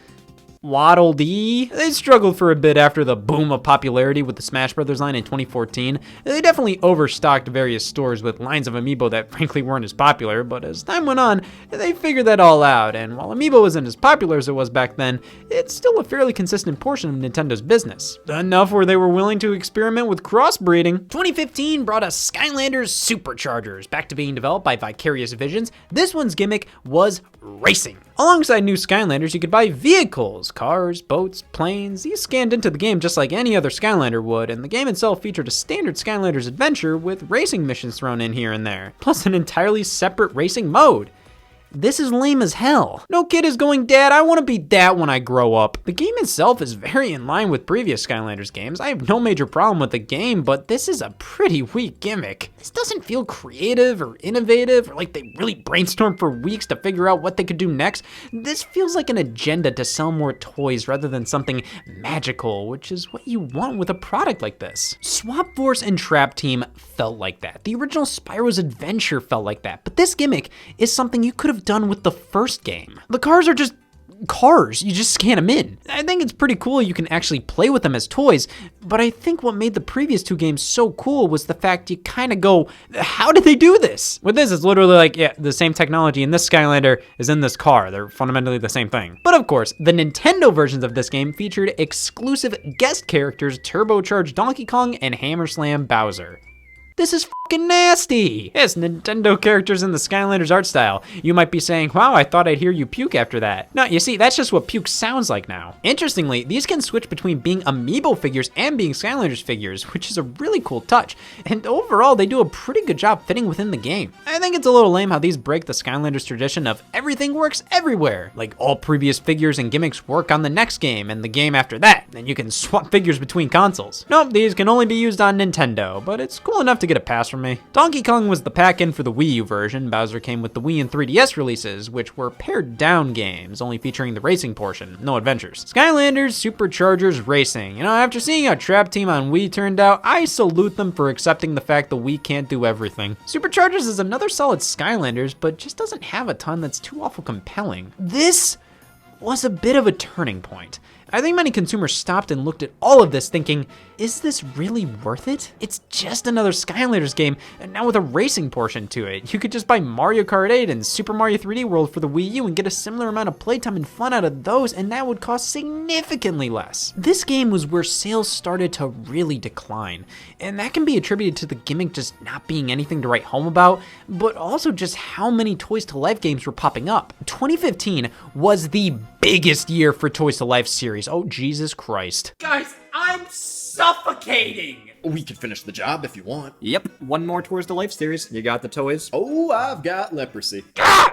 Waddle Dee, they struggled for a bit after the boom of popularity with the Smash Brothers line in 2014. They definitely overstocked various stores with lines of Amiibo that frankly weren't as popular, but as time went on, they figured that all out, and while Amiibo isn't as popular as it was back then, it's still a fairly consistent portion of Nintendo's business. Enough where they were willing to experiment with crossbreeding. 2015 brought us Skylanders Superchargers, back to being developed by Vicarious Visions. This one's gimmick was racing. Alongside new Skylanders, you could buy vehicles, cars, boats, planes. These scanned into the game just like any other Skylander would, and the game itself featured a standard Skylanders adventure with racing missions thrown in here and there, plus an entirely separate racing mode. This is lame as hell. No kid is going, "Dad, I want to be that when I grow up." The game itself is very in line with previous Skylanders games. I have no major problem with the game, but this is a pretty weak gimmick. This doesn't feel creative or innovative, or like they really brainstormed for weeks to figure out what they could do next. This feels like an agenda to sell more toys rather than something magical, which is what you want with a product like this. Swap Force and Trap Team felt like that. The original Spyro's Adventure felt like that, but this gimmick is something you could have done with the first game. The cars are just cars, you just scan them in. I think it's pretty cool you can actually play with them as toys, but I think what made the previous 2 games so cool was the fact you kind of go, how did they do this? With this, it's literally like, yeah, the same technology in this Skylander is in this car. They're fundamentally the same thing. But of course, the Nintendo versions of this game featured exclusive guest characters Turbocharged Donkey Kong and Hammer Slam Bowser. This is fucking nasty. Yes, Nintendo characters in the Skylanders art style. You might be saying, wow, I thought I'd hear you puke after that. No, you see, that's just what puke sounds like now. Interestingly, these can switch between being Amiibo figures and being Skylanders figures, which is a really cool touch. And overall, they do a pretty good job fitting within the game. I think it's a little lame how these break the Skylanders tradition of everything works everywhere. Like all previous figures and gimmicks work on the next game and the game after that. And you can swap figures between consoles. Nope, these can only be used on Nintendo, but it's cool enough to get a pass from me. Donkey Kong was the pack-in for the Wii U version. Bowser came with the Wii and 3DS releases, which were pared-down games, only featuring the racing portion, no adventures. Skylanders Superchargers Racing. You know, after seeing how Trap Team on Wii turned out, I salute them for accepting the fact the Wii can't do everything. Superchargers is another solid Skylanders, but just doesn't have a ton that's too awful compelling. This was a bit of a turning point. I think many consumers stopped and looked at all of this thinking, is this really worth it? It's just another Skylanders game, and now with a racing portion to it. You could just buy Mario Kart 8 and Super Mario 3D World for the Wii U and get a similar amount of playtime and fun out of those, and that would cost significantly less. This game was where sales started to really decline, and that can be attributed to the gimmick just not being anything to write home about, but also just how many Toys to Life games were popping up. 2015 was the biggest year for Toys to Life series. Oh, Jesus Christ. Guys, I'm suffocating! We can finish the job if you want. Yep, one more Tours to Life series. You got the toys. Oh, I've got leprosy.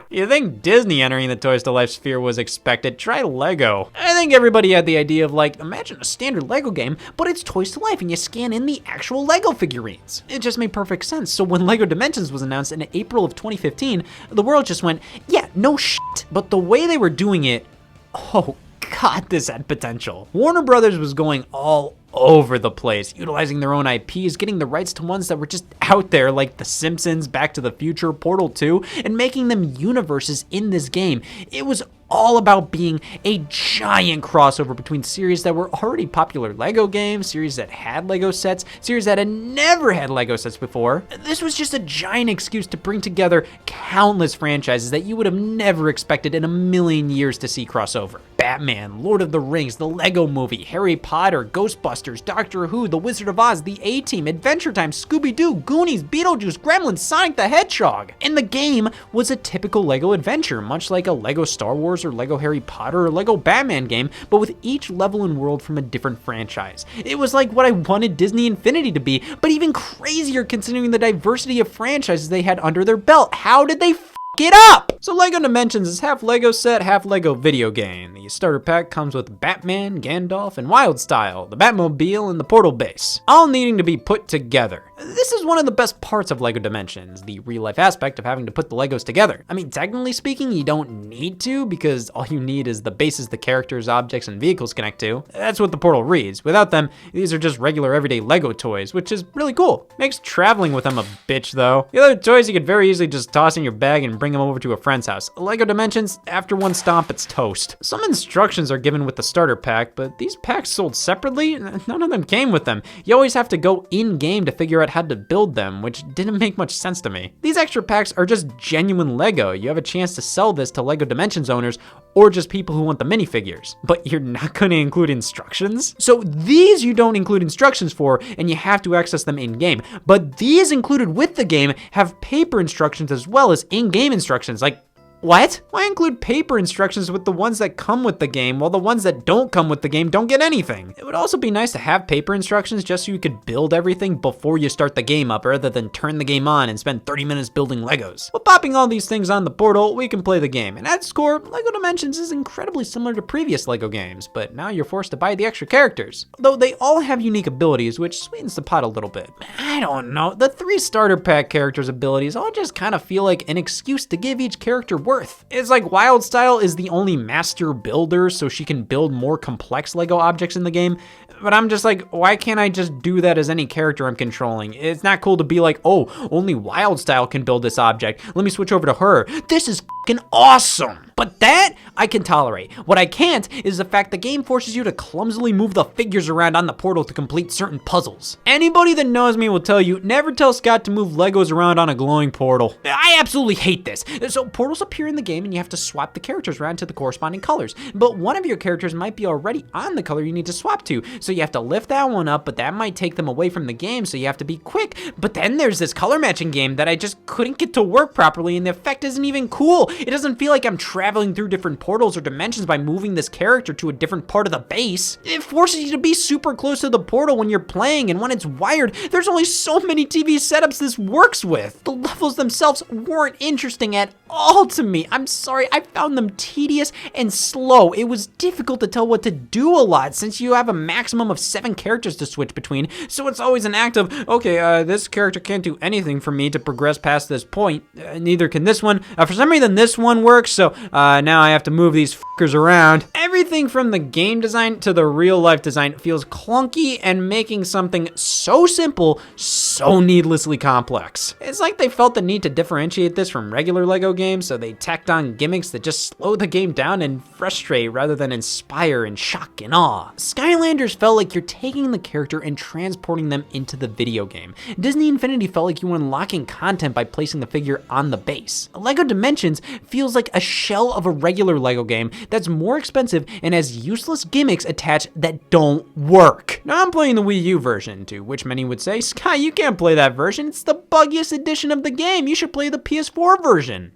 You think Disney entering the Toys to Life sphere was expected? Try Lego. I think everybody had the idea of like, imagine a standard Lego game, but it's Toys to Life and you scan in the actual Lego figurines. It just made perfect sense. So when Lego Dimensions was announced in April of 2015, the world just went, yeah, no shit. But the way they were doing it, oh God, this had potential. Warner Brothers was going all over the place, utilizing their own IPs, getting the rights to ones that were just out there like The Simpsons, Back to the Future, Portal 2, and making them universes in this game. It was all about being a giant crossover between series that were already popular Lego games, series that had Lego sets, series that had never had Lego sets before. This was just a giant excuse to bring together countless franchises that you would have never expected in a million years to see crossover. Batman, Lord of the Rings, the Lego Movie, Harry Potter, Ghostbusters, Doctor Who, The Wizard of Oz, The A-Team, Adventure Time, Scooby-Doo, Goonies, Beetlejuice, Gremlins, Sonic the Hedgehog. And the game was a typical Lego adventure, much like a Lego Star Wars or Lego Harry Potter or Lego Batman game, but with each level and world from a different franchise. It was like what I wanted Disney Infinity to be, but even crazier considering the diversity of franchises they had under their belt. How did they it up? So Lego Dimensions is half Lego set, half Lego video game. The starter pack comes with Batman, Gandalf, and Wildstyle, the Batmobile, and the Portal base, all needing to be put together. This is one of the best parts of Lego Dimensions, the real-life aspect of having to put the Legos together. I mean, technically speaking, you don't need to, because all you need is the bases the characters, objects, and vehicles connect to. That's what the Portal reads. Without them, these are just regular everyday Lego toys, which is really cool. Makes traveling with them a bitch, though. The other toys you could very easily just toss in your bag and bring them over to a friend's house. Lego Dimensions, after one stomp, it's toast. Some instructions are given with the starter pack, but these packs sold separately, none of them came with them. You always have to go in-game to figure out how to build them, which didn't make much sense to me. These extra packs are just genuine Lego. You have a chance to sell this to Lego Dimensions owners or just people who want the minifigures, but you're not gonna include instructions? So these you don't include instructions for, and you have to access them in-game, but these included with the game have paper instructions as well as in-game instructions. Like, what? Why include paper instructions with the ones that come with the game while the ones that don't come with the game don't get anything? It would also be nice to have paper instructions just so you could build everything before you start the game up rather than turn the game on and spend 30 minutes building Legos. With popping all these things on the Portal, we can play the game. And at its core, Lego Dimensions is incredibly similar to previous Lego games, but now you're forced to buy the extra characters. Though they all have unique abilities, which sweetens the pot a little bit. I don't know, the 3 starter pack characters' abilities all just kind of feel like an excuse to give each character worth. It's like Wildstyle is the only master builder, so she can build more complex Lego objects in the game. But I'm just like, why can't I just do that as any character I'm controlling? It's not cool to be like, oh, only Wildstyle can build this object. Let me switch over to her. This is fucking awesome. But that I can tolerate. What I can't is the fact the game forces you to clumsily move the figures around on the portal to complete certain puzzles. Anybody that knows me will tell you, never tell Scott to move Legos around on a glowing portal. I absolutely hate this. So portals appear in the game and you have to swap the characters around to the corresponding colors. But one of your characters might be already on the color you need to swap to. So you have to lift that one up, but that might take them away from the game, so you have to be quick. But then there's this color matching game that I just couldn't get to work properly, and the effect isn't even cool. It doesn't feel like I'm traveling through different portals or dimensions by moving this character to a different part of the base. It forces you to be super close to the portal when you're playing, and when it's wired, there's only so many TV setups this works with. The levels themselves weren't interesting at all to me. I'm sorry, I found them tedious and slow. It was difficult to tell what to do a lot since you have a maximum of 7 characters to switch between, so it's always an act of, okay, this character can't do anything for me to progress past this point. Neither can this one. For some reason, this one works, so now I have to move these fuckers around. Everything from the game design to the real life design feels clunky and making something so simple so needlessly complex. It's like they felt the need to differentiate this from regular Lego games, so they tacked on gimmicks that just slow the game down and frustrate rather than inspire and shock and awe. Skylanders felt like you're taking the character and transporting them into the video game. Disney Infinity felt like you were unlocking content by placing the figure on the base. Lego Dimensions feels like a shell of a regular Lego game that's more expensive and has useless gimmicks attached that don't work. Now I'm playing the Wii U version, to which many would say, Sky, you can't play that version. It's the buggiest edition of the game. You should play the PS4 version.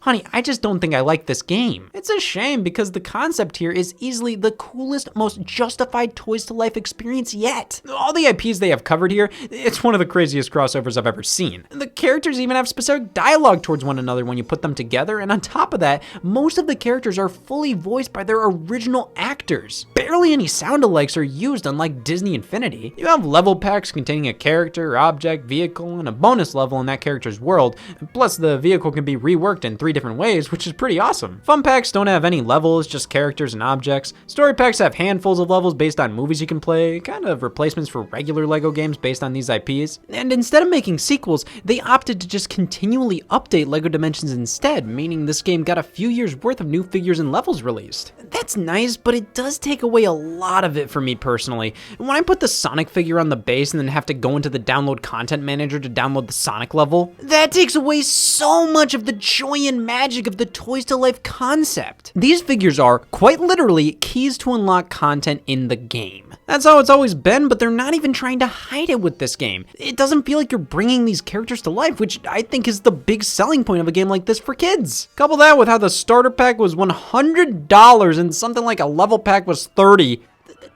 Honey, I just don't think I like this game. It's a shame because the concept here is easily the coolest, most justified Toys to Life experience yet. All the IPs they have covered here, it's one of the craziest crossovers I've ever seen. The characters even have specific dialogue towards one another when you put them together, and on top of that, most of the characters are fully voiced by their original actors. Barely any sound-alikes are used, unlike Disney Infinity. You have level packs containing a character, object, vehicle, and a bonus level in that character's world, plus the vehicle can be reworked in 3 different ways, which is pretty awesome. Fun packs don't have any levels, just characters and objects. Story packs have handfuls of levels based on movies you can play, kind of replacements for regular LEGO games based on these IPs. And instead of making sequels, they opted to just continually update LEGO Dimensions instead, meaning this game got a few years worth of new figures and levels released. That's nice, but it does take away a lot of it for me personally. When I put the Sonic figure on the base and then have to go into the download content manager to download the Sonic level, that takes away so much of the joy and magic of the Toys to Life concept. These figures are, quite literally, keys to unlock content in the game. That's how it's always been, but they're not even trying to hide it with this game. It doesn't feel like you're bringing these characters to life, which I think is the big selling point of a game like this for kids. Couple that with how the starter pack was $100 and something like a level pack was $30.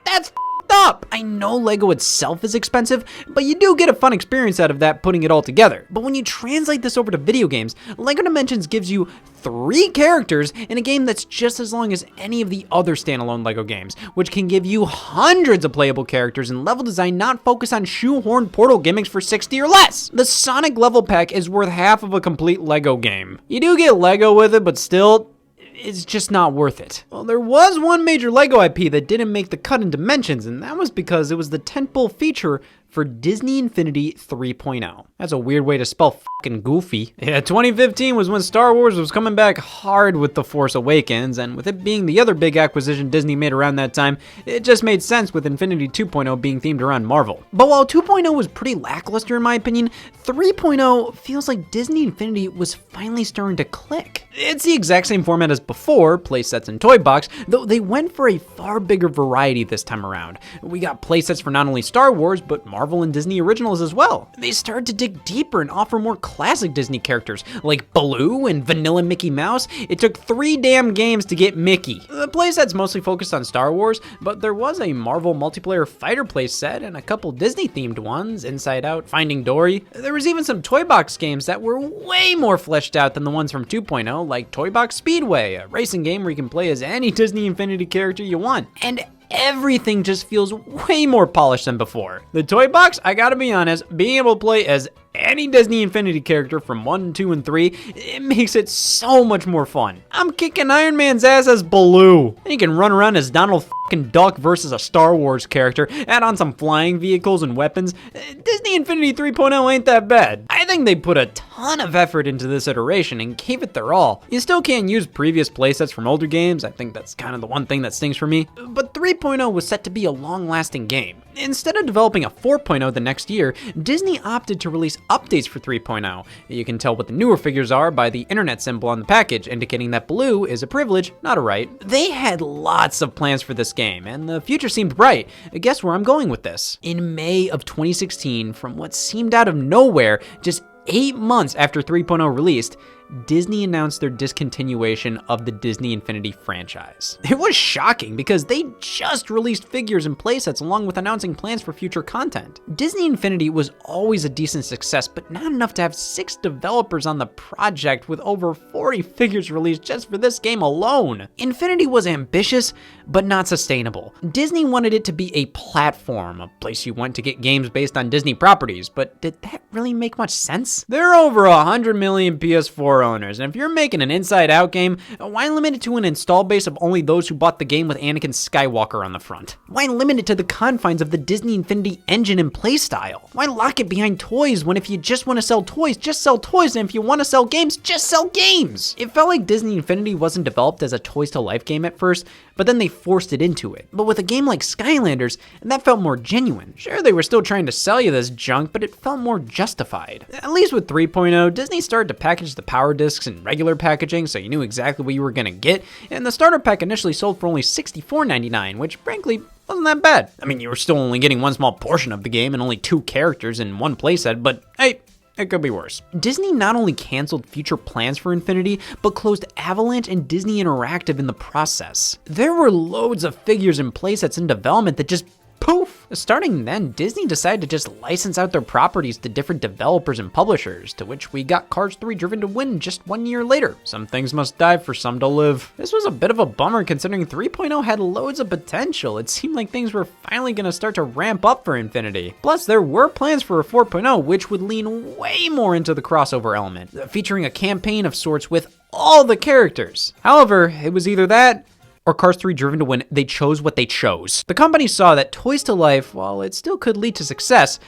That's f***ed up. I know LEGO itself is expensive, but you do get a fun experience out of that putting it all together. But when you translate this over to video games, LEGO Dimensions gives you 3 characters in a game that's just as long as any of the other standalone LEGO games, which can give you hundreds of playable characters and level design not focused on shoehorned portal gimmicks for 60 or less. The Sonic level pack is worth half of a complete LEGO game. You do get LEGO with it, but still, it's just not worth it. Well, there was one major LEGO IP that didn't make the cut in Dimensions, and that was because it was the tentpole feature for Disney Infinity 3.0. That's a weird way to spell fucking goofy. Yeah, 2015 was when Star Wars was coming back hard with The Force Awakens, and with it being the other big acquisition Disney made around that time, it just made sense with Infinity 2.0 being themed around Marvel. But while 2.0 was pretty lackluster in my opinion, 3.0 feels like Disney Infinity was finally starting to click. It's the exact same format as before, playsets and toy box, though they went for a far bigger variety this time around. We got playsets for not only Star Wars, but Marvel and Disney originals as well. They started to dig deeper and offer more classic Disney characters, like Baloo and Vanilla Mickey Mouse. It took 3 damn games to get Mickey. The playset's mostly focused on Star Wars, but there was a Marvel multiplayer fighter playset and a couple Disney-themed ones, Inside Out, Finding Dory. There was even some toy box games that were way more fleshed out than the ones from 2.0, like Toy Box Speedway, a racing game where you can play as any Disney Infinity character you want. And everything just feels way more polished than before. The toy box, I gotta be honest, being able to play as any Disney Infinity character from 1, 2, and 3, it makes it so much more fun. I'm kicking Iron Man's ass as Baloo. And you can run around as Donald fucking Duck versus a Star Wars character, add on some flying vehicles and weapons. Disney Infinity 3.0 ain't that bad. I think they put a ton of effort into this iteration and gave it their all. You still can't use previous playsets from older games, I think that's kind of the one thing that stings for me, but 3.0 was set to be a long-lasting game. Instead of developing a 4.0 the next year, Disney opted to release updates for 3.0. You can tell what the newer figures are by the internet symbol on the package, indicating that blue is a privilege, not a right. They had lots of plans for this game, and the future seemed bright. Guess where I'm going with this? In May of 2016, from what seemed out of nowhere, just 8 months after 3.0 released, Disney announced their discontinuation of the Disney Infinity franchise. It was shocking because they just released figures and playsets along with announcing plans for future content. Disney Infinity was always a decent success, but not enough to have 6 developers on the project with over 40 figures released just for this game alone. Infinity was ambitious, but not sustainable. Disney wanted it to be a platform, a place you went to get games based on Disney properties, but did that really make much sense? There are over 100 million PS4 owners, and if you're making an Inside Out game, why limit it to an install base of only those who bought the game with Anakin Skywalker on the front? Why limit it to the confines of the Disney Infinity engine and playstyle? Why lock it behind toys when if you just want to sell toys, just sell toys, and if you want to sell games, just sell games? It felt like Disney Infinity wasn't developed as a Toys to Life game at first, but then they forced it into it. But with a game like Skylanders, that felt more genuine. Sure, they were still trying to sell you this junk, but it felt more justified. At least with 3.0, Disney started to package the power discs in regular packaging so you knew exactly what you were gonna get, and the starter pack initially sold for only $64.99, which frankly wasn't that bad. I mean, you were still only getting one small portion of the game and only 2 characters in one playset, but hey, it could be worse. Disney not only canceled future plans for Infinity, but closed Avalanche and Disney Interactive in the process. There were loads of figures and playsets in development that just poof! Starting then, Disney decided to just license out their properties to different developers and publishers, to which we got Cars 3 Driven to Win just 1 year later. Some things must die for some to live. This was a bit of a bummer considering 3.0 had loads of potential. It seemed like things were finally going to start to ramp up for Infinity. Plus, there were plans for a 4.0 which would lean way more into the crossover element, featuring a campaign of sorts with all the characters. However, it was either that or Cars 3 Driven to Win. They chose what they chose. The company saw that Toys to Life, while it still could lead to success,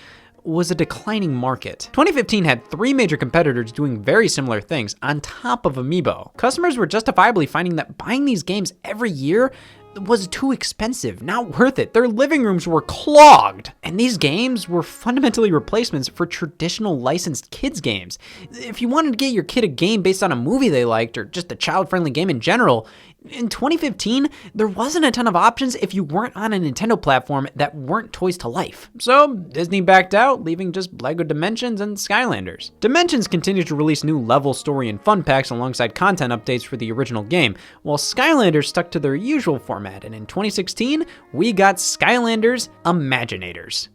was a declining market. 2015 had 3 major competitors doing very similar things on top of Amiibo. Customers were justifiably finding that buying these games every year was too expensive, not worth it. Their living rooms were clogged. And these games were fundamentally replacements for traditional licensed kids games. If you wanted to get your kid a game based on a movie they liked or just a child-friendly game in general, in 2015, there wasn't a ton of options if you weren't on a Nintendo platform that weren't Toys to Life. So Disney backed out, leaving just LEGO Dimensions and Skylanders. Dimensions continued to release new level, story, and fun packs alongside content updates for the original game, while Skylanders stuck to their usual format, and in 2016, we got Skylanders Imaginators.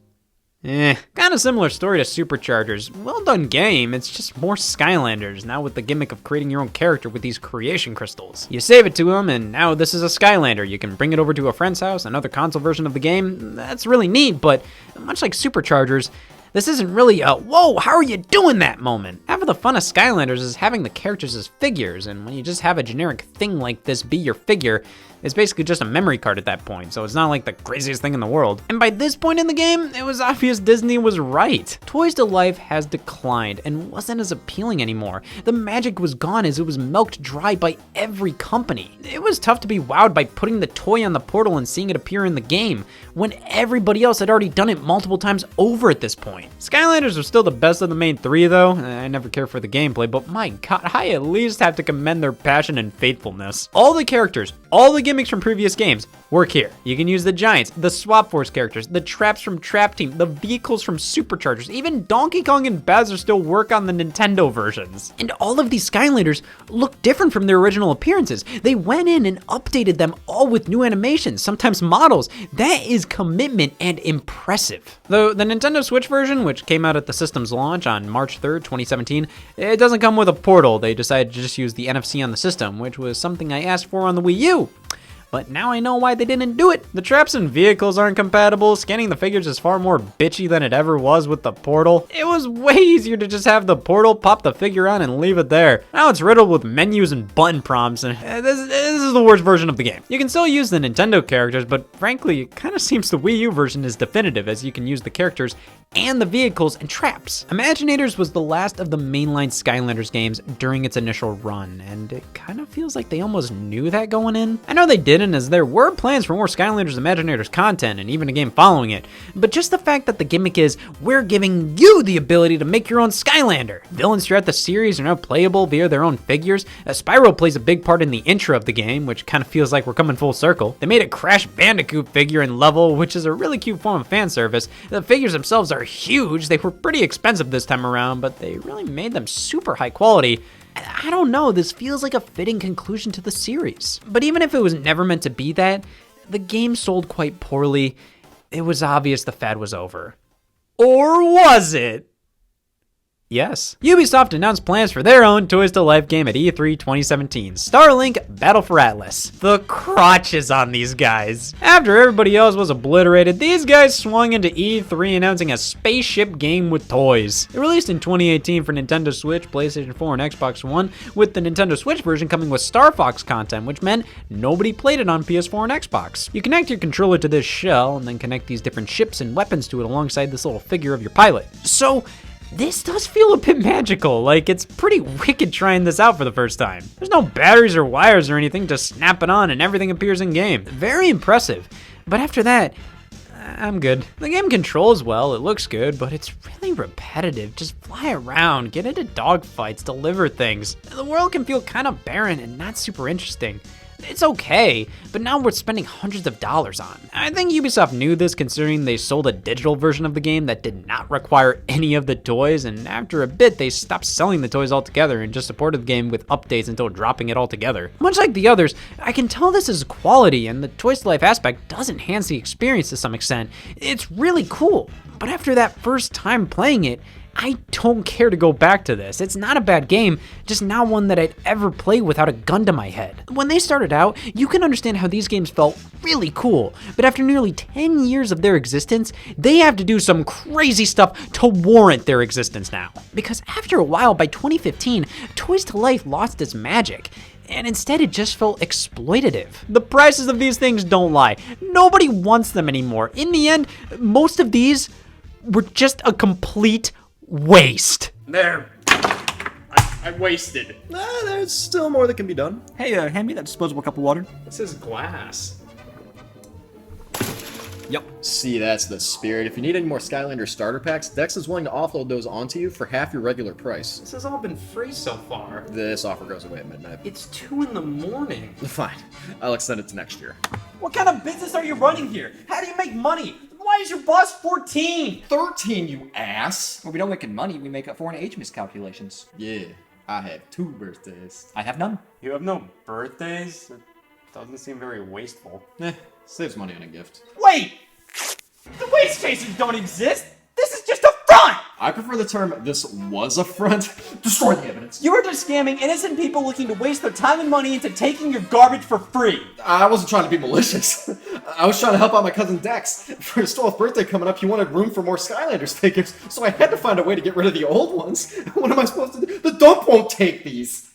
Kind of similar story to Superchargers. Well done game, it's just more Skylanders, now with the gimmick of creating your own character with these creation crystals. You save it to them, and now this is a Skylander. You can bring it over to a friend's house, another console version of the game. That's really neat, but much like Superchargers, this isn't really a, whoa, how are you doing that moment. Half of the fun of Skylanders is having the characters as figures, and when you just have a generic thing like this be your figure, it's basically just a memory card at that point, so it's not like the craziest thing in the world. And by this point in the game, it was obvious Disney was right. Toys to Life has declined and wasn't as appealing anymore. The magic was gone as it was milked dry by every company. It was tough to be wowed by putting the toy on the portal and seeing it appear in the game, when everybody else had already done it multiple times over at this point. Skylanders are still the best of the main 3 though. I never care for the gameplay, but my god, I at least have to commend their passion and faithfulness. All the characters, all the gimmicks from previous games work here. You can use the Giants, the Swap Force characters, the traps from Trap Team, the vehicles from Superchargers, even Donkey Kong and Bowser still work on the Nintendo versions. And all of these Skylanders look different from their original appearances. They went in and updated them all with new animations, sometimes models. That is commitment and impressive. Though the Nintendo Switch version, which came out at the system's launch on March 3rd, 2017, it doesn't come with a portal. They decided to just use the NFC on the system, which was something I asked for on the Wii U. But now I know why they didn't do it. The traps and vehicles aren't compatible. Scanning the figures is far more bitchy than it ever was with the portal. It was way easier to just have the portal, pop the figure on, and leave it there. Now it's riddled with menus and button prompts, and this is the worst version of the game. You can still use the Nintendo characters, but frankly, it kind of seems the Wii U version is definitive, as you can use the characters and the vehicles and traps. Imaginators was the last of the mainline Skylanders games during its initial run, and it kind of feels like they almost knew that going in. I know they didn't, as there were plans for more Skylanders Imaginators content and even a game following it, but just the fact that the gimmick is, we're giving you the ability to make your own Skylander. Villains throughout the series are now playable via their own figures. Spyro plays a big part in the intro of the game, which kind of feels like we're coming full circle. They made a Crash Bandicoot figure in level, which is a really cute form of fan service. The figures themselves are huge. They were pretty expensive this time around, but they really made them super high quality. I don't know, this feels like a fitting conclusion to the series. But even if it was never meant to be that, the game sold quite poorly. It was obvious the fad was over. Or was it? Yes. Ubisoft announced plans for their own Toys to Life game at E3 2017, Starlink Battle for Atlas. The crotches on these guys. After everybody else was obliterated, these guys swung into E3 announcing a spaceship game with toys. It released in 2018 for Nintendo Switch, PlayStation 4, and Xbox One, with the Nintendo Switch version coming with Star Fox content, which meant nobody played it on PS4 and Xbox. You connect your controller to this shell, and then connect these different ships and weapons to it alongside this little figure of your pilot. So, this does feel a bit magical, like it's pretty wicked trying this out for the first time. There's no batteries or wires or anything, just snap it on and everything appears in game. Very impressive. But after that, I'm good. The game controls well, it looks good, but it's really repetitive. Just fly around, get into dogfights, deliver things. The world can feel kind of barren and not super interesting. It's okay, but not worth spending hundreds of dollars on. I think Ubisoft knew this considering they sold a digital version of the game that did not require any of the toys, and after a bit they stopped selling the toys altogether and just supported the game with updates until dropping it altogether. Much like the others, I can tell this is quality, and the Toys to Life aspect does enhance the experience to some extent. It's really cool, but after that first time playing it, I don't care to go back to this. It's not a bad game, just not one that I'd ever play without a gun to my head. When they started out, you can understand how these games felt really cool, but after nearly 10 years of their existence, they have to do some crazy stuff to warrant their existence now. Because after a while, by 2015, Toys to Life lost its magic, and instead it just felt exploitative. The prices of these things don't lie. Nobody wants them anymore. In the end, most of these were just a complete waste. There. I wasted. There's still more that can be done. Hey, hand me that disposable cup of water. This is glass. Yep. See, that's the spirit. If you need any more Skylander starter packs, Dex is willing to offload those onto you for half your regular price. This has all been free so far. This offer goes away at midnight. It's 2 in the morning. Fine. I'll extend it to next year. What kind of business are you running here? How do you make money? Why is your boss 14? 13, you ass! Well, we don't make any money. We make up for an age miscalculations. Yeah, I have 2 birthdays. I have none. You have no birthdays? It doesn't seem very wasteful. Saves money on a gift. Wait! The waste chasers don't exist! This is just a front! I prefer the term, this was a front. Destroy the evidence. You are just scamming innocent people looking to waste their time and money into taking your garbage for free. I wasn't trying to be malicious. I was trying to help out my cousin Dex. For his 12th birthday coming up, he wanted room for more Skylanders figures, so I had to find a way to get rid of the old ones. What am I supposed to do? The dump won't take these.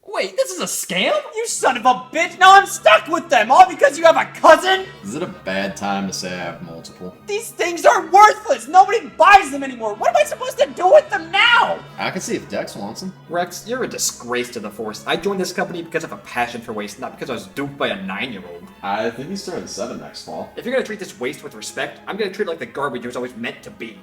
Wait, this is a scam? You son of a bitch! Now I'm stuck with them, all because you have a cousin? Is it a bad time to say I have multiple? These things are worthless! Nobody buys them anymore! What am I supposed to do with them now? I can see if Dex wants them. Rex, you're a disgrace to the Force. I joined this company because of a passion for waste, not because I was duped by a 9-year-old. I think he's turning 7 next fall. If you're gonna treat this waste with respect, I'm gonna treat it like the garbage it was always meant to be.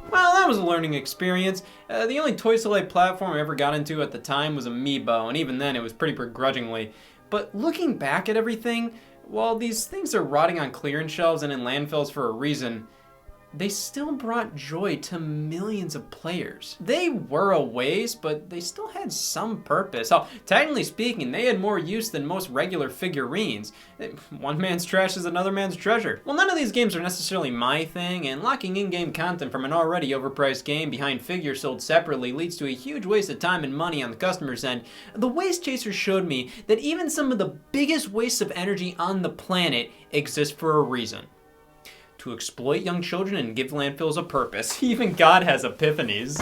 Well, that was a learning experience. The only Toys to Life platform I ever got into at the time was Amiibo, and even then it was pretty begrudgingly. But looking back at everything, while these things are rotting on clearance shelves and in landfills for a reason, they still brought joy to millions of players. They were a waste, but they still had some purpose. Oh, technically speaking, they had more use than most regular figurines. One man's trash is another man's treasure. Well, none of these games are necessarily my thing, and locking in-game content from an already overpriced game behind figures sold separately leads to a huge waste of time and money on the customer's end. The Waste Chasers showed me that even some of the biggest wastes of energy on the planet exist for a reason. To exploit young children and give landfills a purpose. Even God has epiphanies.